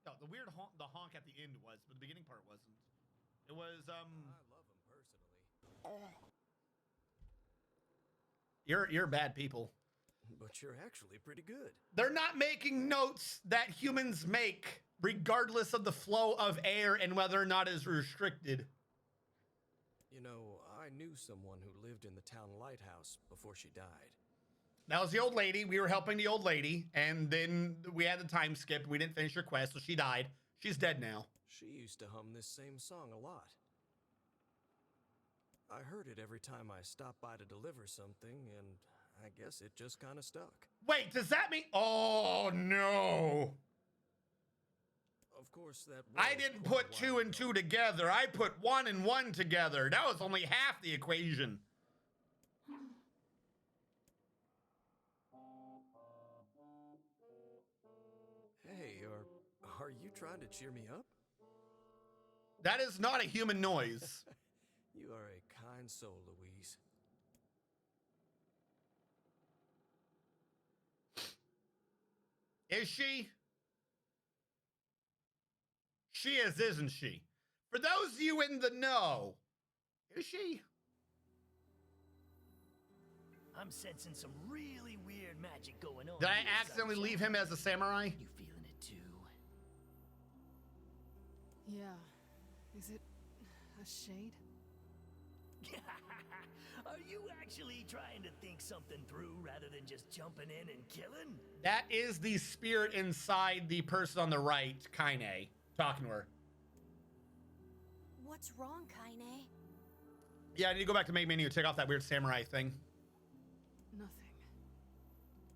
Speaker 1: No, the weird honk, the honk at the end was, but the beginning part wasn't. It was,
Speaker 10: I love them personally.
Speaker 1: You're bad people.
Speaker 10: But you're actually pretty good.
Speaker 1: They're not making notes that humans make, regardless of the flow of air and whether or not it is restricted.
Speaker 10: You know, I knew someone who lived in the town lighthouse before she died.
Speaker 1: That was the old lady. We were helping the old lady, and then we had the time skip. We didn't finish her quest, so she died. She's dead now.
Speaker 10: She used to hum this same song a lot. I heard it every time I stopped by to deliver something, and I guess it just kind of stuck.
Speaker 1: Wait, does that mean... Oh, no.
Speaker 10: Of course, that...
Speaker 1: I didn't put 2 and 2 together. I put 1 and 1 together. That was only half the equation.
Speaker 10: Hey, are you trying to cheer me up?
Speaker 1: That is not a human noise.
Speaker 10: You are a kind soul, Louise.
Speaker 1: Is she? She is, isn't she? For those of you in the know, is she?
Speaker 13: I'm sensing some really weird magic going on.
Speaker 1: Did I
Speaker 13: here,
Speaker 1: accidentally
Speaker 13: Sunshine.
Speaker 1: leave him as a samurai?
Speaker 13: You feeling it too?
Speaker 9: Yeah. Is it a shade?
Speaker 13: Are you actually trying to think something through rather than just jumping in and killing?
Speaker 1: That is the spirit inside the person on the right, Kaine, talking to her.
Speaker 8: What's wrong, Kaine?
Speaker 1: Yeah, I need to go back to main menu, take off that weird samurai thing.
Speaker 9: Nothing.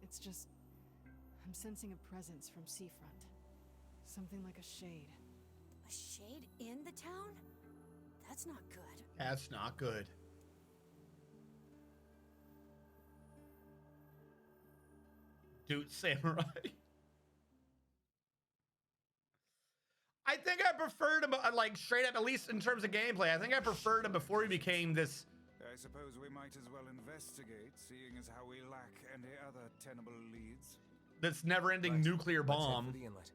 Speaker 9: It's just... I'm sensing a presence from seafront. Something like a shade.
Speaker 8: A shade in the town? That's not good.
Speaker 1: That's not good. Dude, samurai. I think I preferred him, like, straight up, at least in terms of gameplay. I think I preferred him before he became this...
Speaker 4: I suppose we might as well investigate, seeing as how we lack any other tenable leads.
Speaker 1: This never-ending nuclear bomb.
Speaker 7: Let's head for the inlet.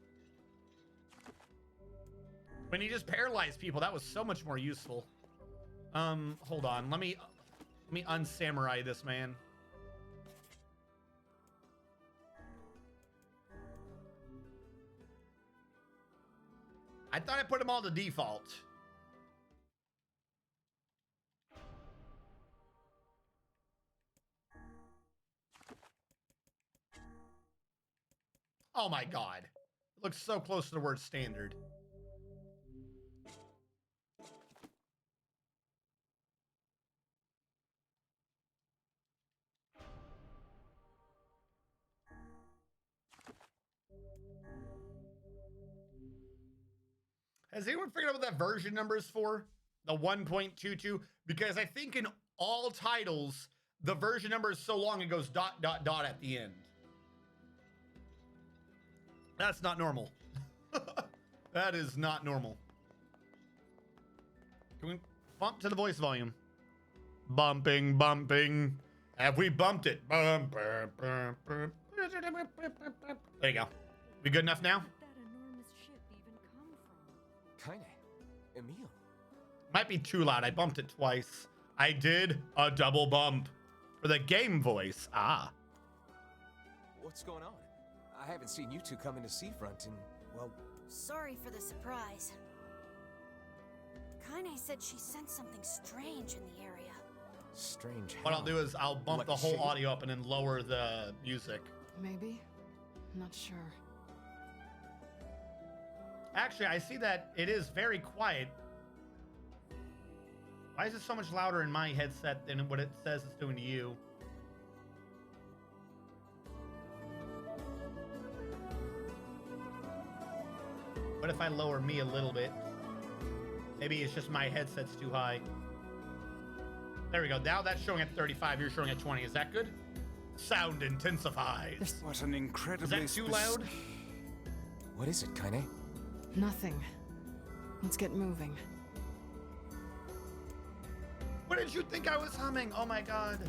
Speaker 1: When he just paralyzed people, that was so much more useful. Hold on. Let me unsamurai this man. I thought I put them all to default. Oh my god. It looks so close to the word standard. Has anyone figured out what that version number is for? The 1.22? Because I think in all titles, the version number is so long it goes ... at the end. That's not normal. That is not normal. Can we bump to the voice volume? Bumping, bumping. Have we bumped it? Bump, bump, bump, bump. There you go. We good enough now?
Speaker 7: Kaine, Emil.
Speaker 1: Might be too loud. I bumped it twice. I did a double bump for the game voice. Ah.
Speaker 7: What's going on? I haven't seen you two come into Seafront in, well...
Speaker 8: Sorry for the surprise. Kaine said she sensed something strange in the area.
Speaker 7: Strange how?
Speaker 1: What I'll do is I'll bump
Speaker 7: Like
Speaker 1: the whole
Speaker 7: shade?
Speaker 1: audio up and then lower the music.
Speaker 9: Maybe? Not sure.
Speaker 1: Actually, I see that it is very quiet. Why is it so much louder in my headset than what it says it's doing to you? What if I lower me a little bit? Maybe it's just my headset's too high. There we go. Now that's showing at 35. You're showing at 20. Is that good? Sound intensifies.
Speaker 4: What an incredibly...
Speaker 1: Is that too loud?
Speaker 7: What is it, Kaine?
Speaker 9: Nothing. Let's get moving.
Speaker 1: What did you think I was humming? Oh my god.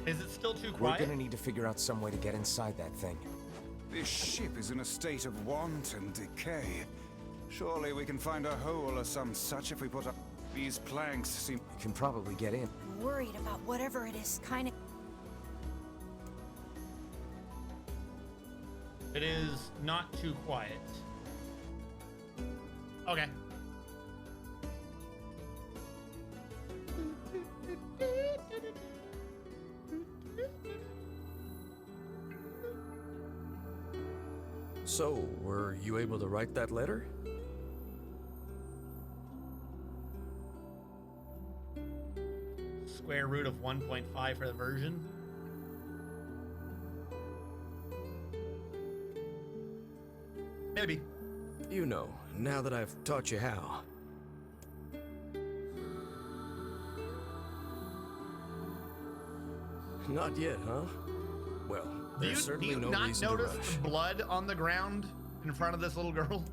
Speaker 1: Is it still too quiet?
Speaker 7: We're gonna need to figure out some way to get inside that thing.
Speaker 4: This ship is in a state of want and decay. Surely we can find a hole or some such if we put up these planks. Seem
Speaker 7: We can probably get in.
Speaker 8: I'm worried about whatever it is, Kaine.
Speaker 1: It is not too quiet. Okay.
Speaker 10: So, were you able to write that letter?
Speaker 1: Square root of 1.5 for the version. Maybe.
Speaker 10: You know, now that I've taught you how. Not yet, huh? Well, there's certainly no reason to rush.
Speaker 1: Do you not notice the blood on the ground in front of this little girl?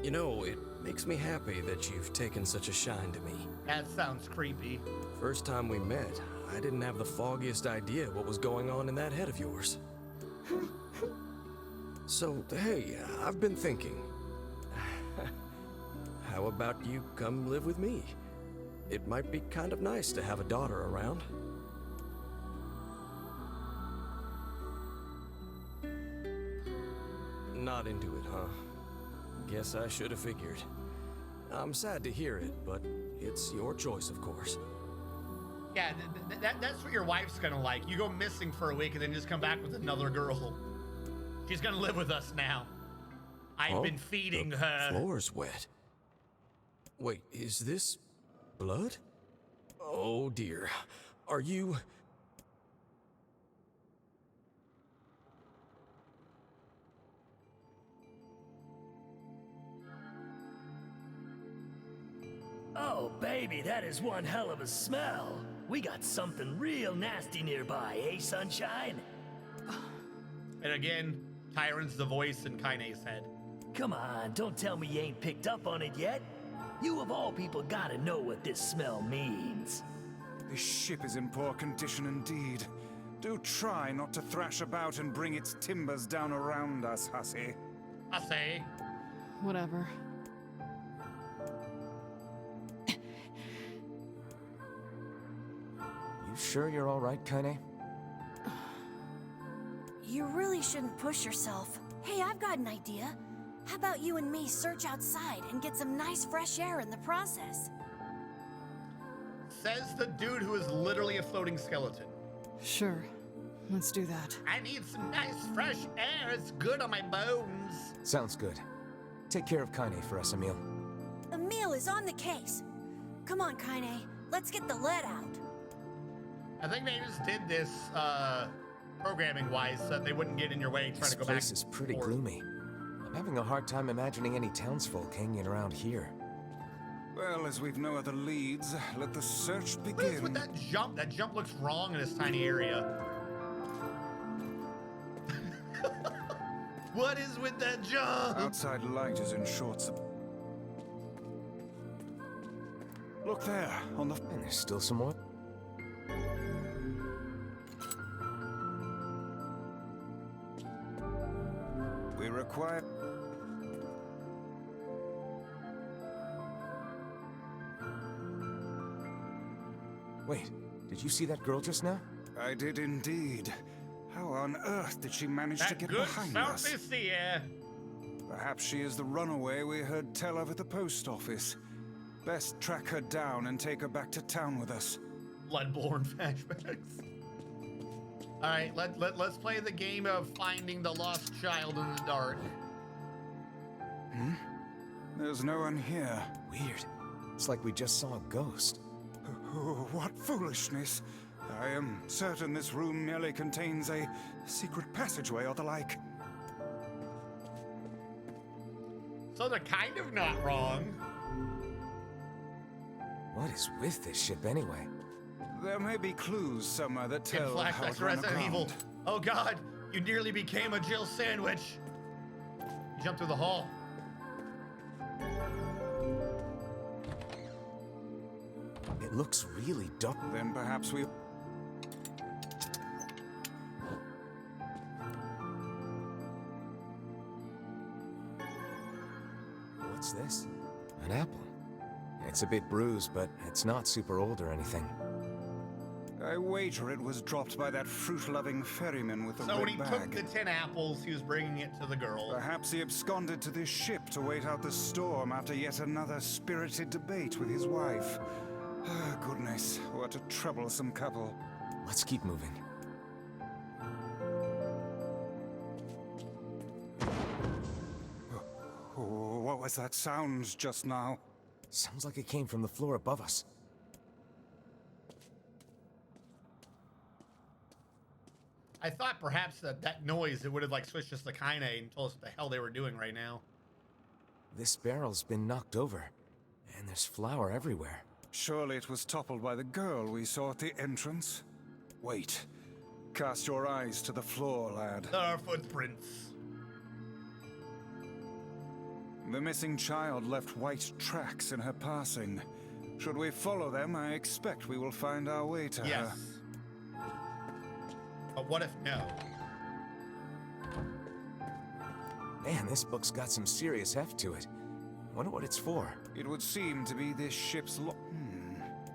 Speaker 10: You know, it makes me happy that you've taken such a shine to me.
Speaker 1: That sounds creepy.
Speaker 10: First time we met, I didn't have the foggiest idea what was going on in that head of yours. So, hey, I've been thinking. How about you come live with me? It might be kind of nice to have a daughter around. Not into it, huh? Guess I should have figured. I'm sad to hear it, but it's your choice, of course.
Speaker 1: Yeah, that's what your wife's gonna like. You go missing for a week and then just come back with another girl. She's gonna live with us now. I've been feeding her.
Speaker 10: The floor's wet. Wait, is this blood? Oh dear. Are you...
Speaker 13: Oh, baby, that is one hell of a smell. We got something real nasty nearby, eh, Sunshine?
Speaker 1: And again, Tyrant's the voice in Kaine's head.
Speaker 13: Come on, don't tell me you ain't picked up on it yet. You of all people gotta know what this smell means.
Speaker 4: This ship is in poor condition indeed. Do try not to thrash about and bring its timbers down around us, hussy.
Speaker 1: I say.
Speaker 9: Whatever.
Speaker 7: You sure you're all right, Kaine?
Speaker 8: You really shouldn't push yourself. Hey, I've got an idea. How about you and me search outside and get some nice fresh air in the process?
Speaker 1: Says the dude who is literally a floating skeleton.
Speaker 9: Sure. Let's do that.
Speaker 1: I need some nice fresh air. It's good on my bones.
Speaker 7: Sounds good. Take care of Kaine for us, Emil.
Speaker 8: Emil is on the case. Come on, Kaine. Let's get the lead out.
Speaker 1: I think they just did this programming-wise so that they wouldn't get in your way trying to go back.
Speaker 7: This place is pretty gloomy. I'm having a hard time imagining any townsfolk hanging around here.
Speaker 4: Well, as we've no other leads, let the search begin.
Speaker 1: What is with that jump? That jump looks wrong in this tiny area. What is with that jump?
Speaker 4: Outside light is in short supply. Look there, on the...
Speaker 7: And there's still some more.
Speaker 4: We require...
Speaker 7: Wait, did you see that girl just now?
Speaker 4: I did indeed. How on earth did she manage to get behind us? Perhaps she is the runaway we heard tell of at the post office. Best track her down and take her back to town with us.
Speaker 1: Bloodborne flashbacks. All right, let's play the game of finding the lost child in the dark.
Speaker 4: Hmm? There's no one here.
Speaker 7: Weird. It's like we just saw a ghost.
Speaker 4: Oh, what foolishness. I am certain this room merely contains a secret passageway or the like.
Speaker 1: So they're kind of not wrong.
Speaker 7: What is with this ship anyway?
Speaker 4: There may be clues somewhere that tell how
Speaker 1: flashbacks
Speaker 4: it
Speaker 1: to
Speaker 4: ran
Speaker 1: Resident Evil.
Speaker 4: aground.
Speaker 1: Oh God, you nearly became a Jill sandwich. You jumped through the hall.
Speaker 7: It looks really dark.
Speaker 4: Then perhaps we...
Speaker 7: What's this? An apple. It's a bit bruised, but it's not super old or anything.
Speaker 4: I wager it was dropped by that fruit-loving ferryman with the
Speaker 1: So
Speaker 4: red
Speaker 1: when he
Speaker 4: bag.
Speaker 1: took the 10 apples, he was bringing it to the girl.
Speaker 4: Perhaps he absconded to this ship to wait out the storm after yet another spirited debate with his wife. Ah, goodness, what a troublesome couple.
Speaker 7: Let's keep moving.
Speaker 4: Oh, what was that sound just now?
Speaker 7: Sounds like it came from the floor above us.
Speaker 1: I thought perhaps that noise, it would have like switched us to Kaine and told us what the hell they were doing right now.
Speaker 7: This barrel's been knocked over, and there's flour everywhere.
Speaker 4: Surely it was toppled by the girl we saw at the entrance. Wait. Cast your eyes to the floor, lad.
Speaker 1: There are footprints.
Speaker 4: The missing child left white tracks in her passing. Should we follow them, I expect we will find our way to
Speaker 1: Yes.
Speaker 4: her.
Speaker 1: But what if no?
Speaker 7: Man, this book's got some serious heft to it. Wonder what it's for.
Speaker 4: It would seem to be this ship's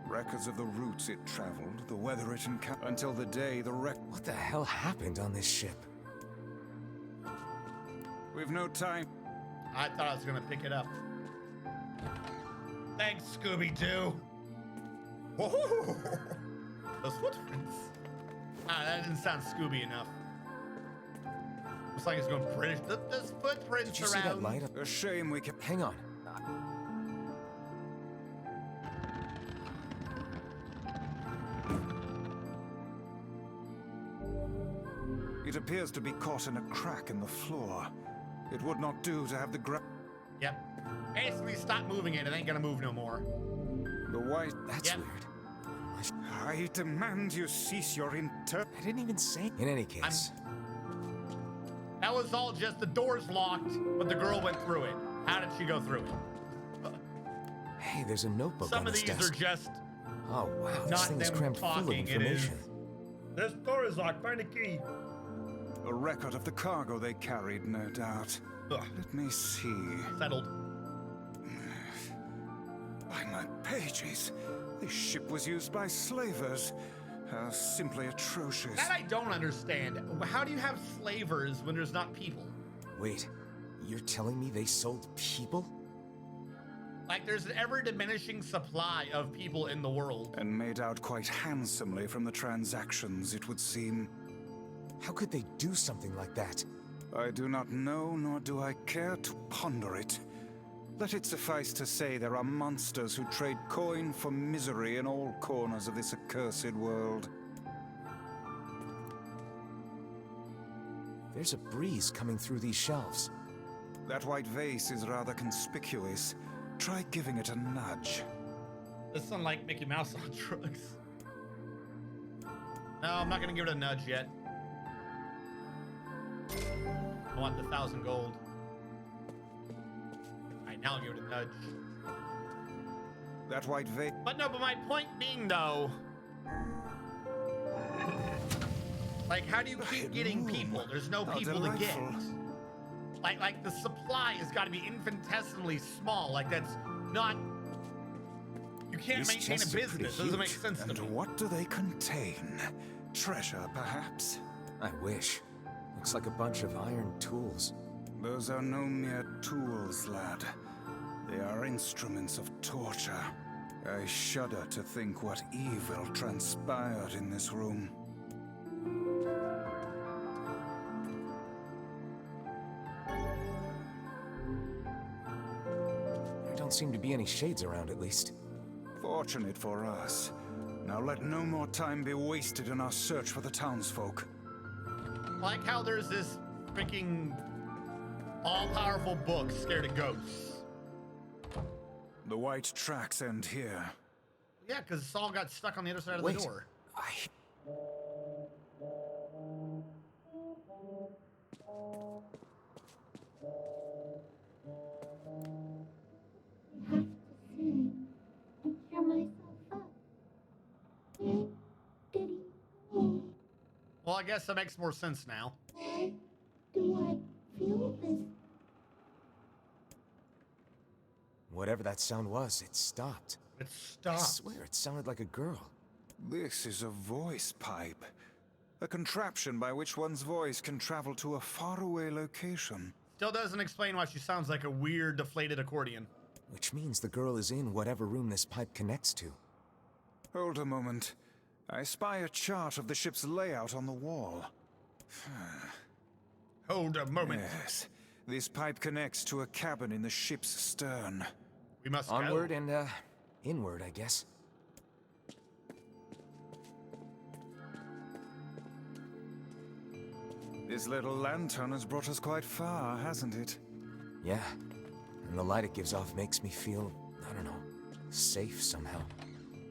Speaker 4: records of the routes it traveled, the weather it encountered, until the day the wreck...
Speaker 7: What the hell happened on this ship?
Speaker 4: We've no time.
Speaker 1: I thought I was gonna pick it up. Thanks, Scooby-Doo. Whoa! Those footprints. Ah, that didn't sound Scooby enough. Looks like it's going British. There's footprints
Speaker 7: Did you see that light up?
Speaker 4: A shame we can...
Speaker 7: Hang on.
Speaker 4: It appears to be caught in a crack in the floor. It would not do to have the
Speaker 1: Yep. Basically, stop moving it. It ain't gonna move no more.
Speaker 4: The white...
Speaker 7: That's
Speaker 1: Yep.
Speaker 7: weird.
Speaker 4: I demand you cease your
Speaker 7: I didn't even say... In any case...
Speaker 1: That was all just the door's locked, but the girl went through it. How did she go through it?
Speaker 7: Hey, there's a notebook
Speaker 1: Some
Speaker 7: on
Speaker 1: of
Speaker 7: this
Speaker 1: these
Speaker 7: desk.
Speaker 1: are just
Speaker 7: Oh, wow, this
Speaker 1: not
Speaker 7: thing is
Speaker 1: them
Speaker 7: crammed full of
Speaker 1: talking. It is
Speaker 7: information.
Speaker 1: This door is locked. Find a key.
Speaker 4: A record of the cargo they carried, no doubt.
Speaker 1: Ugh.
Speaker 4: Let me see.
Speaker 1: Settled.
Speaker 4: By my pages, this ship was used by slavers. Simply atrocious.
Speaker 1: That I don't understand. How do you have slavers when there's not people?
Speaker 7: Wait, you're telling me they sold people?
Speaker 1: Like, there's an ever-diminishing supply of people in the world.
Speaker 4: And made out quite handsomely from the transactions, it would seem.
Speaker 7: How could they do something like that?
Speaker 4: I do not know, nor do I care to ponder it. Let it suffice to say there are monsters who trade coin for misery in all corners of this accursed world.
Speaker 7: There's a breeze coming through these shelves.
Speaker 4: That white vase is rather conspicuous. Try giving it a nudge.
Speaker 1: This sounds like Mickey Mouse on drugs. No, I'm not gonna give it a nudge yet. I want the 1,000 gold. Alright, now I'll give it a nudge.
Speaker 4: That white vase.
Speaker 1: But no, but my point being though, like, how do you keep getting people? There's no people to get. Like the supply has got to be infinitesimally small. Like, that's not. You can't maintain a business. It doesn't make sense to me.
Speaker 4: And what do they contain? Treasure, perhaps?
Speaker 7: I wish. Looks like a bunch of iron tools.
Speaker 4: Those are no mere tools, lad. They are instruments of torture. I shudder to think what evil transpired in this room.
Speaker 7: There don't seem to be any shades around, at least.
Speaker 4: Fortunate for us. Now let no more time be wasted in our search for the townsfolk.
Speaker 1: I like how there's this freaking all-powerful book scared of ghosts.
Speaker 4: The white tracks end here.
Speaker 1: Yeah, because Saul got stuck on the other side of the door. Well, I guess that makes more sense now.
Speaker 14: Why do I feel this?
Speaker 7: Whatever that sound was, it stopped.
Speaker 1: It stopped.
Speaker 7: I swear, it sounded like a girl.
Speaker 4: This is a voice pipe. A contraption by which one's voice can travel to a faraway location.
Speaker 1: Still doesn't explain why she sounds like a weird, deflated accordion.
Speaker 7: Which means the girl is in whatever room this pipe connects to.
Speaker 4: Hold a moment. I spy a chart of the ship's layout on the wall.
Speaker 1: Hold a moment.
Speaker 4: Yes. This pipe connects to a cabin in the ship's stern.
Speaker 1: We must
Speaker 7: onward
Speaker 1: go.
Speaker 7: And, inward, I guess.
Speaker 4: This little lantern has brought us quite far, hasn't it?
Speaker 7: Yeah. And the light it gives off makes me feel, I don't know, safe somehow.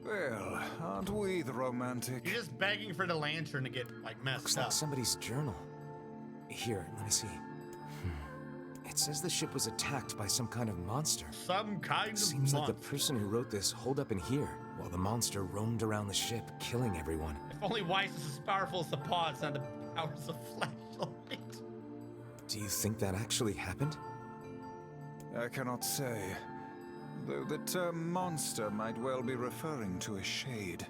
Speaker 4: Well, aren't we the romantic?
Speaker 1: You're just begging for the lantern to get, like, messed
Speaker 7: Looks
Speaker 1: up.
Speaker 7: like somebody's journal. Here, let me see. It says the ship was attacked by some kind of monster.
Speaker 1: Some kind of
Speaker 7: Seems
Speaker 1: monster.
Speaker 7: like the person who wrote this holed up in here, while the monster roamed around the ship, killing everyone.
Speaker 1: If only Weiss is as powerful as the paw, it's not the powers of flashlight.
Speaker 7: Do you think that actually happened?
Speaker 4: I cannot say. Though the term monster might well be referring to a shade.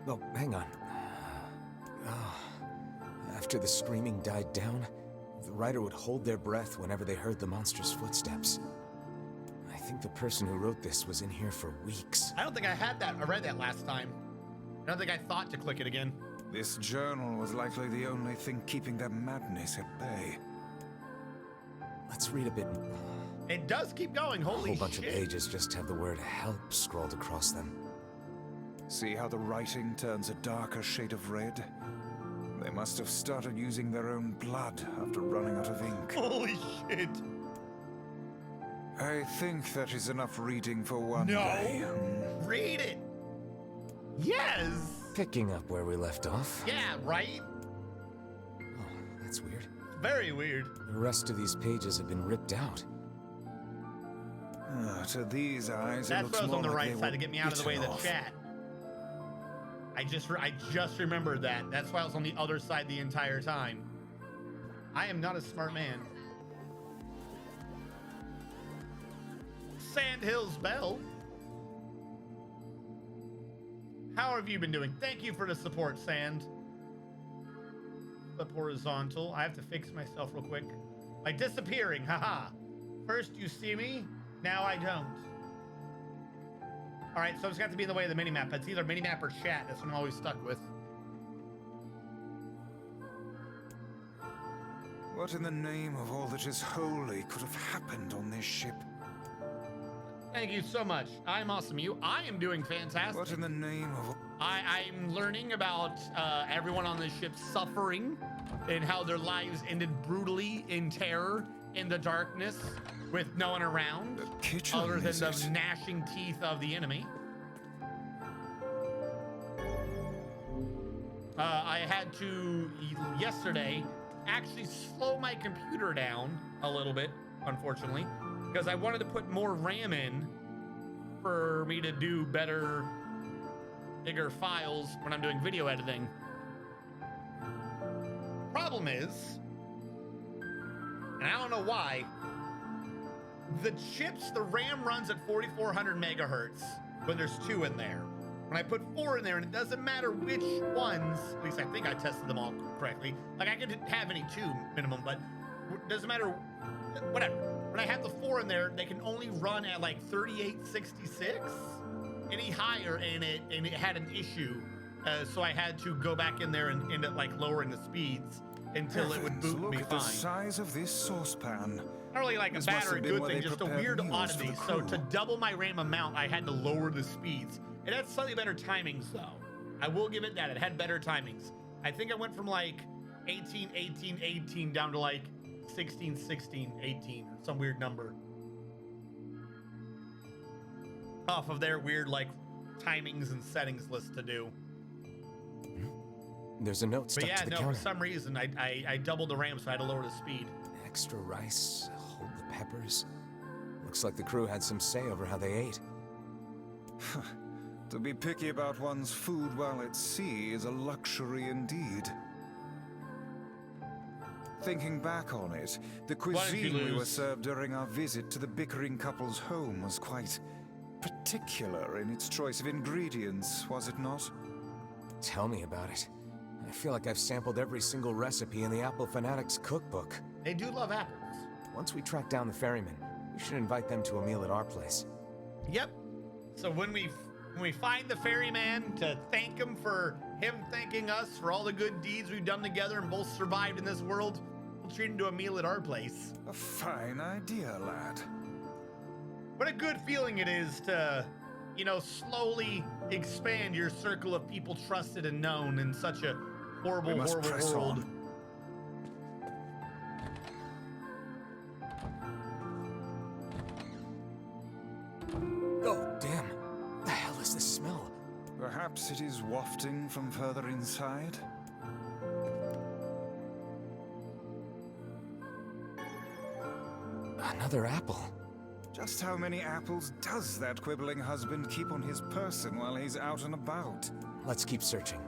Speaker 7: Oh, hang on. After the screaming died down, the writer would hold their breath whenever they heard the monster's footsteps. I think the person who wrote this was in here for weeks.
Speaker 1: I don't think I had that. I read that last time. I don't think I thought to click it again.
Speaker 4: This journal was likely the only thing keeping their madness at bay.
Speaker 7: Let's read a bit.
Speaker 1: It does keep going, holy shit.
Speaker 7: A whole bunch of pages just have the word help scrawled across them.
Speaker 4: See how the writing turns a darker shade of red? They must have started using their own blood after running out of ink.
Speaker 1: Holy shit.
Speaker 4: I think that is enough reading for one day.
Speaker 1: Read it. Yes.
Speaker 7: Picking up where we left off.
Speaker 1: Yeah, right?
Speaker 7: Oh, that's weird.
Speaker 1: Very weird.
Speaker 7: The rest of these pages have been ripped out.
Speaker 4: To these eyes,
Speaker 1: That's
Speaker 4: it looks
Speaker 1: what was
Speaker 4: more
Speaker 1: on the
Speaker 4: like
Speaker 1: right
Speaker 4: they
Speaker 1: side to
Speaker 4: were
Speaker 1: get me out of the way of
Speaker 4: bitten
Speaker 1: the
Speaker 4: off.
Speaker 1: chat. I just remembered that. That's why I was on the other side the entire time. I am not a smart man. Sandhills Bell. How have you been doing? Thank you for the support, Sand. Flip horizontal. I have to fix myself real quick. By disappearing, haha. First you see me, now I don't. All right, so it's got to be in the way of the minimap. It's either minimap or chat. That's what I'm always stuck with.
Speaker 4: What in the name of all that is holy could have happened on this ship?
Speaker 1: Thank you so much. I'm awesome. I am doing fantastic.
Speaker 4: What in the name of...
Speaker 1: I'm learning about everyone on this ship suffering and how their lives ended brutally in terror in the darkness with no one around other than the gnashing teeth of the enemy. I had to, yesterday, actually slow my computer down a little bit, unfortunately, because I wanted to put more RAM in for me to do better, bigger files when I'm doing video editing. Problem is, and I don't know why, the chips, the RAM runs at 4,400 megahertz when there's 2 in there. When I put 4 in there, and it doesn't matter which ones, at least I think I tested them all correctly. Like, I could have any 2 minimum, but it doesn't matter, whatever. When I have the 4 in there, they can only run at like 3866. Any higher, and it had an issue. So I had to go back in there and end up like lowering the speeds until it would boot
Speaker 4: Look
Speaker 1: me
Speaker 4: at
Speaker 1: fine.
Speaker 4: the size of this saucepan.
Speaker 1: Not really like a
Speaker 4: This
Speaker 1: bad
Speaker 4: must
Speaker 1: or a
Speaker 4: have been
Speaker 1: good
Speaker 4: where
Speaker 1: thing,
Speaker 4: they
Speaker 1: just a
Speaker 4: prepared
Speaker 1: weird
Speaker 4: meals for
Speaker 1: oddity.
Speaker 4: the
Speaker 1: So
Speaker 4: crew.
Speaker 1: to double my RAM amount, I had to lower the speeds. It had slightly better timings though. I will give it that. It had better timings. I think I went from like 18, 18, 18 down to like 16, 16, 18, or some weird number. Off of their weird like timings and settings list to do.
Speaker 7: There's a note stuck
Speaker 1: But yeah,
Speaker 7: to the
Speaker 1: no,
Speaker 7: counter.
Speaker 1: for some reason, I doubled the RAM, so I had to lower the speed.
Speaker 7: Extra rice, hold the peppers. Looks like the crew had some say over how they ate.
Speaker 4: To be picky about one's food while at sea is a luxury indeed. Thinking back on it, the cuisine we were served during our visit to the bickering couple's home was quite particular in its choice of ingredients, was it not?
Speaker 7: Tell me about it. I feel like I've sampled every single recipe in the Apple Fanatics cookbook.
Speaker 1: They do love apples.
Speaker 7: Once we track down the ferryman, we should invite them to a meal at our place.
Speaker 1: Yep. So when we find the ferryman, to thank him for him thanking us for all the good deeds we've done together and both survived in this world, we'll treat him to a meal at our place.
Speaker 4: A fine idea, lad.
Speaker 1: What a good feeling it is to, you know, slowly expand your circle of people trusted and known in such a horrible, horrible world.
Speaker 7: Oh, damn. The hell is this smell?
Speaker 4: Perhaps it is wafting from further inside?
Speaker 7: Another apple.
Speaker 4: Just how many apples does that quibbling husband keep on his person while he's out and about?
Speaker 7: Let's keep searching.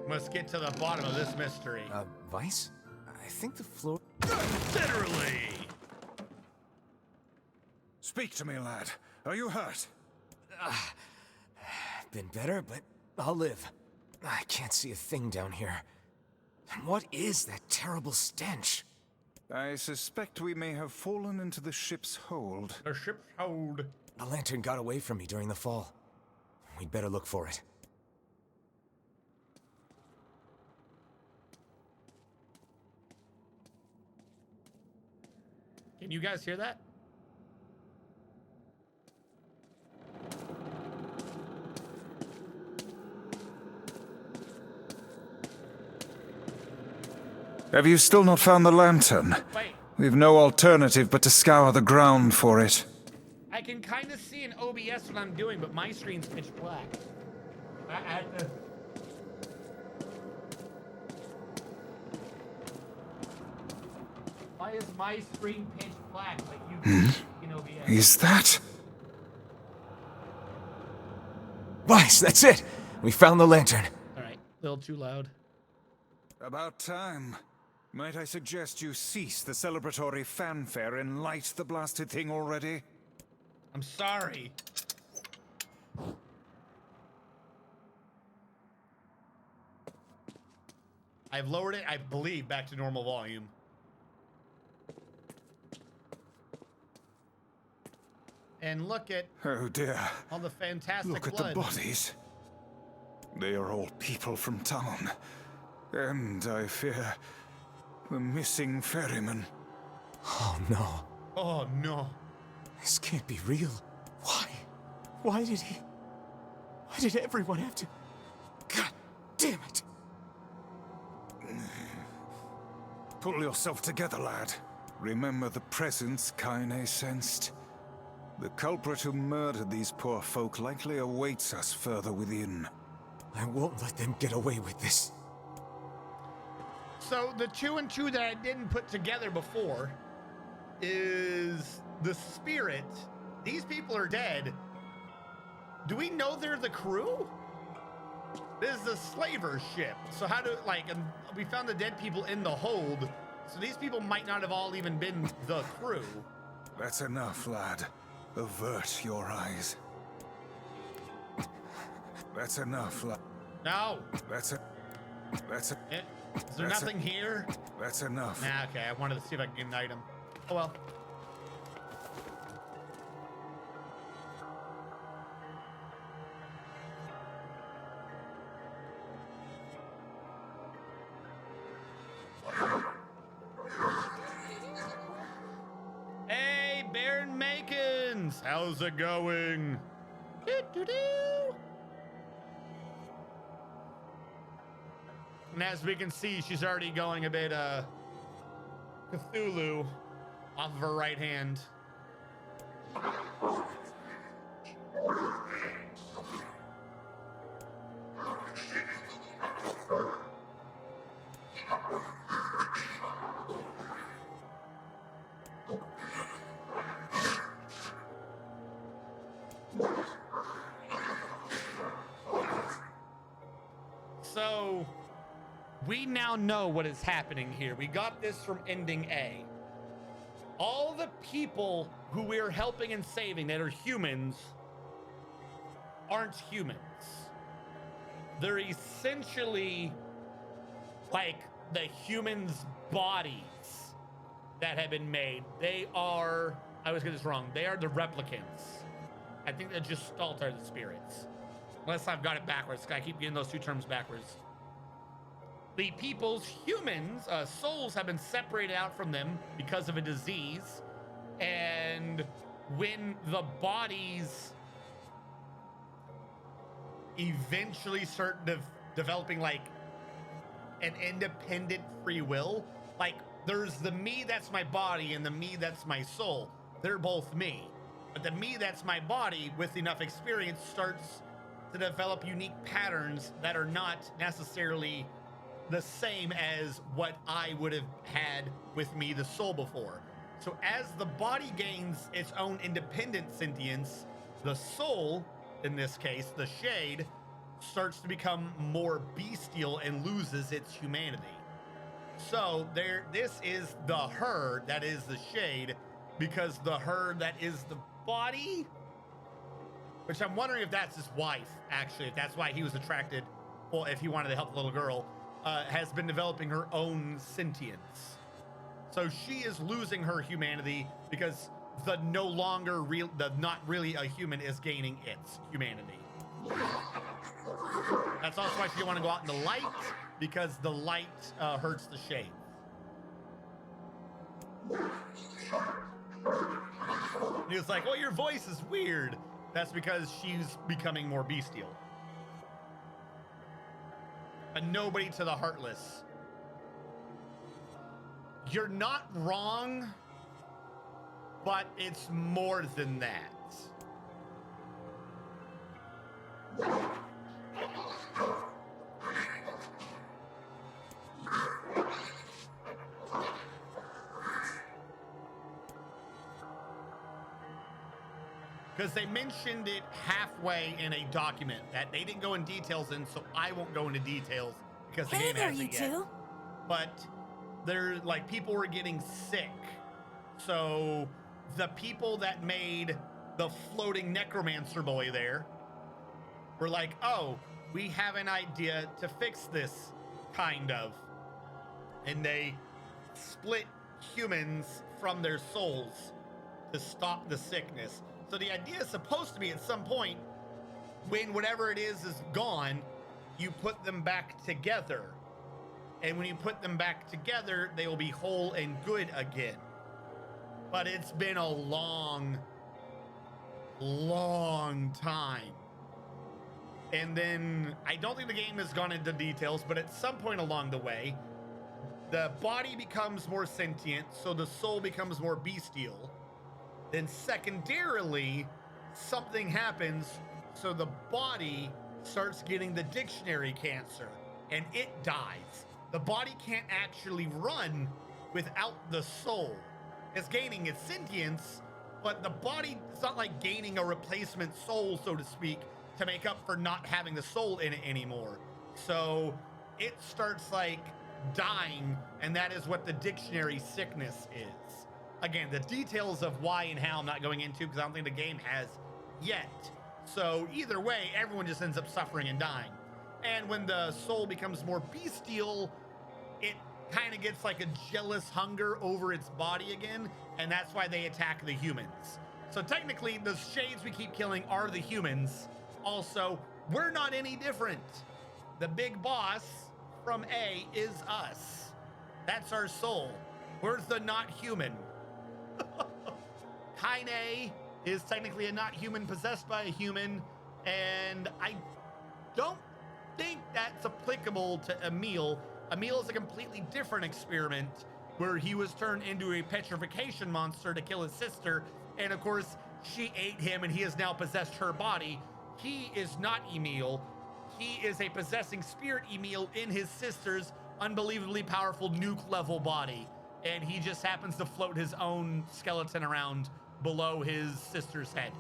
Speaker 1: Must get to the bottom of this mystery.
Speaker 7: Vice? I think the floor...
Speaker 1: Literally!
Speaker 4: Speak to me, lad. Are you hurt?
Speaker 7: Been better, but I'll live. I can't see a thing down here. What is that terrible stench?
Speaker 4: I suspect we may have fallen into the ship's hold.
Speaker 1: The ship's hold.
Speaker 7: The lantern got away from me during the fall. We'd better look for it.
Speaker 1: Can you guys hear that?
Speaker 4: Have you still not found the lantern?
Speaker 1: Wait.
Speaker 4: We've no alternative but to scour the ground for it.
Speaker 1: I can kind of see in OBS what I'm doing, but my screen's pitch black. I had to... Why is my screen pitch flag, but you
Speaker 4: Is that?
Speaker 7: Weiss, that's it! We found the lantern.
Speaker 1: Alright, a little too loud.
Speaker 4: About time. Might I suggest you cease the celebratory fanfare and light the blasted thing already?
Speaker 1: I'm sorry. I've lowered it, I believe, back to normal volume. And look at
Speaker 4: oh dear.
Speaker 1: All the fantastic
Speaker 4: Look at
Speaker 1: blood.
Speaker 4: the bodies. They are all people from town. And I fear the missing ferryman.
Speaker 7: Oh no.
Speaker 1: Oh no.
Speaker 7: This can't be real. Why? Why did everyone have to... God damn it.
Speaker 4: Pull yourself together, lad. Remember the presence Kaine sensed. The culprit who murdered these poor folk likely awaits us further within.
Speaker 7: I won't let them get away with this.
Speaker 1: So the 2 and 2 that I didn't put together before is the spirit. These people are dead. Do we know they're the crew? This is the slaver ship. So how do, we found the dead people in the hold. So these people might not have all even been the crew.
Speaker 4: That's enough, lad. Avert your eyes. That's enough, lad.
Speaker 1: No.
Speaker 4: That's it.
Speaker 1: Is there nothing here?
Speaker 4: That's enough.
Speaker 1: Nah, okay. I wanted to see if I could get an item. Oh well. Hey, Baron Makins! How's it going? And as we can see, she's already going a bit Cthulhu off of her right hand. So we now know what is happening here. We got this from ending A. All the people who we're helping and saving that are humans aren't humans. They're essentially like the humans' bodies that have been made. They are, I always get this wrong, they are the replicants. I think the Gestalt are the spirits. Unless I've got it backwards. I keep getting those two terms backwards. The people's humans, souls have been separated out from them because of a disease. And when the bodies eventually start developing like an independent free will, like there's the me that's my body and the me that's my soul. They're both me. But the me that's my body with enough experience starts to develop unique patterns that are not necessarily the same as what I would have had with me, the soul, before. So as the body gains its own independent sentience, the soul, in this case, the shade, starts to become more bestial and loses its humanity. So this is the her that is the shade, because the her that is the body, which I'm wondering if that's his wife, actually, if that's why he was attracted, well, if he wanted to help the little girl, has been developing her own sentience. So she is losing her humanity because the not really a human is gaining its humanity. That's also why she didn't want to go out in the light, because the light hurts the shade. He was like, "Oh, your voice is weird." That's because she's becoming more bestial. A nobody to the heartless. You're not wrong, but it's more than that. because they mentioned it halfway in a document that they didn't go in details in, so I won't go into details because the game hasn't yet.
Speaker 15: Two.
Speaker 1: But there, like, people were getting sick. So the people that made the floating necromancer boy there were like, oh, we have an idea to fix this, kind of. And they split humans from their souls to stop the sickness. So the idea is supposed to be at some point, when whatever it is gone, you put them back together. And when you put them back together, they will be whole and good again. But it's been a long time. And then I don't think the game has gone into details, but at some point along the way, the body becomes more sentient, so the soul becomes more bestial. Then secondarily, something happens, so the body starts getting the dictionary cancer, and it dies. The body can't actually run without the soul. It's gaining its sentience, but the body is not like gaining a replacement soul, so to speak, to make up for not having the soul in it anymore. So it starts like dying, and that is what the dictionary sickness is. Again, the details of why and how I'm not going into because I don't think the game has yet. So either way, everyone just ends up suffering and dying. And when the soul becomes more bestial, it kind of gets like a jealous hunger over its body again, and that's why they attack the humans. So technically, the shades we keep killing are the humans. Also, we're not any different. The big boss from A is us. That's our soul. We're the not human. Kaine is technically a not human possessed by a human, and I don't think that's applicable to Emil. Emil is a completely different experiment where he was turned into a petrification monster to kill his sister, and of course she ate him and he has now possessed her body. He is not Emil. He is a possessing spirit Emil in his sister's unbelievably powerful nuke level body, and he just happens to float his own skeleton around below his sister's head.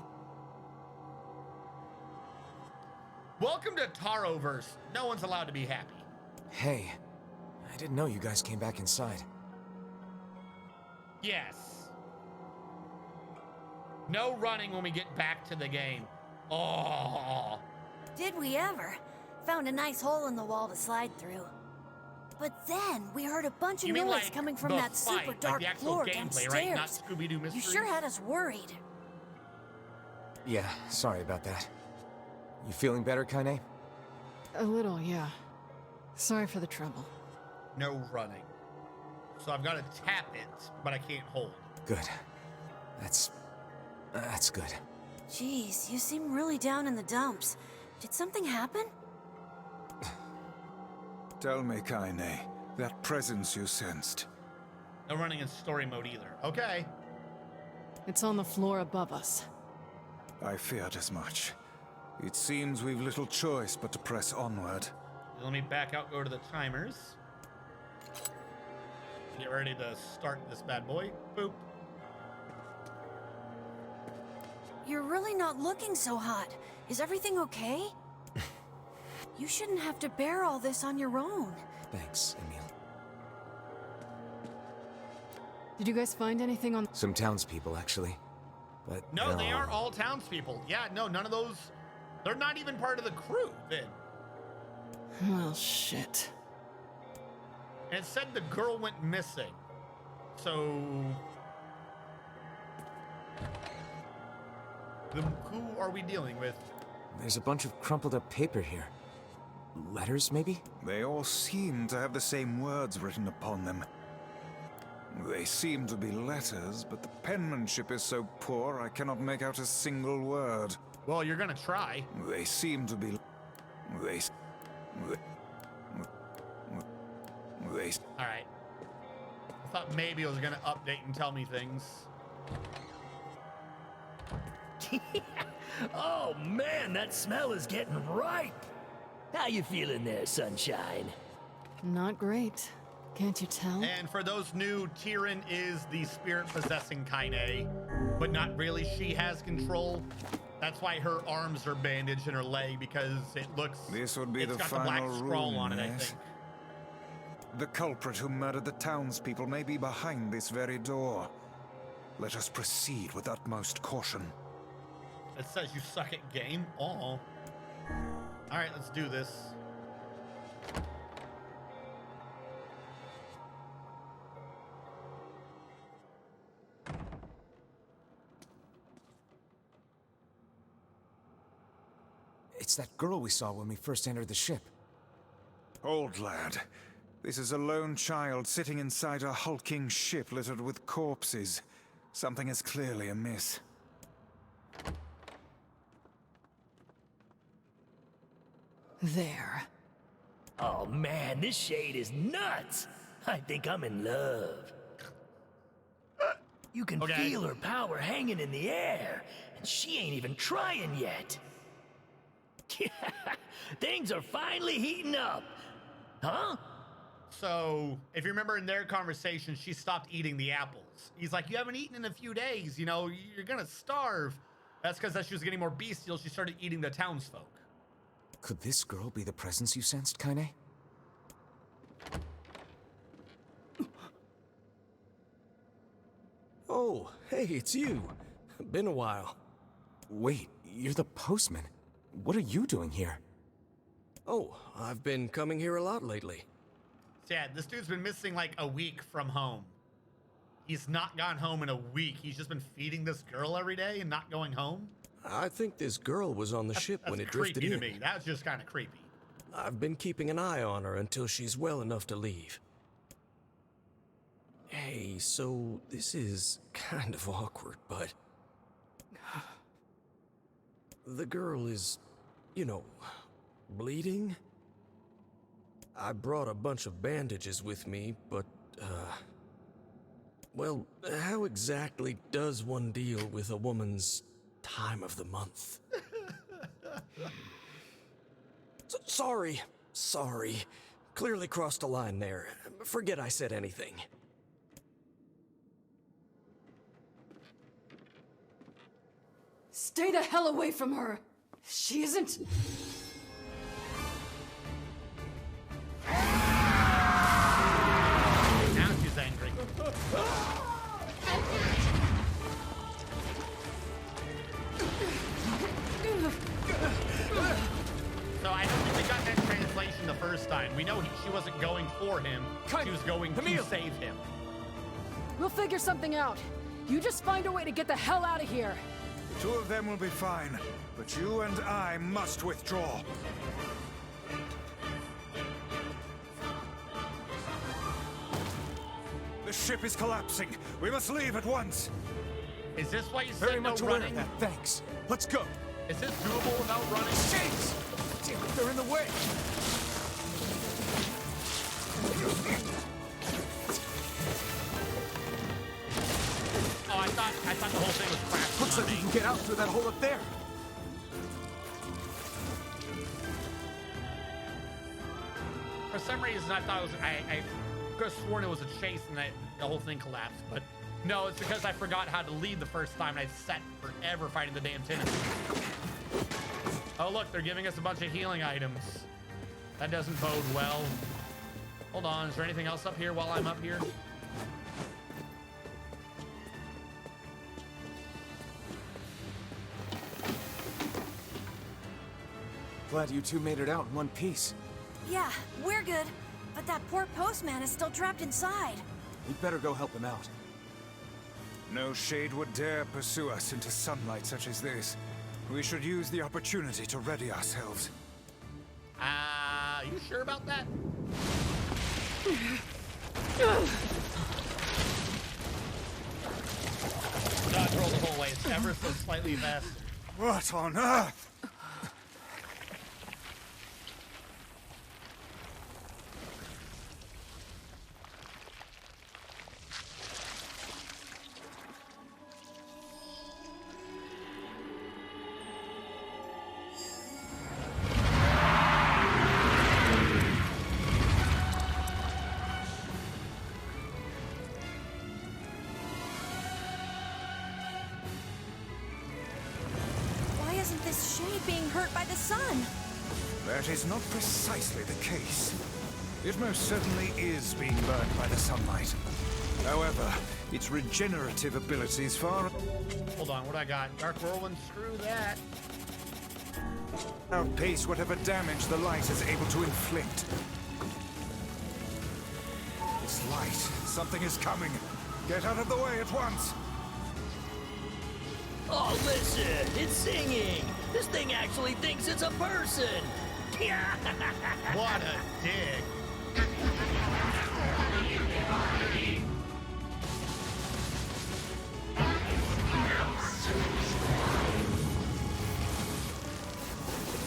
Speaker 1: Welcome to Taroverse. No one's allowed to be happy.
Speaker 7: Hey, I didn't know you guys came back inside.
Speaker 1: Yes. No running when we get back to the game. Oh.
Speaker 15: Did we ever? Found a nice hole in the wall to slide through. But then we heard a bunch of noise coming from that super dark floor downstairs.
Speaker 1: Right? Not Scooby-Doo mysteries.
Speaker 15: You sure had us worried.
Speaker 7: Yeah, sorry about that. You feeling better, Kaine?
Speaker 9: A little, yeah. Sorry for the trouble.
Speaker 1: No running. So I've got to tap it, but I can't hold.
Speaker 7: Good. That's good.
Speaker 15: Jeez, you seem really down in the dumps. Did something happen?
Speaker 4: Tell me, Kaine, that presence you sensed.
Speaker 1: No running in story mode either. Okay.
Speaker 9: It's on the floor above us.
Speaker 4: I feared as much. It seems we've little choice but to press onward.
Speaker 1: Let me back out, go to the timers. Get ready to start this bad boy. Boop.
Speaker 15: You're really not looking so hot. Is everything okay? You shouldn't have to bear all this on your own.
Speaker 7: Thanks, Emil.
Speaker 9: Did you guys find anything on...
Speaker 7: Some townspeople, actually. But
Speaker 1: no, they are all townspeople. Yeah, no, none of those... They're not even part of the crew, then.
Speaker 9: Well, shit.
Speaker 1: And it said the girl went missing. So... who are we dealing with?
Speaker 7: There's a bunch of crumpled up paper here. Letters, maybe?
Speaker 4: They all seem to have the same words written upon them. They seem to be letters, but the penmanship is so poor I cannot make out a single word.
Speaker 1: Well, you're gonna try.
Speaker 4: They seem to be...
Speaker 1: Alright. I thought maybe it was gonna update and tell me things.
Speaker 13: Oh man, that smell is getting ripe. How you feeling there, sunshine?
Speaker 9: Not great. Can't you tell?
Speaker 1: And for those new, Tyrion is the spirit possessing Kaine, but not really. She has control. That's why her arms are bandaged and her leg, because it looks.
Speaker 4: This would be the
Speaker 1: got
Speaker 4: final
Speaker 1: the black scroll
Speaker 4: room,
Speaker 1: on it, I
Speaker 4: yes?
Speaker 1: think.
Speaker 4: The culprit who murdered the townspeople may be behind this very door. Let us proceed with utmost caution.
Speaker 1: It says you suck at game. All right, let's do this.
Speaker 7: It's that girl we saw when we first entered the ship.
Speaker 4: Old lad, this is a lone child sitting inside a hulking ship littered with corpses. Something is clearly amiss.
Speaker 9: There.
Speaker 13: Oh man, this shade is nuts! I think I'm in love. You can feel her power hanging in the air, and she ain't even trying yet. Things are finally heating up. Huh?
Speaker 1: So, if you remember in their conversation, she stopped eating the apples. He's like, you haven't eaten in a few days, you know, you're gonna starve. That's because as she was getting more bestial, she started eating the townsfolk.
Speaker 7: Could this girl be the presence you sensed, Kaine?
Speaker 10: Oh, hey, it's you. Been a while.
Speaker 7: Wait, you're the postman. What are you doing here?
Speaker 10: Oh, I've been coming here a lot lately.
Speaker 1: Yeah, this dude's been missing like a week from home. He's not gone home in a week. He's just been feeding this girl every day and not going home.
Speaker 10: I think this girl was on the ship when it drifted
Speaker 1: in.
Speaker 10: in.
Speaker 1: To me. That's just kind of creepy.
Speaker 10: I've been keeping an eye on her until she's well enough to leave. Hey, so this is kind of awkward, but the girl is, you know, bleeding. I brought a bunch of bandages with me, but, well, how exactly does one deal with a woman's time of the month? Sorry. Clearly crossed a line there. Forget I said anything.
Speaker 9: Stay the hell away from her! She isn't...
Speaker 1: Now she's angry. So I don't think we got that translation the first time. We know she wasn't going for him. She was going to save him.
Speaker 9: We'll figure something out. You just find a way to get the hell out of here.
Speaker 4: The two of them will be fine, but you and I must withdraw. The ship is collapsing. We must leave at once.
Speaker 1: Is this why you said no running?
Speaker 7: Thanks. Let's go.
Speaker 1: Is this doable without running?
Speaker 7: Jeez! Damn it, they're in the way.
Speaker 1: Oh, I thought the whole thing was crashing.
Speaker 7: Looks like you can get out through that hole up there.
Speaker 1: For some reason, I thought it was. I could have sworn it was a chase and the whole thing collapsed, but no, it's because I forgot how to lead the first time and I sat forever fighting the damn tenants. Oh look, they're giving us a bunch of healing items. That doesn't bode well. Hold on, is there anything else up here while I'm up here?
Speaker 7: Glad you two made it out in one piece.
Speaker 15: Yeah, we're good. But that poor postman is still trapped inside.
Speaker 7: We'd better go help him out.
Speaker 4: No shade would dare pursue us into sunlight such as this. We should use the opportunity to ready ourselves.
Speaker 1: You sure about that? Dodge roll the whole way. It's ever so slightly faster.
Speaker 4: What on earth?
Speaker 15: it being hurt by the sun.
Speaker 4: That is not precisely the case. It most certainly is being burned by the sunlight. However, its regenerative abilities far...
Speaker 1: Hold on, what I got? Dark Whirlwind, screw that.
Speaker 4: Outpace whatever damage the light is able to inflict. It's light. Something is coming. Get out of the way at once.
Speaker 13: Oh, listen, it's singing. This thing actually thinks it's a person.
Speaker 1: What a dig.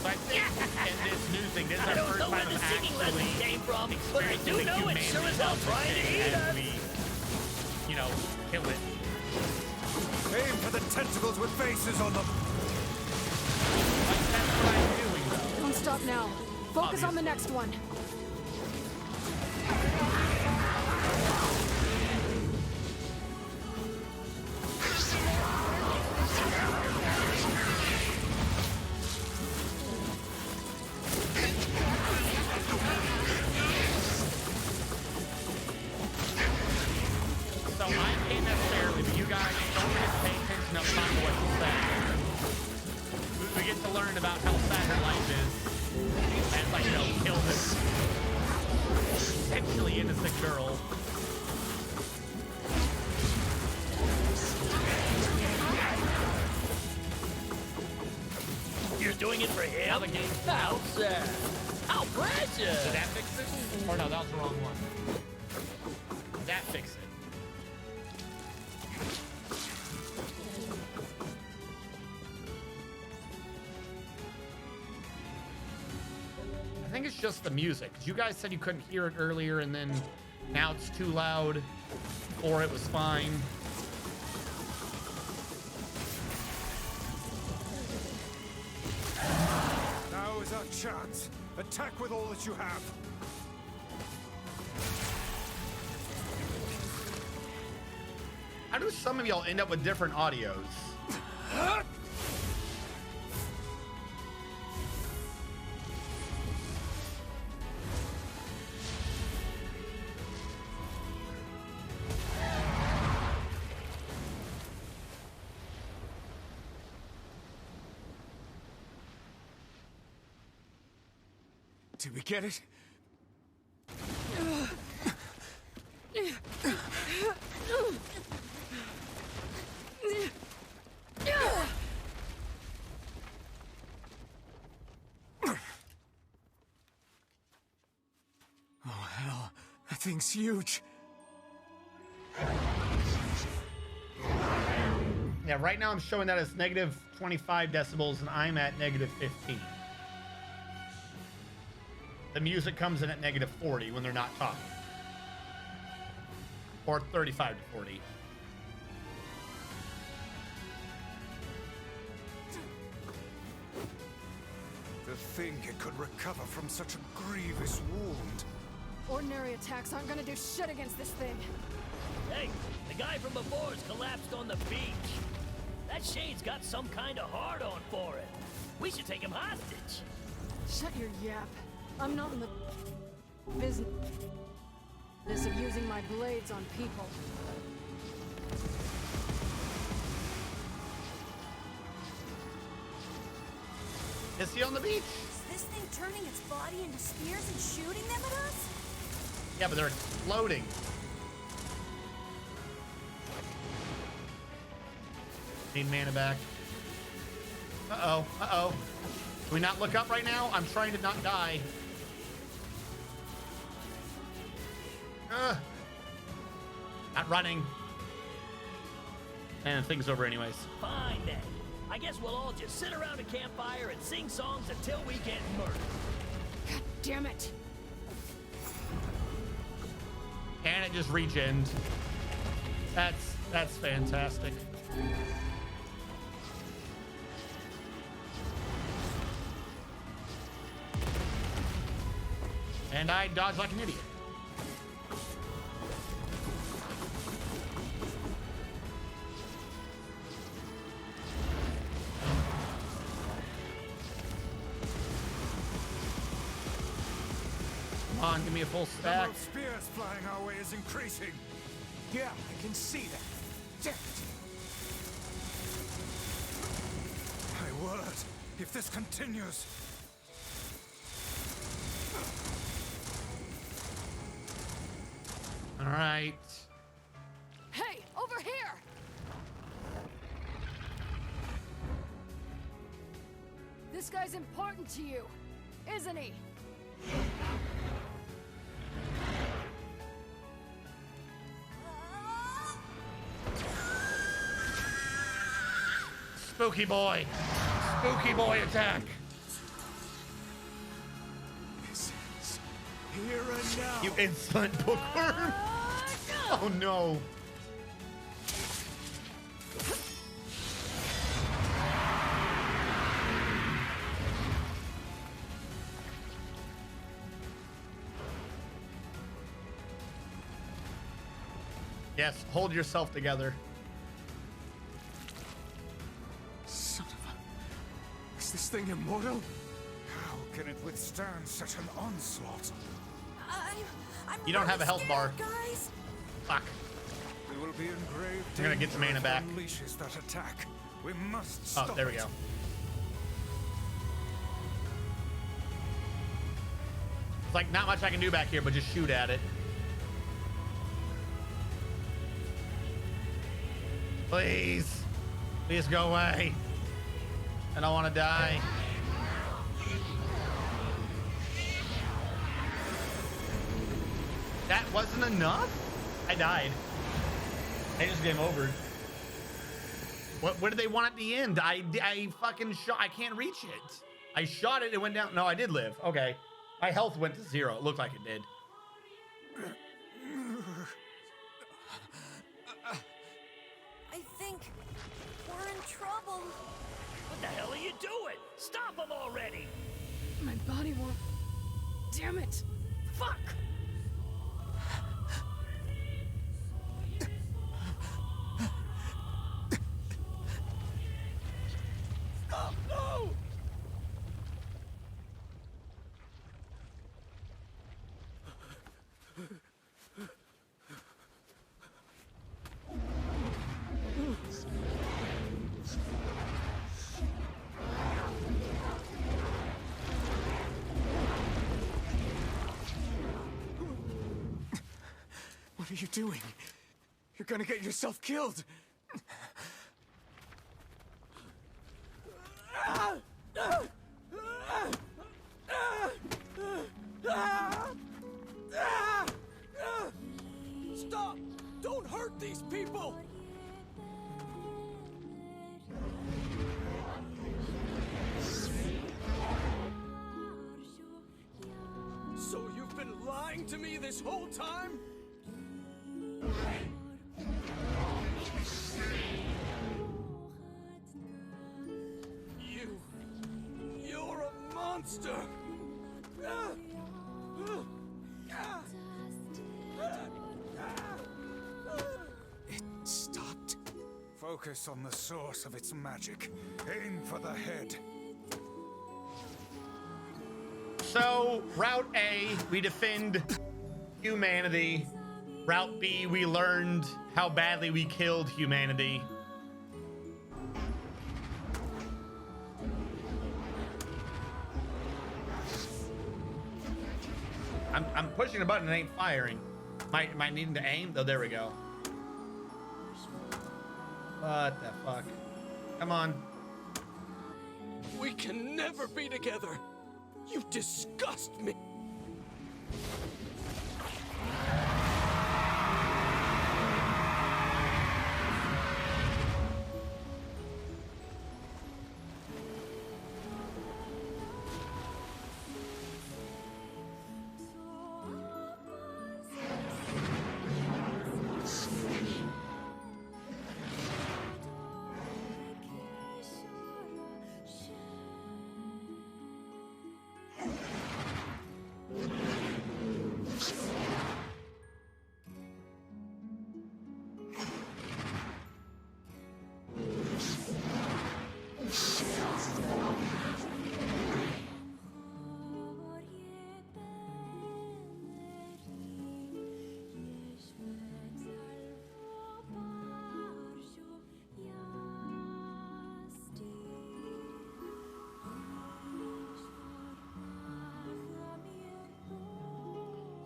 Speaker 1: So I think in this new thing, this is our first time of actually
Speaker 13: came from, but I do know it's sure as hell trying to eat us.
Speaker 1: We, you know, kill it.
Speaker 4: Aim for the tentacles with faces on them.
Speaker 1: That's what I'm doing, though.
Speaker 9: Don't stop now. Focus on the next one.
Speaker 1: So I can't necessarily, but you guys don't just pay attention up front to what she said. We get to learn about how sad her life is. And like, you know, kill this essentially innocent girl.
Speaker 13: You're doing it for him? How sad. How precious.
Speaker 1: Did that fix it? Or no, that was the wrong one. Did that fix it? I think it's just the music. 'Cause you guys said you couldn't hear it earlier, and then now it's too loud, or it was fine.
Speaker 4: Now is our chance. Attack with all that you have.
Speaker 1: How do some of y'all end up with different audios?
Speaker 4: Did we get it? Oh, hell. That thing's huge.
Speaker 1: Yeah, right now I'm showing that as negative 25 decibels, and I'm at negative 15. The music comes in at negative 40 when they're not talking. Or 35 to 40.
Speaker 4: To think it could recover from such a grievous wound.
Speaker 9: Ordinary attacks aren't gonna do shit against this thing.
Speaker 13: Hey, the guy from before's collapsed on the beach. That Shade's got some kind of hard-on for it. We should take him hostage.
Speaker 9: Shut your yap. I'm not in the business of using my blades on people.
Speaker 1: Is he on the beach?
Speaker 15: Is this thing turning its body into spears and shooting them at us?
Speaker 1: Yeah, but they're exploding. Need mana back. Uh-oh, uh-oh. Can we not look up right now? I'm trying to not die. Not running. And the thing's over anyways.
Speaker 13: Fine then. I guess we'll all just sit around a campfire and sing songs until we get murdered.
Speaker 9: God damn it.
Speaker 1: And it just regened. That's fantastic. And I dodged like an idiot. Come on, give me a full
Speaker 4: The
Speaker 1: stack.
Speaker 4: number of spears flying our way is increasing.
Speaker 7: Yeah, I can see that. Damn it.
Speaker 4: My word, if this continues...
Speaker 1: All right.
Speaker 9: Hey, over here! This guy's important to you, isn't he?
Speaker 1: Spooky boy. Spooky boy attack.
Speaker 7: This is here and now.
Speaker 1: You insolent bookworm. Oh no. Yes, hold yourself together.
Speaker 7: Son of a... Is this thing immortal?
Speaker 4: How can it withstand such an onslaught?
Speaker 15: I'm
Speaker 1: You don't have a health bar.
Speaker 15: guys.
Speaker 1: Fuck.
Speaker 4: We will be in grave
Speaker 1: I'm gonna get some mana back.
Speaker 4: Unleashes that attack. We must stop.
Speaker 1: Oh, there we go. It's like not much I can do back here, but just shoot at it. Please. Please go away. I don't want to die. That wasn't enough? I died. I just game over. What did they want at the end? I fucking shot. I can't reach it. I shot it. It went down. No, I did live. Okay. My health went to 0. It looked like it did.
Speaker 15: I think we're in trouble.
Speaker 13: What the hell are you doing? Stop him already!
Speaker 9: My body won't... Damn it! Fuck!
Speaker 7: Oh, no! What are you doing? You're gonna get yourself killed! Stop! Don't hurt these people! So you've been lying to me this whole time? You're a monster! It stopped.
Speaker 4: Focus on the source of its magic. Aim for the head.
Speaker 1: So, Route A, we defend humanity. Route B, we learned how badly we killed humanity. I'm pushing a button and it ain't firing. Am I needing to aim? Oh, there we go. What the fuck? Come on.
Speaker 7: We can never be together. You disgust me.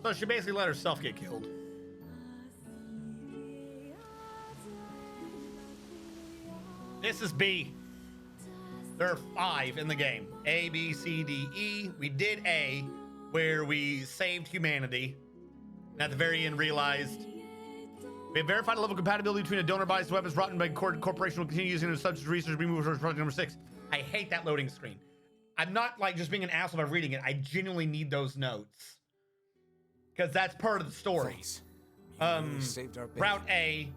Speaker 1: So she basically let herself get killed. This is B. There are 5 in the game. A, B, C, D, E. We did A, where we saved humanity. And at the very end realized we have verified a level of compatibility between a donor biased weapons brought in by corporation will continue using it as substance research to be moved towards project number 6. I hate that loading screen. I'm not like just being an asshole by reading it. I genuinely need those notes. Because that's part of the story.
Speaker 7: Really saved our baby.
Speaker 1: Route A,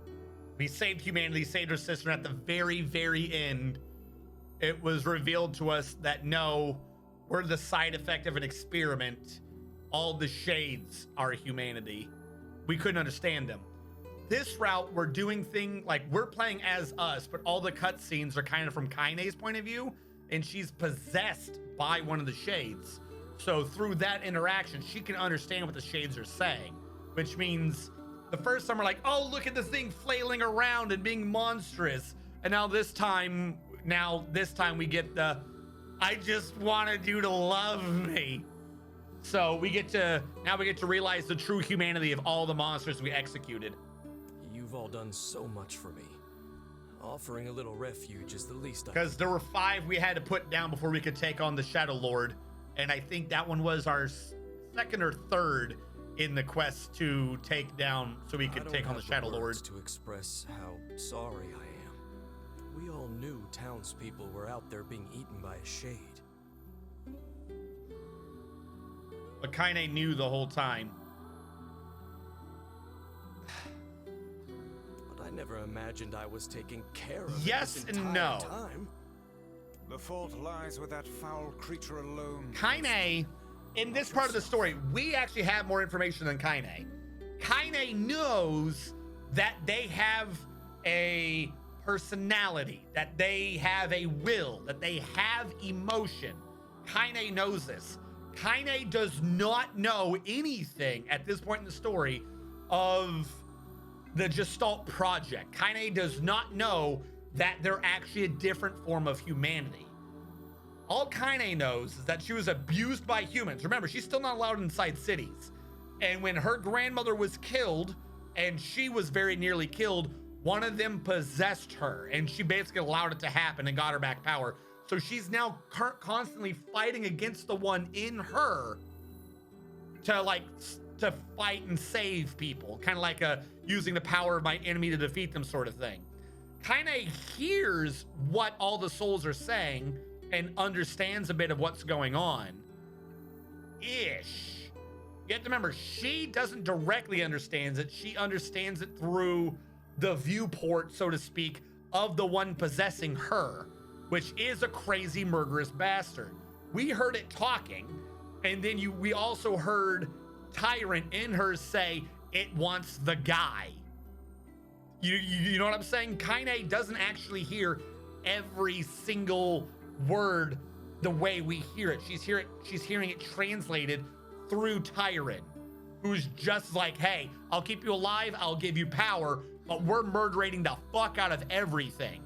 Speaker 1: we saved humanity, saved our sister, and at the very, very end, it was revealed to us that no, we're the side effect of an experiment. All the shades are humanity. We couldn't understand them. This route, we're doing things like we're playing as us, but all the cutscenes are kind of from Kaine's point of view, and she's possessed by one of the shades. So through that interaction, she can understand what the shades are saying, which means the first time we're like, oh, look at this thing flailing around and being monstrous. And now this time we get the, I just wanted you to love me. So we get to realize the true humanity of all the monsters we executed.
Speaker 10: You've all done so much for me. Offering a little refuge is the least I
Speaker 1: Because there were 5 we had to put down before we could take on the Shadow Lord. And I think that one was our 2nd or 3rd in the quest to take down, so we could take on the Shadow Lord.
Speaker 10: To express how sorry I am. We all knew townspeople were out there being eaten by a shade.
Speaker 1: But Kaine knew the whole time.
Speaker 10: But I never imagined I was taking care of
Speaker 1: yes
Speaker 10: it this
Speaker 1: and
Speaker 10: entire
Speaker 1: no.
Speaker 10: time.
Speaker 4: The fault lies with that foul creature alone.
Speaker 1: Kaine, in this part of the story, we actually have more information than Kaine. Kaine knows that they have a personality, that they have a will, that they have emotion. Kaine knows this. Kaine does not know anything at this point in the story of the Gestalt project. Kaine does not know that they're actually a different form of humanity. All Kaine knows is that she was abused by humans. Remember, she's still not allowed inside cities. And when her grandmother was killed, and she was very nearly killed, one of them possessed her, and she basically allowed it to happen and got her back power. So she's now constantly fighting against the one in her to fight and save people, kind of like using the power of my enemy to defeat them sort of thing. Kaine hears what all the souls are saying and understands a bit of what's going on. Ish. You have to remember, she doesn't directly understand it. She understands it through the viewport, so to speak, of the one possessing her, which is a crazy murderous bastard. We heard it talking, and then we also heard Tyrant in her say it wants the guy. You know what I'm saying? Kaine doesn't actually hear every single word the way we hear it. She's hearing it translated through Tyrant, who's just like, hey, I'll keep you alive, I'll give you power, but we're murdering the fuck out of everything.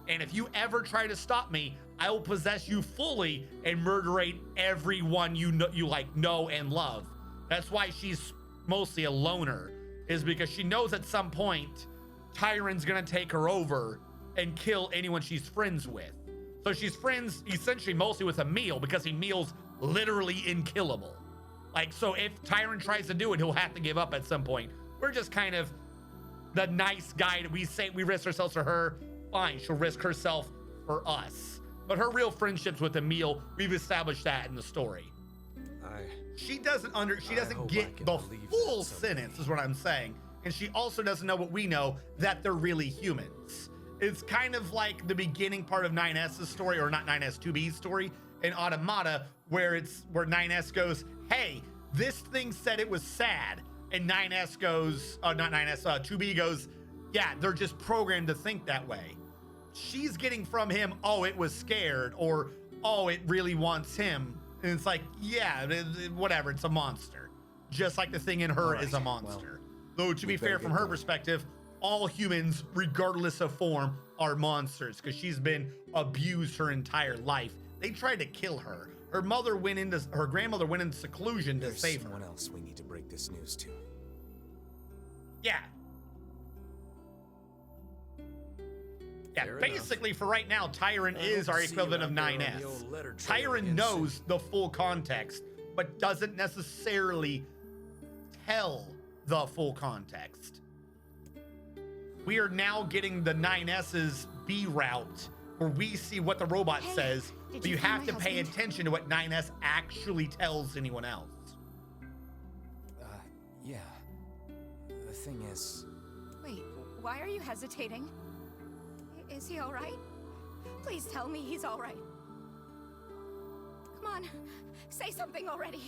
Speaker 1: And if you ever try to stop me, I will possess you fully and murderate everyone you know and love. That's why she's mostly a loner, is because she knows at some point Tyrant's gonna take her over and kill anyone she's friends with. So she's friends essentially mostly with Emil, because Emil's literally unkillable. Like, so if Tyrant tries to do it, he'll have to give up at some point. We're just kind of the nice guy. We say we risk ourselves for her. Fine, she'll risk herself for us. But her real friendship's with Emil. We've established that in the story. She doesn't get the full sentence, is what I'm saying. And she also doesn't know what we know, that they're really humans. It's kind of like the beginning part of 9S's story, or not 9S, 2B's story in Automata, where 9S goes, hey, this thing said it was sad. And 9S goes, not 9S, 2B goes, yeah, they're just programmed to think that way. She's getting from him, oh, it was scared, or oh, it really wants him. And it's like, yeah, whatever, it's a monster. Just like the thing in her is a monster. Though, to be fair, from her perspective, all humans, regardless of form, are monsters, because she's been abused her entire life. They tried to kill her. Her grandmother went into seclusion to save her.
Speaker 7: Someone else we need to break break this news to?
Speaker 1: Yeah. Yeah,
Speaker 10: Fair
Speaker 1: basically for right now, Tyrant is our equivalent of 9S. Tyrant knows the full context, but doesn't necessarily tell the full context. We are now getting the 9S's B route, where we see what the robot says, but you have to pay attention to what 9S actually tells anyone else.
Speaker 7: Yeah. The thing is...
Speaker 8: Wait, why are you hesitating? Is he all right? Please tell me he's all right. Come on, say something already.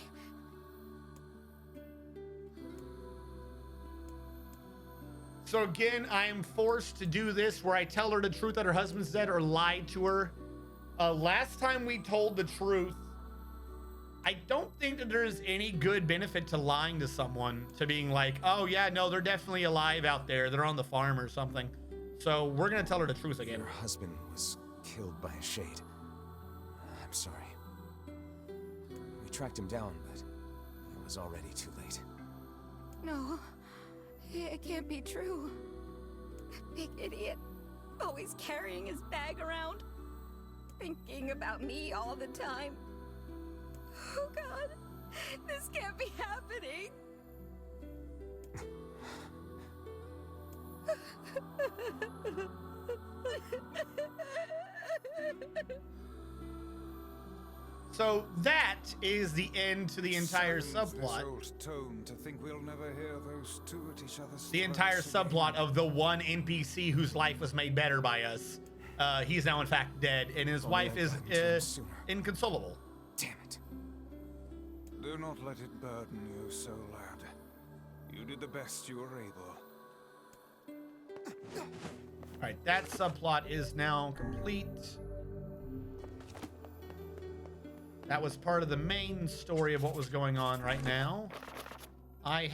Speaker 1: So again, I am forced to do this where I tell her the truth that her husband's dead or lied to her. Last time we told the truth, I don't think that there's any good benefit to lying to someone, to being like, oh yeah, no, they're definitely alive out there. They're on the farm or something. So we're gonna tell her the truth again.
Speaker 7: Your husband was killed by a shade. I'm sorry. We tracked him down, but it was already too late.
Speaker 8: No, it can't be true. That big idiot, always carrying his bag around, thinking about me all the time. Oh God, this can't be happening.
Speaker 1: So that is the end to the entire subplot.
Speaker 4: To think we'll never hear those two at each other's
Speaker 1: The entire subplot of the one NPC whose life was made better by us. He's now in fact dead, and his wife is inconsolable.
Speaker 7: Damn it.
Speaker 4: Do not let it burden you so, lad. You did the best you were able.
Speaker 1: All right, that subplot is now complete. That was part of the main story of what was going on right now. I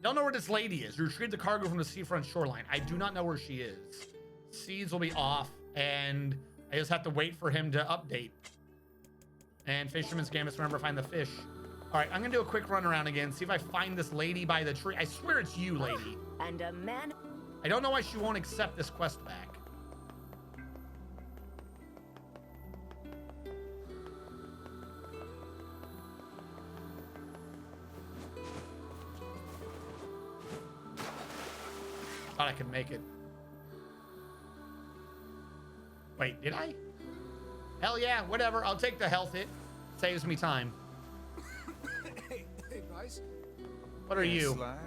Speaker 1: don't know where this lady is. You retrieved the cargo from the seafront shoreline. I do not know where she is. Seeds will be off, and I just have to wait for him to update. And Fisherman's Gambit, remember, find the fish. All right, I'm gonna do a quick run around again, see if I find this lady by the tree. I swear it's you, lady.
Speaker 13: And a man.
Speaker 1: I don't know why she won't accept this quest back. Thought I could make it. Wait, did I? Hell yeah, whatever. I'll take the health hit. Saves me time.
Speaker 7: Hey, guys.
Speaker 1: What are you?
Speaker 4: Lad?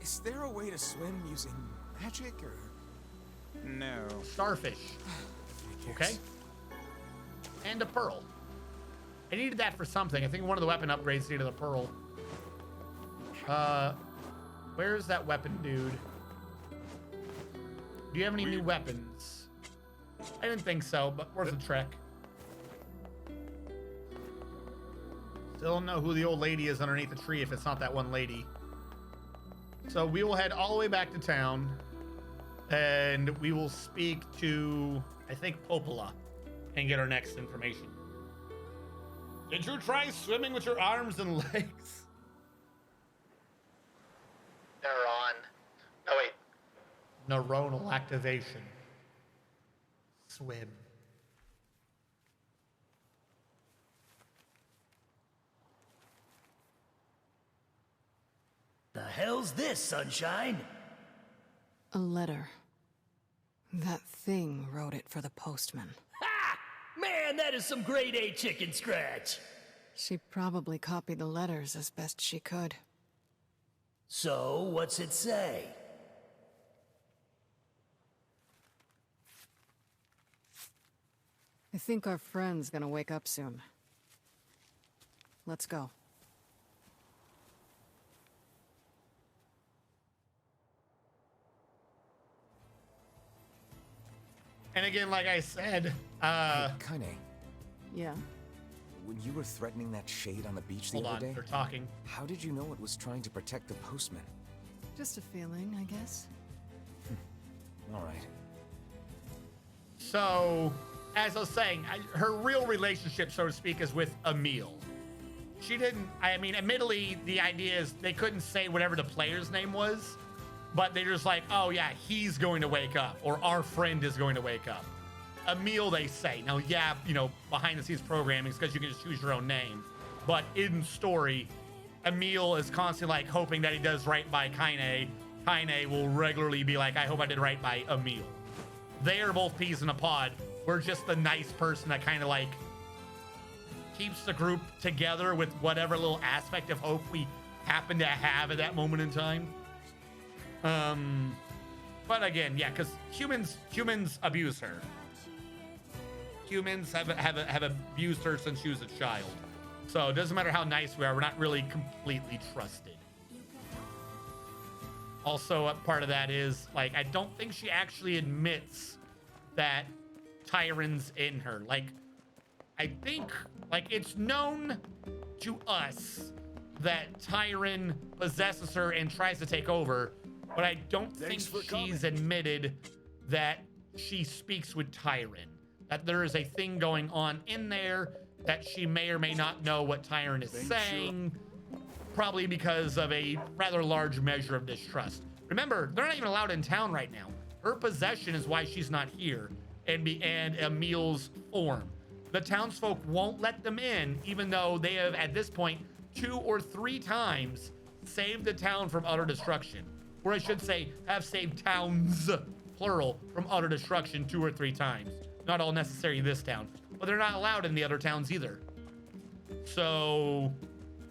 Speaker 7: Is there a way to swim using magic or?
Speaker 4: No.
Speaker 1: Starfish. Okay. And a pearl. I needed that for something. I think one of the weapon upgrades needed a pearl. Where's that weapon dude? Do you have any new weapons? I didn't think so, but worth a trek. Still don't know who the old lady is underneath the tree if it's not that one lady. So we will head all the way back to town, and we will speak to, I think, Popola, and get our next information. Did you try swimming with your arms and legs? Oh wait. Neuronal activation. Swim.
Speaker 13: The hell's this, Sunshine?
Speaker 9: A letter. That thing wrote it for the postman.
Speaker 13: Ha! Man, that is some grade A chicken scratch.
Speaker 9: She probably copied the letters as best she could.
Speaker 13: So, what's it say?
Speaker 9: I think our friend's gonna wake up soon. Let's go.
Speaker 1: And again, like I said,
Speaker 7: Hey, Kane,
Speaker 9: Yeah.
Speaker 7: when you were threatening that shade on the beach the
Speaker 1: hold
Speaker 7: other
Speaker 1: on,
Speaker 7: day,
Speaker 1: they're talking.
Speaker 7: how did you know it was trying to protect the postman?
Speaker 9: Just a feeling, I guess.
Speaker 7: All right.
Speaker 1: So,
Speaker 16: as I was saying, her real relationship, so to speak, is with Emil. She didn't, I mean, admittedly, the idea is they couldn't say whatever the player's name was, but they're just like, oh yeah, he's going to wake up, or our friend is going to wake up. Emil, they say. Now, yeah, you know, behind the scenes programming is because you can just choose your own name. But in story, Emil is constantly like hoping that he does right by Kaine. Kaine will regularly be like, I hope I did right by Emil. They are both peas in a pod. We're just the nice person that kind of like keeps the group together with whatever little aspect of hope we happen to have at that moment in time. But again, yeah, because humans abuse her. Humans have abused her since she was a child. So it doesn't matter how nice we are, we're not really completely trusted. Also, a part of that is, like, I don't think she actually admits that Tyron's in her. Like, I think, like, it's known to us that Tyron possesses her and tries to take over, but I don't think she's admitted that she speaks with Tyron. That there is a thing going on in there that she may or may not know what Tyron is saying, probably because of a rather large measure of distrust. Remember, they're not even allowed in town right now. Her possession is why she's not here, and Emil's form. The townsfolk won't let them in, even though they have, at this point, 2 or 3 times saved the town from utter destruction. Or I should say, have saved towns, plural, from utter destruction 2 or 3 times. Not all necessary this town, but they're not allowed in the other towns either. So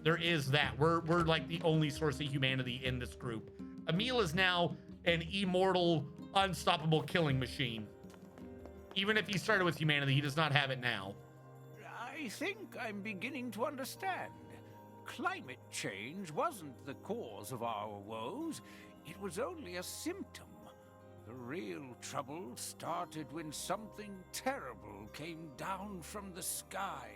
Speaker 16: there is that. We're like the only source of humanity in this group. Emil is now an immortal, unstoppable killing machine. Even if he started with humanity, he does not have it now.
Speaker 3: I think I'm beginning to understand. Climate change wasn't the cause of our woes. It was only a symptom. The real trouble started when something terrible came down from the sky.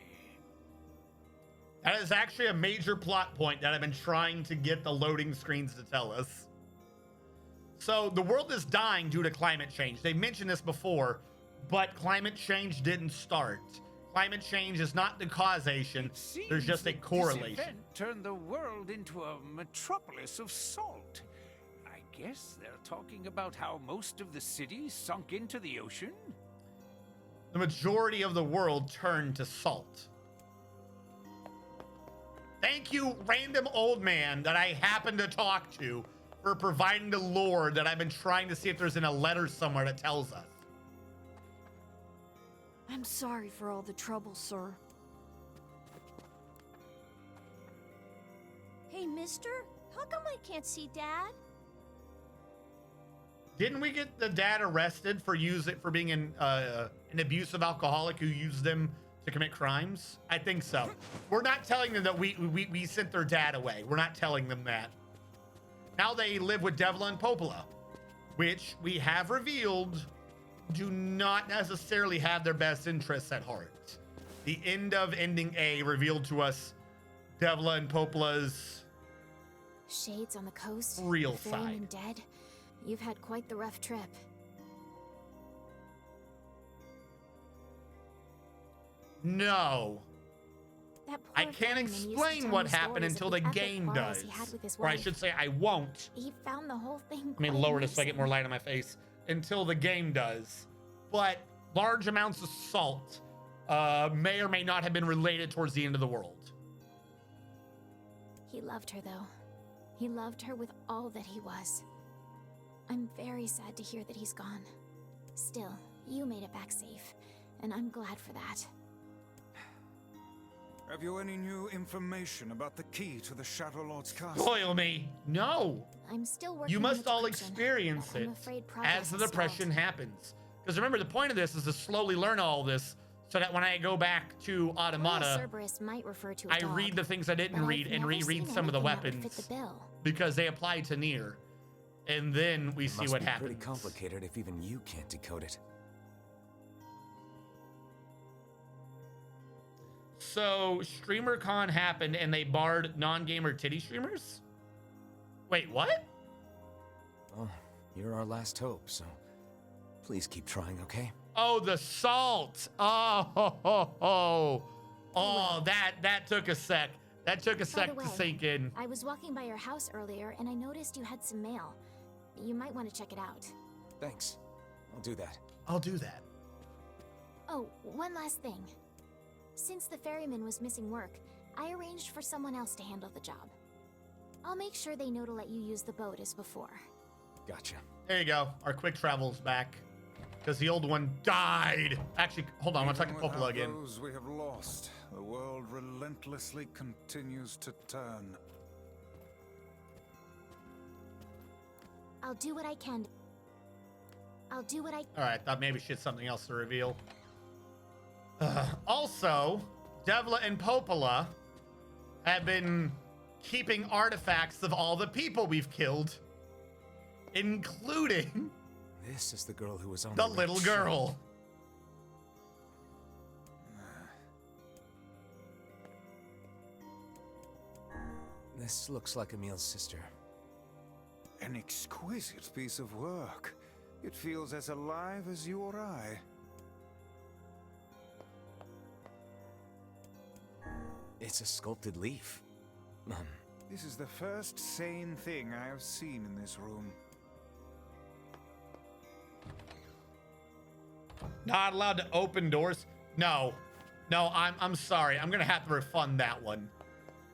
Speaker 16: That is actually a major plot point that I've been trying to get the loading screens to tell us. So the world is dying due to climate change. They mentioned this before, but climate change didn't start. Climate change is not the causation. There's just a correlation.
Speaker 3: This event turned the world into a metropolis of salt. I guess they're talking about how most of the city sunk into the ocean?
Speaker 16: The majority of the world turned to salt. Thank you, random old man that I happen to talk to, for providing the lore that I've been trying to see if there's in a letter somewhere that tells us.
Speaker 17: I'm sorry for all the trouble, sir.
Speaker 15: Hey, mister, how come I can't see Dad?
Speaker 16: Didn't we get the dad arrested for being an abusive alcoholic who used them to commit crimes? I think so. We're not telling them that we sent their dad away. We're not telling them that. Now they live with Devla and Popola, which we have revealed do not necessarily have their best interests at heart. The end of Ending A revealed to us Devla and Popola's
Speaker 15: Shades on the coast,
Speaker 16: real
Speaker 15: the
Speaker 16: side.
Speaker 15: and dead. You've had quite the rough trip.
Speaker 16: No.
Speaker 15: That poor
Speaker 16: I can't
Speaker 15: Fenman used to
Speaker 16: explain
Speaker 15: tell
Speaker 16: what
Speaker 15: me
Speaker 16: happened
Speaker 15: stories
Speaker 16: until
Speaker 15: of
Speaker 16: the
Speaker 15: epic
Speaker 16: game
Speaker 15: quarrels
Speaker 16: does.
Speaker 15: he had with his
Speaker 16: Or I
Speaker 15: wife.
Speaker 16: should say I won't.
Speaker 15: He found the whole thing
Speaker 16: Let me
Speaker 15: quite
Speaker 16: lower this so I get
Speaker 15: amusing.
Speaker 16: more light on my face. Until the game does. But large amounts of salt may or may not have been related towards the end of the world.
Speaker 15: He loved her, though. He loved her with all that he was. I'm very sad to hear that he's gone. Still, you made it back safe, and I'm glad for that.
Speaker 4: Have you any new information about the key to the Shadow Lord's castle?
Speaker 16: Spoil me. No.
Speaker 15: I'm still working
Speaker 16: You
Speaker 15: on
Speaker 16: must
Speaker 15: the
Speaker 16: all
Speaker 15: depression,
Speaker 16: experience
Speaker 15: but I'm
Speaker 16: it
Speaker 15: afraid progress
Speaker 16: as the
Speaker 15: has
Speaker 16: depression
Speaker 15: stalled.
Speaker 16: happens. Because remember, the point of this is to slowly learn all this so that when I go back to
Speaker 15: Royal
Speaker 16: Automata,
Speaker 15: Cerberus might refer to a
Speaker 16: I
Speaker 15: dog,
Speaker 16: read the things I didn't
Speaker 15: but
Speaker 16: read
Speaker 15: I've
Speaker 16: and
Speaker 15: never
Speaker 16: reread
Speaker 15: seen
Speaker 16: some of the
Speaker 15: anything that would
Speaker 16: weapons
Speaker 15: fit the bill.
Speaker 16: because they apply to Nier. And then we see
Speaker 7: Must
Speaker 16: what
Speaker 7: be
Speaker 16: happens.
Speaker 7: pretty complicated if even you can't decode it.
Speaker 16: So StreamerCon happened and they barred non-gamer titty streamers? Wait, what?
Speaker 7: Well, you're our last hope, so please keep trying, okay?
Speaker 16: Oh, the salt. Oh, that took a sec. That took a sec to sink in.
Speaker 15: I was walking by your house earlier and I noticed you had some mail. You might want to check it out.
Speaker 7: Thanks. I'll do that.
Speaker 16: I'll do that.
Speaker 15: Oh, one last thing. Since the ferryman was missing work, I arranged for someone else to handle the job. I'll make sure they know to let you use the boat as before.
Speaker 7: Gotcha.
Speaker 16: There you go. Our quick travel's back. Because the old one died. Actually, hold on. I want to talk to Popola again.
Speaker 4: Those we have lost, the world relentlessly continues to turn.
Speaker 15: I'll do what I can.
Speaker 16: All right, I thought maybe she had something else to reveal. Also, Devla and Popola have been keeping artifacts of all the people we've killed, including
Speaker 7: this is the girl who was on
Speaker 16: the little girl.
Speaker 7: This looks like Emil's sister.
Speaker 4: An exquisite piece of work. It feels as alive as you or I.
Speaker 7: It's a sculpted leaf.
Speaker 4: This is the first sane thing I have seen in this room.
Speaker 16: Not allowed to open doors? No, I'm sorry. I'm gonna have to refund that one.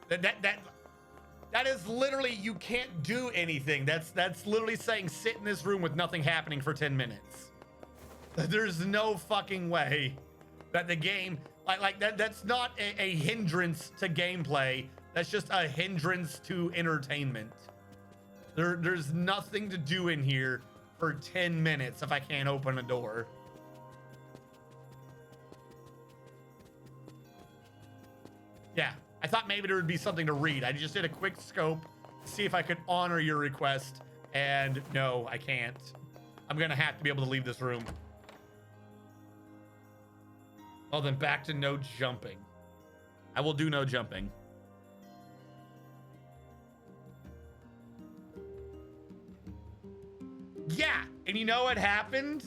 Speaker 16: That is literally, you can't do anything. That's literally saying sit in this room with nothing happening for 10 minutes. There's no fucking way that the game, like that's not a hindrance to gameplay. That's just a hindrance to entertainment. There's nothing to do in here for 10 minutes if I can't open a door. Yeah, I thought maybe there would be something to read. I just did a quick scope to see if I could honor your request, and no, I can't. I'm gonna have to be able to leave this room. Oh, then back to no jumping. I will do no jumping. Yeah, and you know what happened?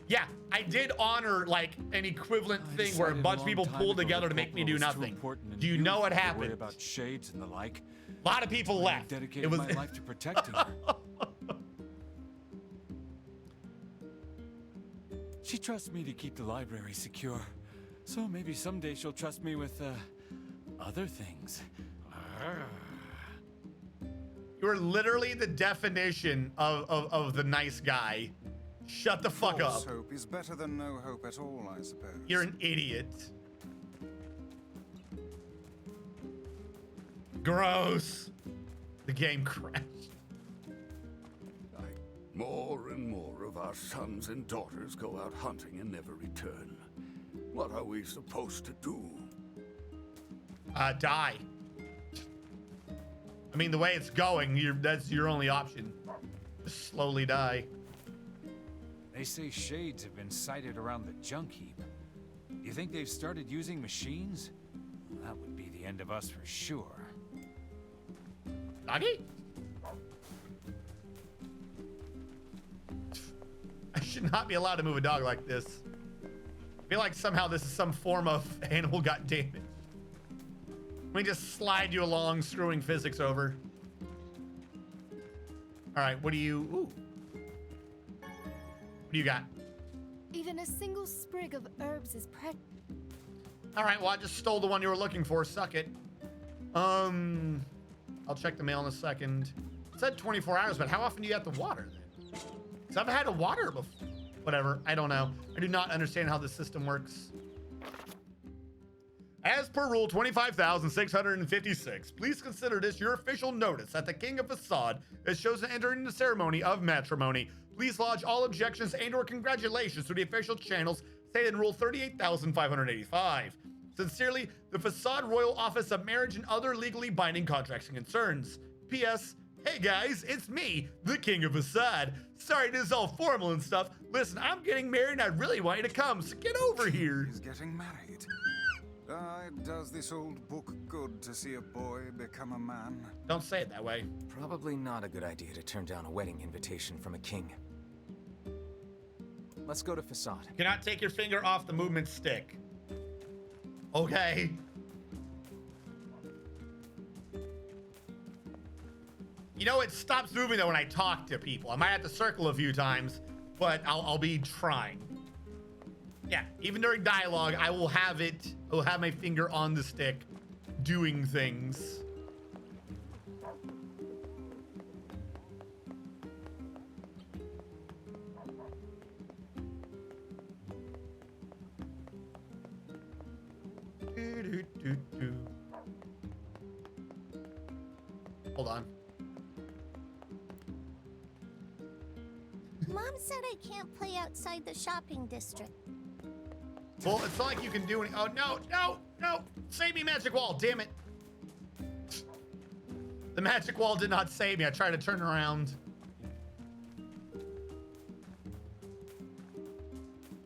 Speaker 16: Yeah, I did honor like an equivalent thing where a bunch of people pulled together to make me do nothing. Do you know what happened?
Speaker 18: About shades and the like.
Speaker 16: A lot of people left.
Speaker 18: Dedicated my life to protecting her. She trusts me to keep the library secure, so maybe someday she'll trust me with other things.
Speaker 16: You're literally the definition of the nice guy. Shut the fuck up.
Speaker 4: False hope is better than no hope at all, I suppose.
Speaker 16: You're an idiot. Gross. The game crashed.
Speaker 19: More and more of our sons and daughters go out hunting and never return. What are we supposed to do?
Speaker 16: Die. I mean, the way it's going, that's your only option. Just slowly die.
Speaker 3: They say shades have been sighted around the junk heap. You think they've started using machines? Well, that would be the end of us for sure.
Speaker 16: Doggy? I should not be allowed to move a dog like this. I feel like somehow this is some form of animal got damaged. Let me just slide you along, screwing physics over. All right, what do you... Ooh. What do you got?
Speaker 20: Even a single sprig of herbs is
Speaker 16: All right, well, I just stole the one you were looking for. Suck it. I'll check the mail in a second. It said 24 hours, but how often do you have to water then? Because I've had to water before. Whatever, I don't know. I do not understand how the system works. As per rule 25,656, please consider this your official notice that the King of Facade is chosen to enter into the ceremony of matrimony. Please lodge all objections and or congratulations to the official channels stated in Rule 38,585. Sincerely, the Facade Royal Office of Marriage and Other Legally Binding Contracts and Concerns. P.S. Hey guys, it's me, the King of Facade. Sorry this is all formal and stuff. Listen, I'm getting married and I really want you to come, so get over here.
Speaker 4: He's getting married. Does this old book good to see a boy become a man?
Speaker 16: Don't say it that way.
Speaker 7: Probably not a good idea to turn down a wedding invitation from a king. Let's go to Facade.
Speaker 16: Cannot take your finger off the movement stick. Okay. You know, it stops moving though when I talk to people. I might have to circle a few times, but I'll be trying. Yeah, even during dialogue, I will have my finger on the stick doing things. Hold on.
Speaker 14: Mom said I can't play outside the shopping district.
Speaker 16: Well, it's not like you can do any. Oh, no. Save me, magic wall. Damn it. The magic wall did not save me. I tried to turn around.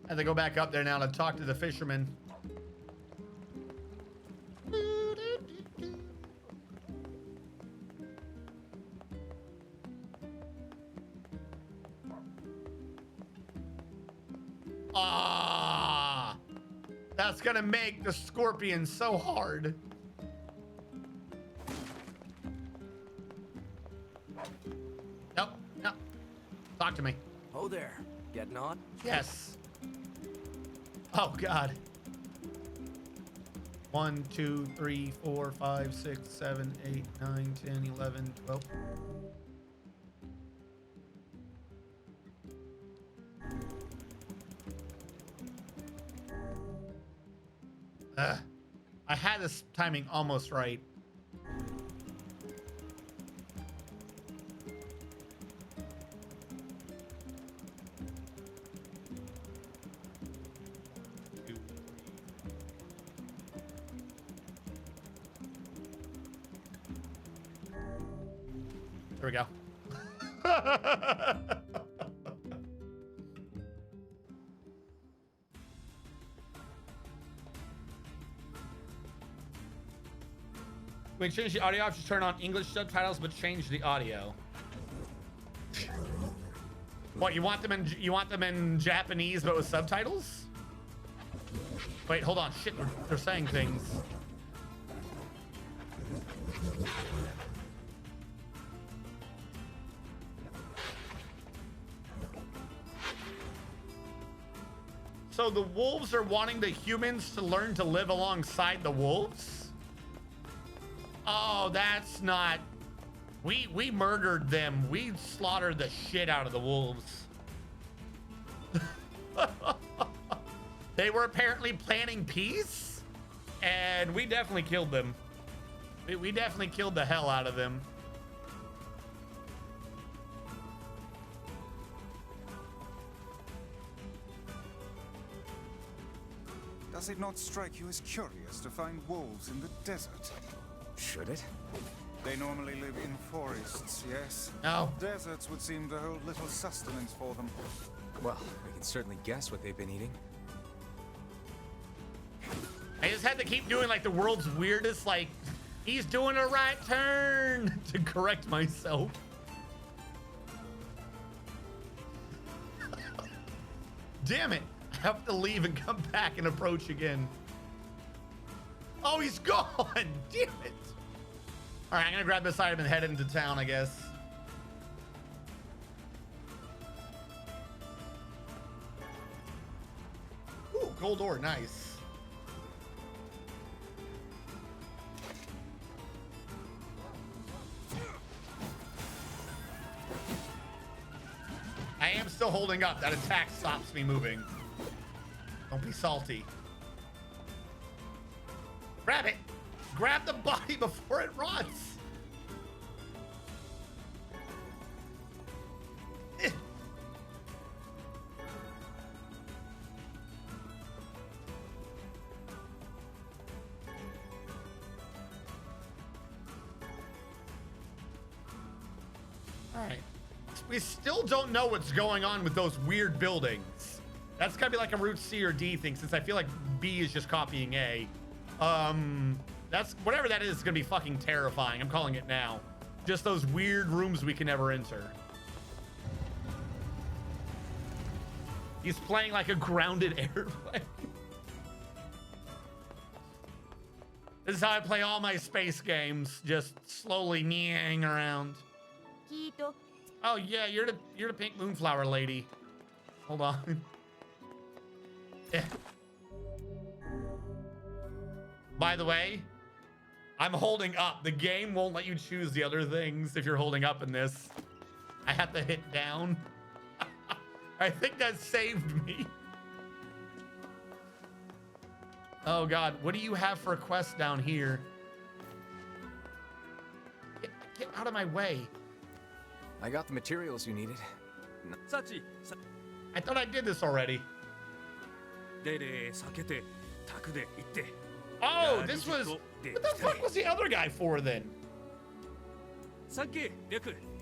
Speaker 16: I have to go back up there now to talk to the fisherman. Ah, that's gonna make the scorpion so hard. Nope. Talk to me.
Speaker 10: Oh there, getting on?
Speaker 16: Yes. Oh God. 1, 2, 3, 4, 5, 6, 7, 8, 9, 10, 11, 12. I had this timing almost right. There we go. We can change the audio options, turn on English subtitles, but change the audio. What, you want them in Japanese but with subtitles? Wait, hold on. Shit, they're saying things. So the wolves are wanting the humans to learn to live alongside the wolves? Oh, that's not... We murdered them. We slaughtered the shit out of the wolves. They were apparently planning peace, and we definitely killed them. We definitely killed the hell out of them.
Speaker 4: Does it not strike you as curious to find wolves in the desert?
Speaker 7: Should it?
Speaker 4: They normally live in forests, yes?
Speaker 16: No.
Speaker 4: Deserts would seem to hold little sustenance for them.
Speaker 7: Well, we can certainly guess what they've been eating.
Speaker 16: I just had to keep doing like the world's weirdest, like, he's doing a right turn to correct myself. Damn it. I have to leave and come back and approach again. Oh, he's gone. Damn it. All right, I'm gonna grab this item and head into town, I guess. Ooh, gold ore, nice. I am still holding up. That attack stops me moving. Don't be salty. Grab it. Grab the body before it rots. All right. We still don't know what's going on with those weird buildings. That's gotta be like a Route C or D thing, since I feel like B is just copying A. That's whatever that is gonna be fucking terrifying. I'm calling it now. Just those weird rooms we can never enter. He's playing like a grounded airplane. This is how I play all my space games, just slowly meandering around. Oh yeah, you're the pink moonflower lady. Hold on. Yeah. By the way, I'm holding up. The game won't let you choose the other things if you're holding up in this. I have to hit down. I think that saved me. Oh God, what do you have for a quest down here? Get out of my way.
Speaker 7: I got the materials you needed.
Speaker 16: I thought I did this already. Oh, this was... What the fuck was the other guy for then?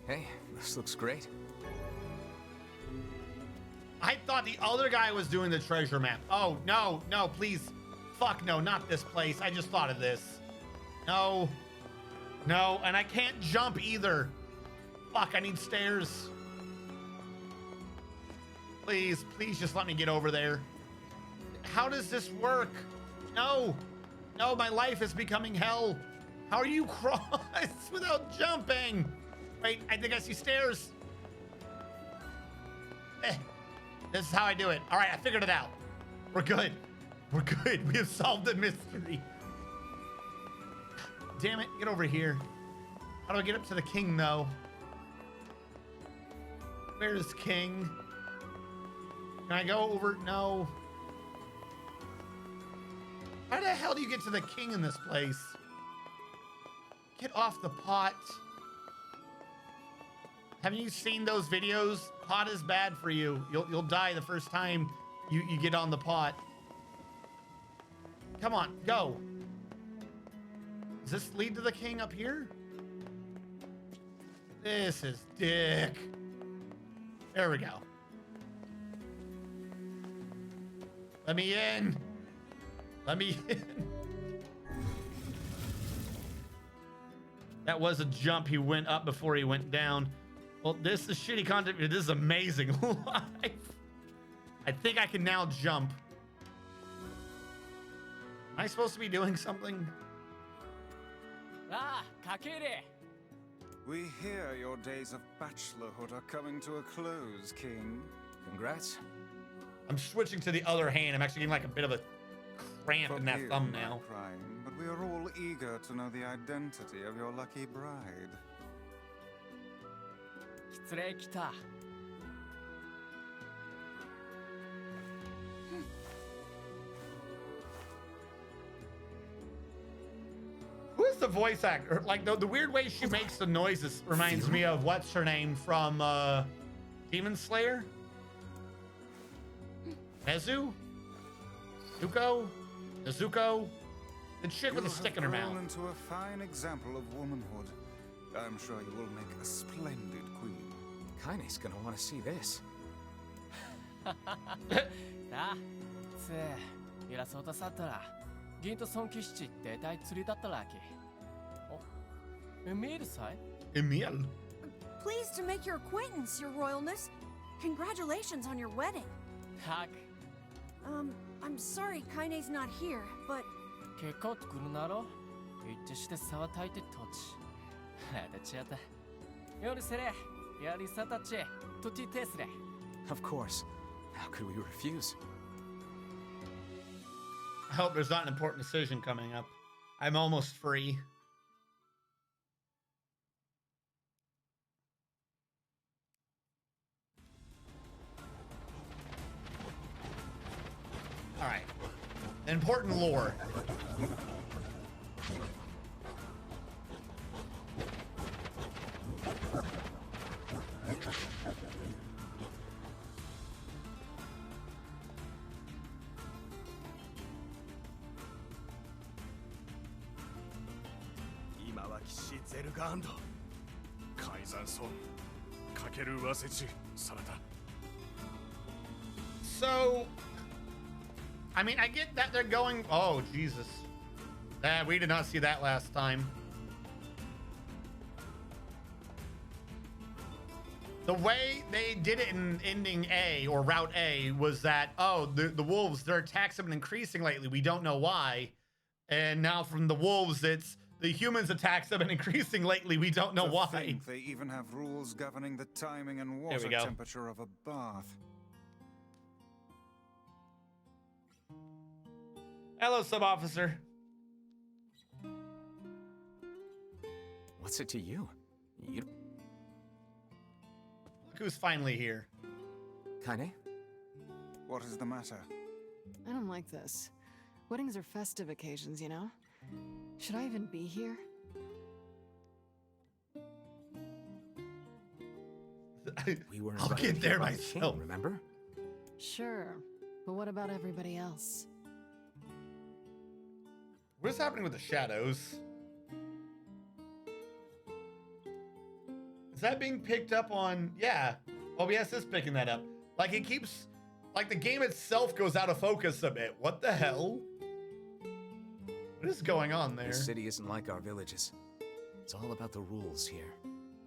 Speaker 7: Hey, this looks great.
Speaker 16: I thought the other guy was doing the treasure map. Oh, no, no, please. Fuck no, not this place. I just thought of this. No. No, and I can't jump either. Fuck, I need stairs. Please, please just let me get over there. How does this work? No. No, my life is becoming hell. How are you cross without jumping? Wait, I think I see stairs. This is how I do it. All right, I figured it out. We're good. We're good. We have solved the mystery. Damn it, get over here. How do I get up to the king, though? Where's king? Can I go over? No. How the hell do you get to the king in this place? Get off the pot. Haven't you seen those videos? Pot is bad for you. You'll die the first time you get on the pot. Come on, go. Does this lead to the king up here? This is dick. There we go. Let me in. Let me in. That was a jump. He went up before he went down. Well, this is shitty content. This is amazing life. I think I can now jump. Am I supposed to be doing something?
Speaker 4: Ah, Kakere! We hear your days of bachelorhood are coming to a close, King.
Speaker 7: Congrats.
Speaker 16: I'm switching to the other hand. I'm actually getting like a bit of a cramp in that thumb now.
Speaker 4: Crying, but we are all eager to know the identity of your lucky bride.
Speaker 16: Who is the voice actor? Like the weird way she makes the noises reminds me of what's her name from Demon Slayer? Nezu? Nezuko? The chick with the stick in her mouth.
Speaker 4: Into a fine example of womanhood. I'm sure you will make a splendid queen.
Speaker 7: Kaine's gonna want to see this.
Speaker 16: Emil?
Speaker 17: Pleased to make your acquaintance, Your Royalness. Congratulations on your wedding. I'm sorry Kaine's not here, but...
Speaker 7: Of course. How could we refuse?
Speaker 16: I hope there's not an important decision coming up. I'm almost free. All right. Important lore. So, I mean, I get that they're going... Oh, Jesus. We did not see that last time. The way they did it in ending A or Route A was that, oh, the wolves, their attacks have been increasing lately. We don't know why. And now from the wolves, it's the humans' attacks have been increasing lately. We don't know why.
Speaker 4: I think they even have rules governing the timing and water temperature of a bath.
Speaker 16: Hello, sub-officer.
Speaker 7: What's it to you? You...
Speaker 16: Look who's finally here.
Speaker 7: Kaine?
Speaker 4: What is the matter?
Speaker 9: I don't like this. Weddings are festive occasions, you know? Should I even be here?
Speaker 16: I'll get there myself.
Speaker 7: Remember?
Speaker 9: Sure, but what about everybody else?
Speaker 16: What's happening with the shadows? Is that being picked up on? Yeah, OBS is picking that up. Like it keeps, like the game itself goes out of focus a bit. What the hell? What is going on there?
Speaker 7: This city isn't like our villages. It's all about the rules here.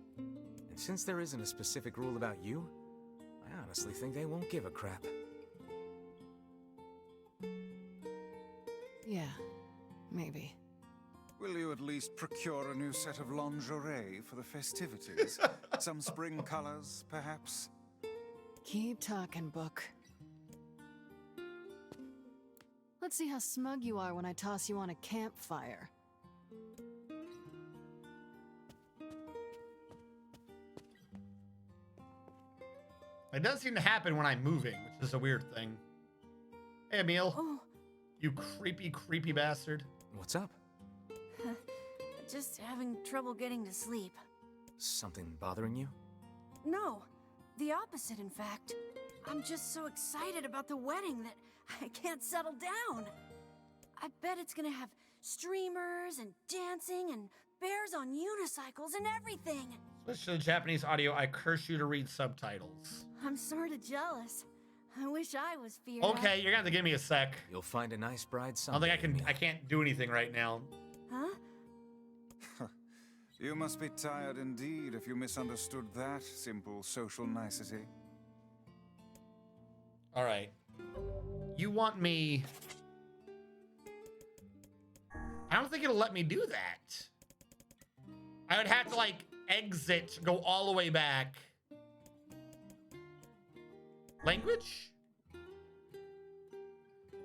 Speaker 7: And since there isn't a specific rule about you, I honestly think they won't give a crap.
Speaker 9: Yeah, maybe.
Speaker 4: Will you at least procure a new set of lingerie for the festivities? Some spring colors, perhaps?
Speaker 9: Keep talking, book. Let's see how smug you are when I toss you on a campfire.
Speaker 16: It does seem to happen when I'm moving, which is a weird thing. Hey, Emil.
Speaker 17: Oh.
Speaker 16: You creepy, creepy bastard.
Speaker 7: What's up?
Speaker 17: Just having trouble getting to sleep.
Speaker 7: Something bothering you?
Speaker 17: No, the opposite, in fact. I'm just so excited about the wedding that I can't settle down. I bet it's gonna have streamers and dancing and bears on unicycles and everything.
Speaker 16: Switch to the Japanese audio. I curse you to read subtitles.
Speaker 17: I'm sort of jealous. I wish I was feared.
Speaker 16: Okay, you're gonna have to give me a sec.
Speaker 7: You'll find a nice bride
Speaker 16: I
Speaker 7: someday.
Speaker 16: don't think I can't do anything right now.
Speaker 17: Huh?
Speaker 4: You must be tired indeed if you misunderstood that simple social nicety.
Speaker 16: All right. You want me... I don't think it'll let me do that. I would have to, like, exit, go all the way back. Language?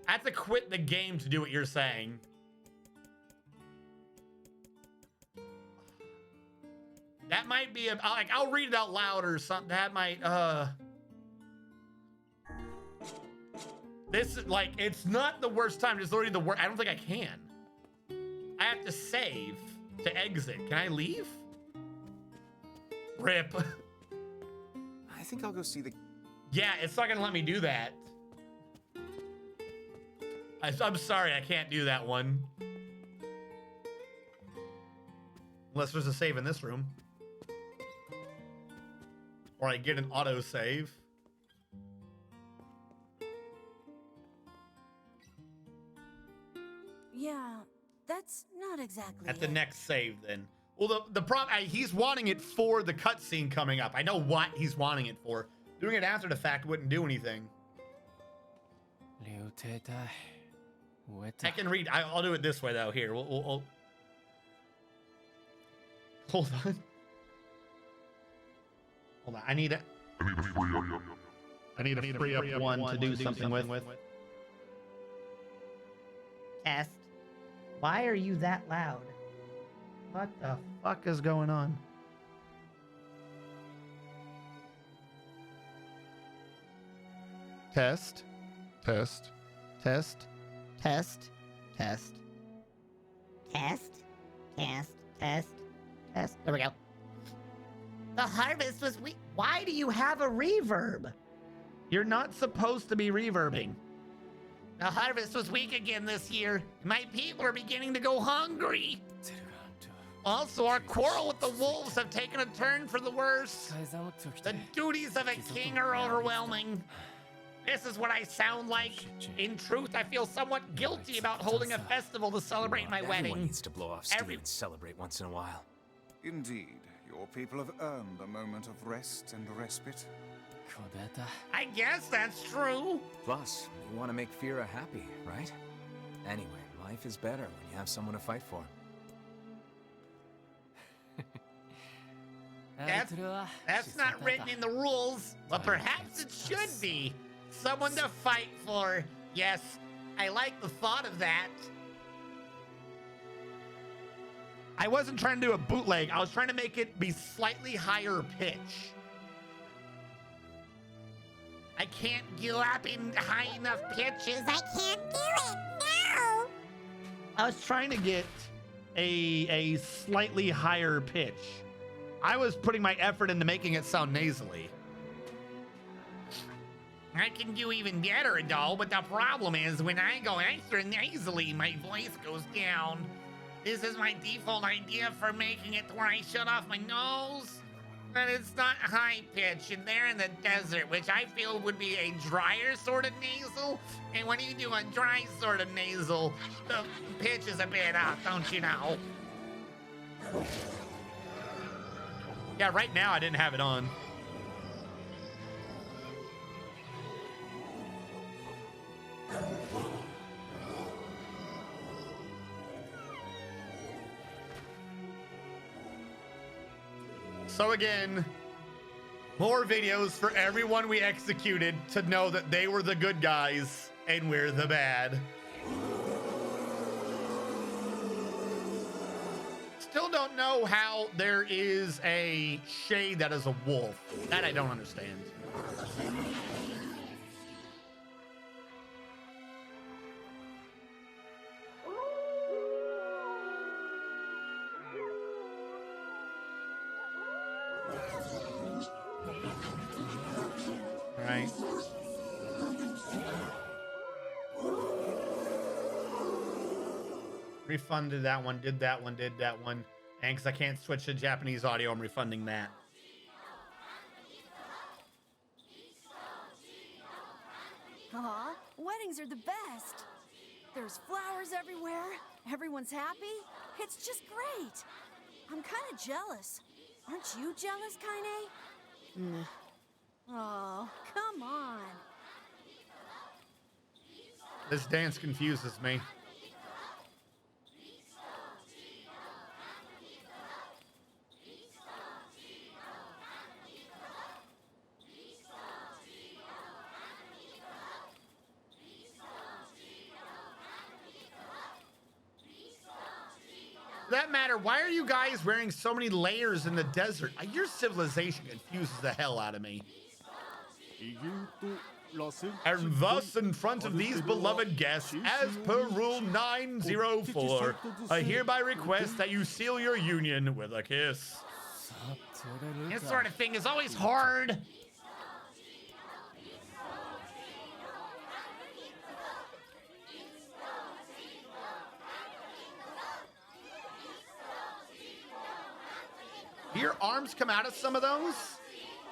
Speaker 16: I have to quit the game to do what you're saying. That might be a, like, I'll read it out loud or something. That might, this is like, it's not the worst time. Just loading the word. I don't think I can. I have to save to exit. Can I leave? Rip.
Speaker 7: I think I'll go see the...
Speaker 16: Yeah, it's not gonna let me do that. I'm sorry, I can't do that one. Unless there's a save in this room. Or I get an auto save.
Speaker 17: Yeah, that's not exactly
Speaker 16: At the
Speaker 17: it.
Speaker 16: next save, then. Well, the problem, he's wanting it for the cutscene coming up. I know what he's wanting it for. Doing it after the fact wouldn't do anything. I can read. I'll do it this way, though. Here, we'll... Hold on. Hold on. I need to free up one to do something with.
Speaker 2: Test. Why are you that loud?
Speaker 16: What the fuck is going on? Test. Test. Test.
Speaker 2: Test. Test. Test. Test. Test. Test. There we go. The harvest was weak. Why do you have a reverb?
Speaker 16: You're not supposed to be reverbing.
Speaker 2: The harvest was weak again this year. My people are beginning to go hungry. Also, our quarrel with the wolves have taken a turn for the worse. The duties of a king are overwhelming. This is what I sound like. In truth, I feel somewhat guilty about holding a festival to celebrate my
Speaker 7: Everyone
Speaker 2: wedding.
Speaker 7: needs to blow off steam and celebrate once in a while.
Speaker 4: Indeed. Your people have earned a moment of rest and respite.
Speaker 2: I guess that's true.
Speaker 7: Plus, you want to make Fira happy, right? Anyway, life is better when you have someone to fight for.
Speaker 2: That's not written in the rules, but perhaps it should be. Someone to fight for. Yes, I like the thought of that. I wasn't trying to do a bootleg. I was trying to make it be slightly higher pitch. I can't get up in high enough pitches. I can't do it. No. I was trying to get a slightly higher pitch. I was putting my effort into making it sound nasally. I can do even better, though, but the problem is when I go extra nasally, my voice goes down. This is my default idea for making it to where I shut off my nose, but it's not high pitch, and they're in the desert, which I feel would be a drier sort of nasal, and when you do a dry sort of nasal, the pitch is a bit up, don't you know? Yeah, right now I didn't have it on. So again, more videos for everyone we executed to know that they were the good guys and we're the bad. Still don't know how there is a shade that is a wolf. That I don't understand. Right. Refunded that one, did that one, did that one. And because I can't switch to Japanese audio, I'm refunding that.
Speaker 17: Aw, weddings are the best. There's flowers everywhere. Everyone's happy. It's just great. I'm kind of jealous. Aren't you jealous, Kaine? Nah. Oh, come on.
Speaker 2: This dance confuses me. For that matter, why are you guys wearing so many layers in the desert? Your civilization confuses the hell out of me. And thus, in front of these beloved guests, as per Rule 904, I hereby request that you seal your union with a kiss. This sort of thing is always hard. Do your arms come out of some of those?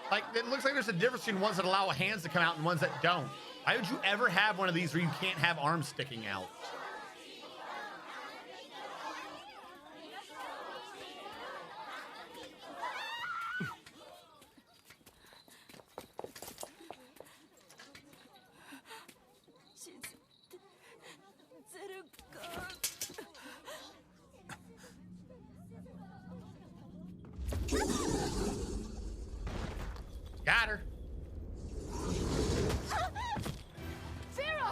Speaker 2: Like, it looks like there's a difference between ones that allow hands to come out and ones that don't. Why would you ever have one of these where you can't have arms sticking out? Got her.
Speaker 20: Fira!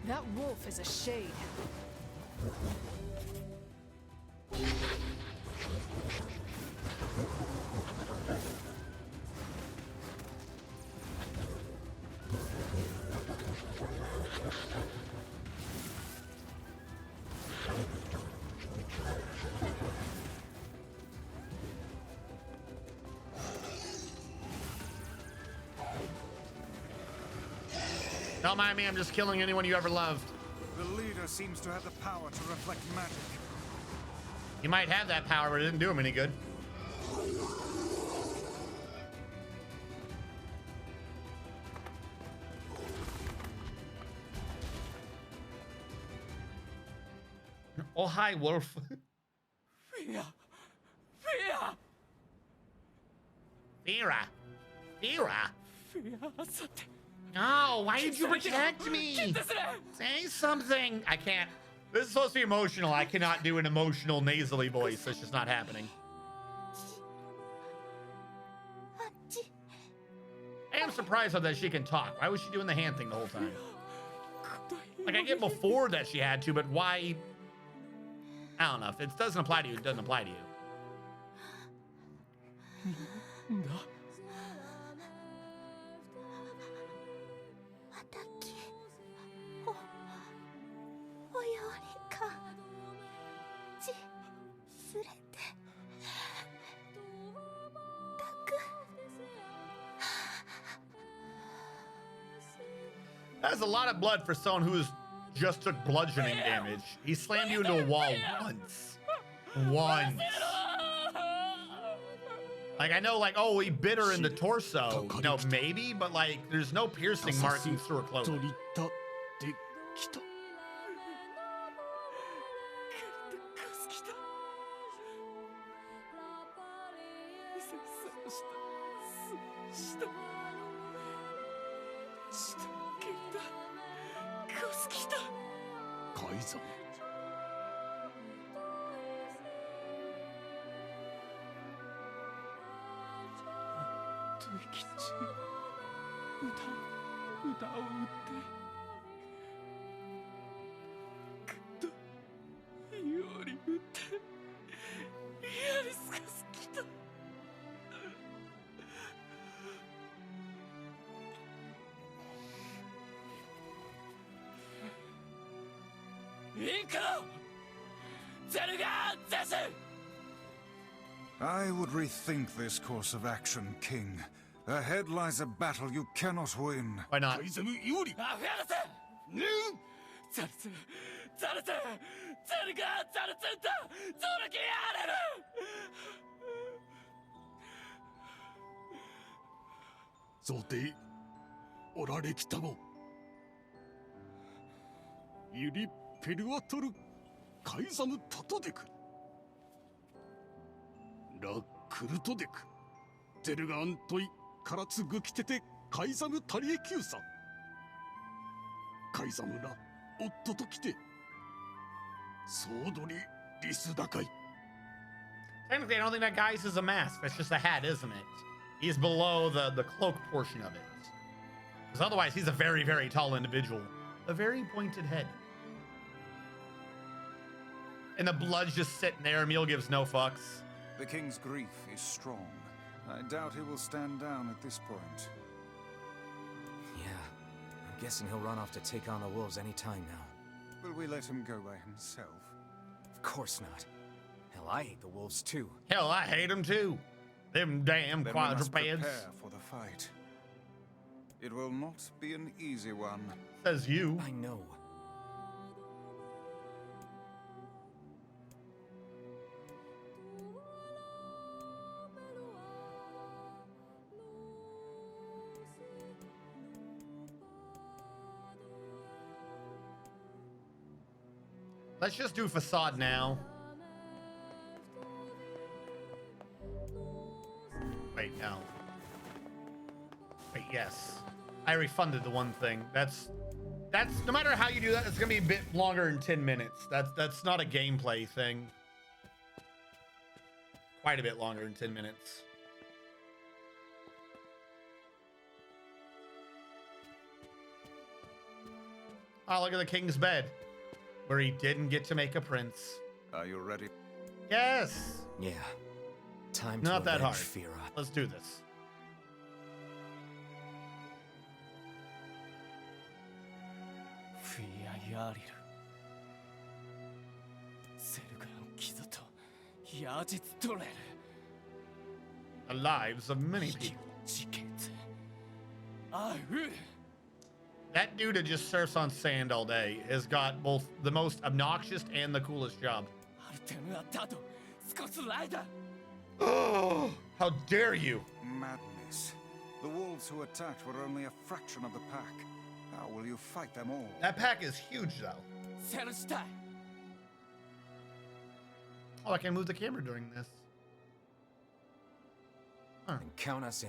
Speaker 20: That wolf is a shade.
Speaker 2: Don't mind me, I'm just killing anyone you ever loved.
Speaker 4: The leader seems to have the power to reflect magic.
Speaker 2: He might have that power, but it didn't do him any good.
Speaker 16: Oh, hi, Wolf. Vera. No, why did you protect me? Say something. I can't. This is supposed to be emotional. I cannot do an emotional nasally voice. It's just not happening. I am surprised though that she can talk. Why was she doing the hand thing the whole time? Like, I get before that she had to, but why? I don't know. If it doesn't apply to you, it doesn't apply to you. That's a lot of blood for someone who's just took bludgeoning damage. He slammed you into a wall once. Once. Like, I know, like, oh, he bit her in the torso. You know, maybe, but, like, there's no piercing markings through her clothing.
Speaker 4: I would rethink this course of action, King. Ahead lies a battle you cannot win.
Speaker 16: Why not? Technically, I don't think that guy's is a mask. That's just a hat, isn't it? He's below the cloak portion of it. Because otherwise, he's a very, very tall individual. A very pointed head. And the blood's just sitting there. Emil gives no fucks.
Speaker 4: The king's grief is strong. I doubt he will stand down at this point.
Speaker 7: Yeah, I'm guessing he'll run off to take on the wolves any time now.
Speaker 4: Will we let him go by himself?
Speaker 7: Of course not. Hell, I hate the wolves too.
Speaker 16: Hell, I hate them too. Them damn
Speaker 4: then
Speaker 16: quadrupeds.
Speaker 4: We must prepare for the fight. It will not be an easy one.
Speaker 16: Says you.
Speaker 7: I know.
Speaker 16: Let's just do facade now. Wait, no. Wait, yes. I refunded the one thing. That's no matter how you do that, it's gonna be a bit longer than 10 minutes. That's not a gameplay thing. Quite a bit longer than 10 minutes. Oh, look at the king's bed. Where he didn't get to make a prince.
Speaker 4: Are you ready?
Speaker 16: Yes.
Speaker 7: Yeah. Time
Speaker 16: Not
Speaker 7: to
Speaker 16: that hard.
Speaker 7: Fira.
Speaker 16: Let's do this. The lives of many people. That dude that just surfs on sand all day has got both the most obnoxious and the coolest job. Oh, how dare you!
Speaker 4: Madness. The wolves who attacked were only a fraction of the pack. How will you fight them all?
Speaker 16: That pack is huge, though. Oh, I can move the camera during this. Huh.
Speaker 7: And count us in.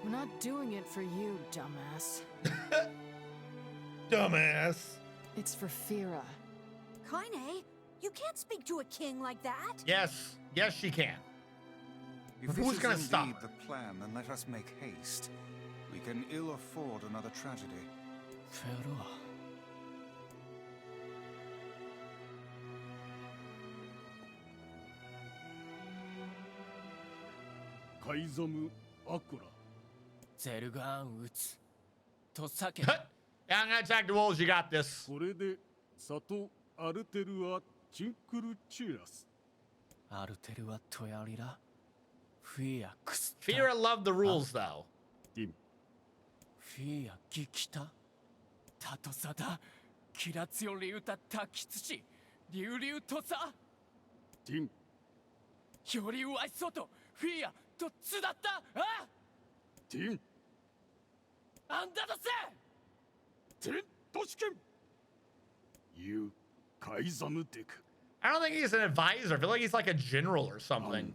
Speaker 9: We're not doing it for you, dumbass.
Speaker 16: Dumbass.
Speaker 9: It's for Fira.
Speaker 17: Kaine, you can't speak to a king like that.
Speaker 16: Yes. Yes, she can.
Speaker 4: If
Speaker 16: Who's
Speaker 4: this
Speaker 16: gonna
Speaker 4: is
Speaker 16: stop
Speaker 4: indeed the plan, then let us make haste. We can ill afford another tragedy.
Speaker 16: Yeah, I'm gonna attack the wolves. You got this. Fira loved the rules, though. I don't think he's an advisor. I feel like he's like a general or something.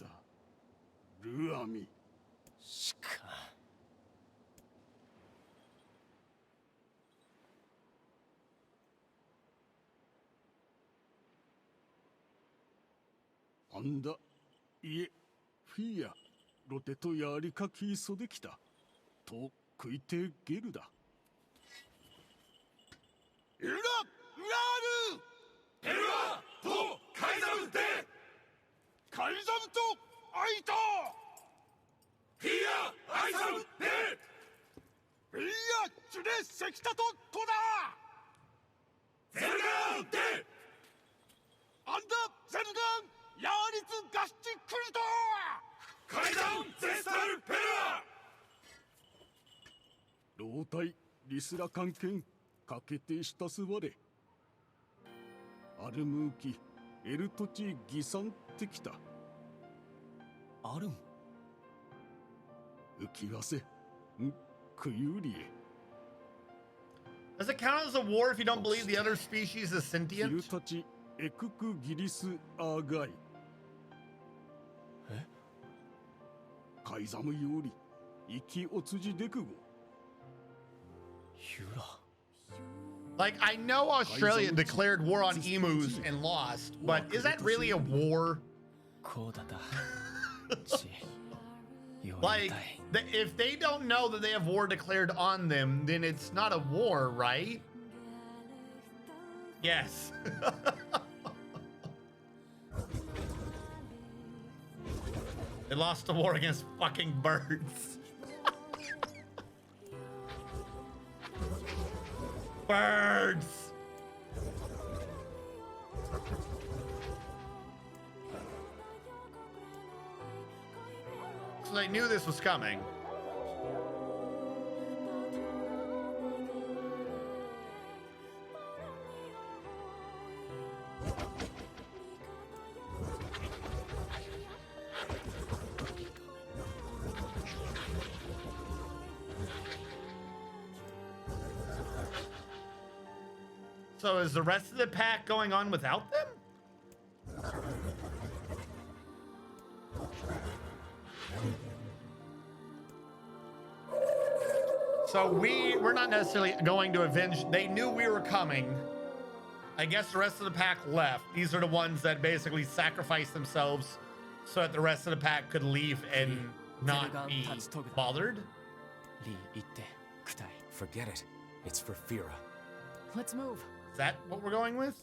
Speaker 16: Does it count as a war if you don't believe the other species is sentient? Like, I know Australia declared war on emus and lost, but is that really a war? Like, if they don't know that they have war declared on them, then it's not a war, right? Yes. They lost the war against fucking birds. Birds. So they knew this was coming. So is the rest of the pack going on without them? So we're not necessarily going to avenge. They knew we were coming. I guess the rest of the pack left. These are the ones that basically sacrificed themselves so that the rest of the pack could leave and not be bothered.
Speaker 7: Forget it. It's for Fira.
Speaker 9: Let's move.
Speaker 16: Is that what we're going with?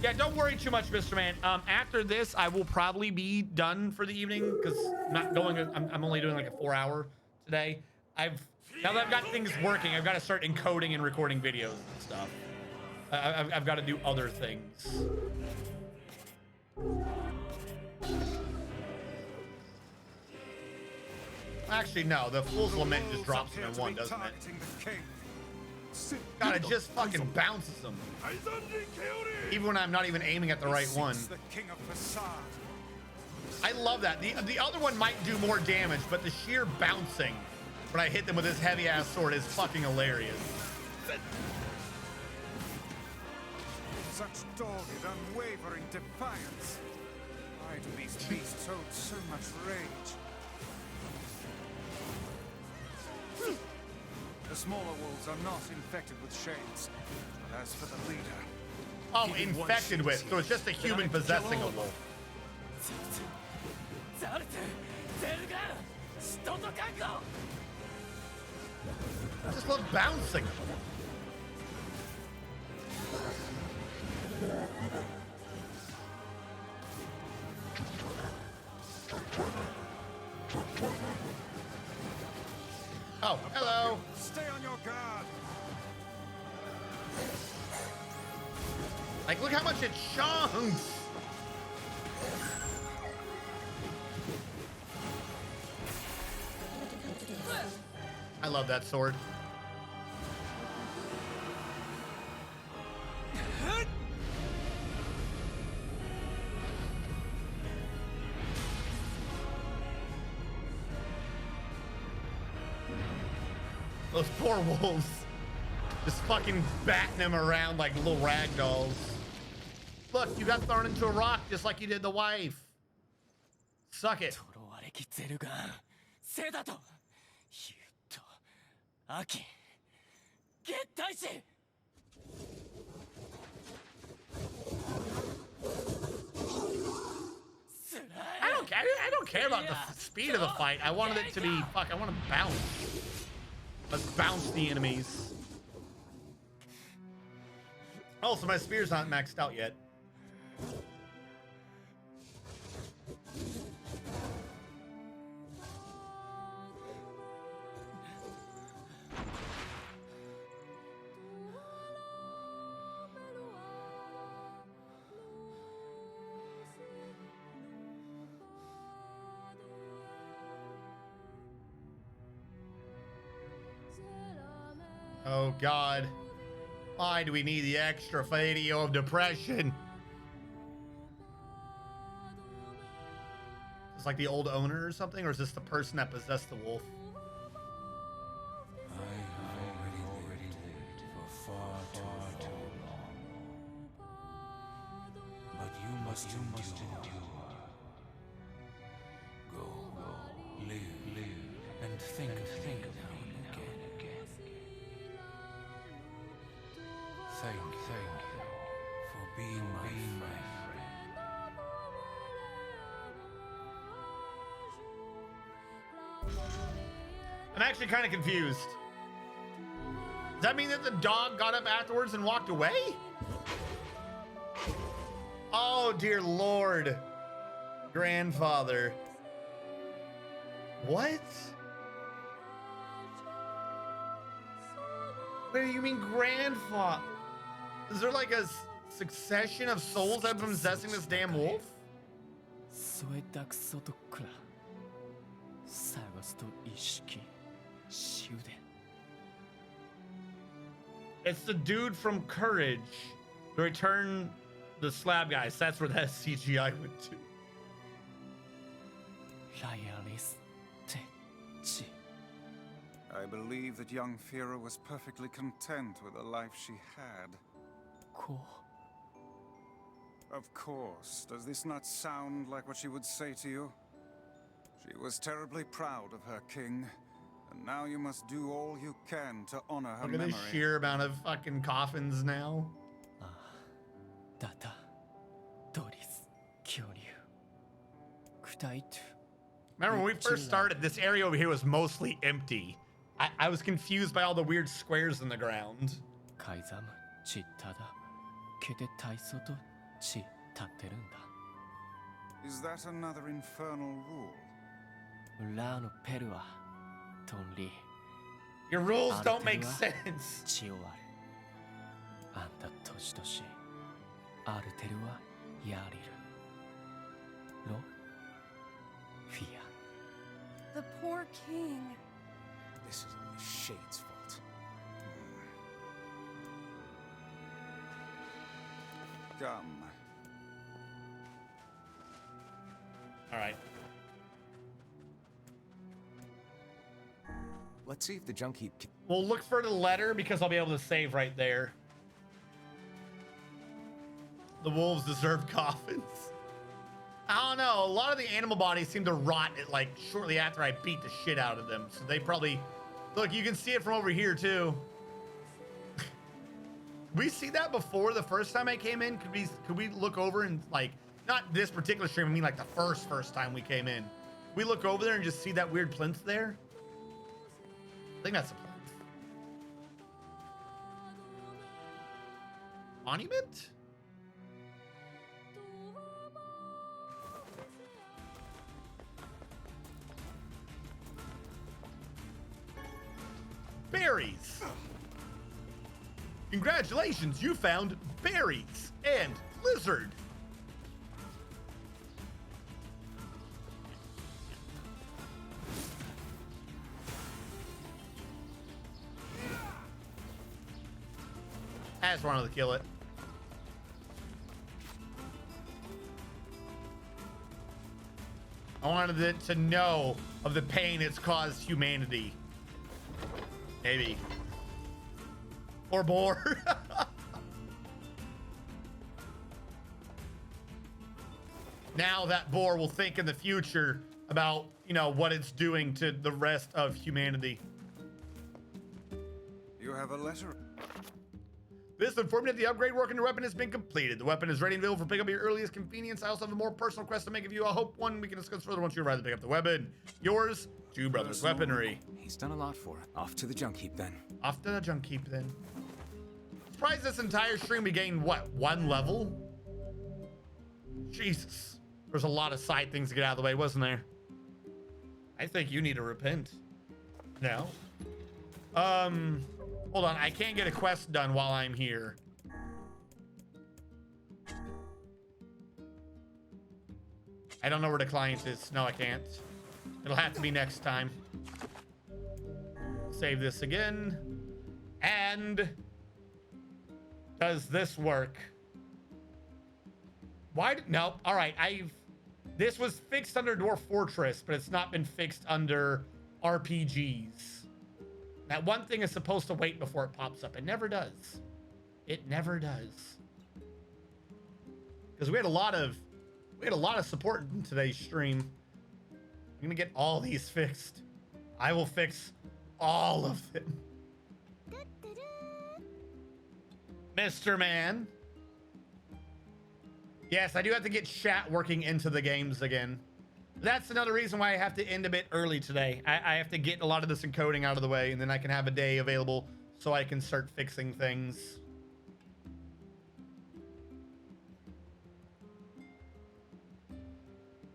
Speaker 16: Yeah, don't worry too much, Mr. Man. After this, I will probably be done for the evening because I'm only doing like a 4-hour today. Now that I've got things working, I've got to start encoding and recording videos and stuff. I've got to do other things. Actually, no. The Fool's Lament just drops him in one, doesn't it? God, it just fucking bounces them. Even when I'm not even aiming at the right one. I love that. The other one might do more damage, but the sheer bouncing when I hit them with this heavy ass sword is fucking hilarious.
Speaker 4: Such dogged, unwavering defiance. Why do these beasts hold so much rage? The smaller wolves are not infected with shades. But as for the leader...
Speaker 16: Oh, infected with. So it's just a human possessing a wolf. I just love bouncing. Oh, hello.
Speaker 4: Stay on your guard.
Speaker 16: Like, look how much it chunks. I love that sword. Those poor wolves. Just fucking batting them around like little rag dolls. Look, you got thrown into a rock just like you did the wife. Suck it. I don't care about the speed of the fight. I wanted it to be, fuck, I want to bounce. Let's bounce the enemies. Also, my spear's not maxed out yet. Oh God. Why do we need the extra video of depression? Is this like the old owner or something? Or is this the person that possessed the wolf?
Speaker 18: I already lived for far too long. But you must endure. Go, live, and think of me again. Thank you for being my friend.
Speaker 16: I'm actually kind of confused. Does that mean that the dog got up afterwards and walked away? Oh, dear Lord. Grandfather. What? What do you mean grandfather? Is there like a succession of souls that have been possessing this damn wolf? It's the dude from Courage. The Return the Slab Guys. That's where that CGI went to.
Speaker 4: I believe that young Fira was perfectly content with the life she had. Of course. Does this not sound like what she would say to you? She was terribly proud of her king, and now you must do all you can to honor her memory.
Speaker 16: Look at the sheer amount of fucking coffins now. Remember when we first started, this area over here was mostly empty. I was confused by all the weird squares in the ground.
Speaker 4: Is that another infernal rule?
Speaker 16: Your rules don't make sense.
Speaker 17: The poor king.
Speaker 4: This is only Shade's fault. Come.
Speaker 16: All right.
Speaker 7: Let's see if the junk heap can...
Speaker 16: We'll look for the letter because I'll be able to save right there. The wolves deserve coffins. I don't know. A lot of the animal bodies seem to rot at like shortly after I beat the shit out of them. So they probably... Look, you can see it from over here too. We see that before the first time I came in. Could we look over and like, not this particular stream, I mean like the first time we came in. We look over there and just see that weird plinth there. I think that's a plinth. Monument? Berries. Congratulations, you found berries and lizard. I just wanted to kill it. I wanted it to know of the pain it's caused humanity. Maybe. Or boar. Now that boar will think in the future about, you know, what it's doing to the rest of humanity.
Speaker 4: You have a letter.
Speaker 16: This informed me that the upgrade work on your weapon has been completed. The weapon is ready and available for pickup at your earliest convenience. I also have a more personal request to make of you. I hope one we can discuss further once you arrive to pick up the weapon. Yours, Two Brothers Weaponry.
Speaker 7: He's done a lot for it. Off to the junk heap then.
Speaker 16: Off to the junk heap then. Surprised this entire stream we gained, what, 1 level? Jesus. There's a lot of side things to get out of the way, wasn't there? I think you need to repent. No. Hold on. I can't get a quest done while I'm here. I don't know where the client is. No, I can't. It'll have to be next time. Save this again. And does this work? Why? Nope. All right. This was fixed under Dwarf Fortress, but it's not been fixed under RPGs. That one thing is supposed to wait before it pops up. It never does. It never does. Because we had a lot of support in today's stream. I'm gonna get all these fixed. I will fix all of them. Mr. Man. Yes, I do have to get chat working into the games again. That's another reason why I have to end a bit early today. I have to get a lot of this encoding out of the way, and then I can have a day available so I can start fixing things.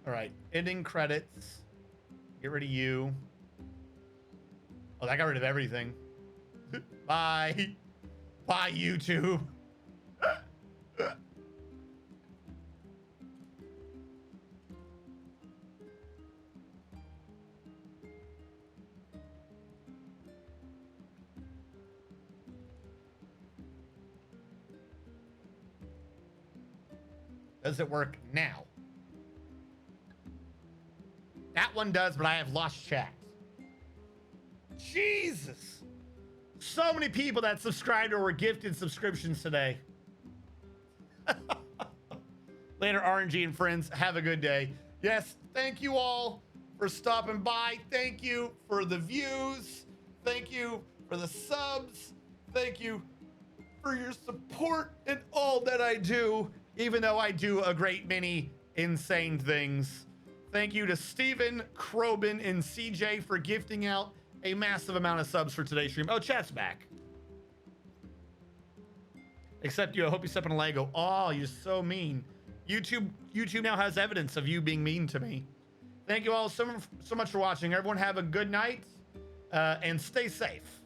Speaker 16: All right, ending credits. Get rid of you. Oh, that got rid of everything. Bye. Bye, YouTube. Does it work now? That one does, but I have lost chat. Jesus. So many people that subscribed or were gifted subscriptions today. Later, RNG and friends. Have a good day. Yes, thank you all for stopping by. Thank you for the views. Thank you for the subs. Thank you for your support in all that I do, even though I do a great many insane things. Thank you to Steven, Krobin, and CJ for gifting out a massive amount of subs for today's stream. Oh, chat's back. Except you. I hope you step on a Lego. Oh, you're so mean. YouTube now has evidence of you being mean to me. Thank you all so much for watching. Everyone have a good night and stay safe.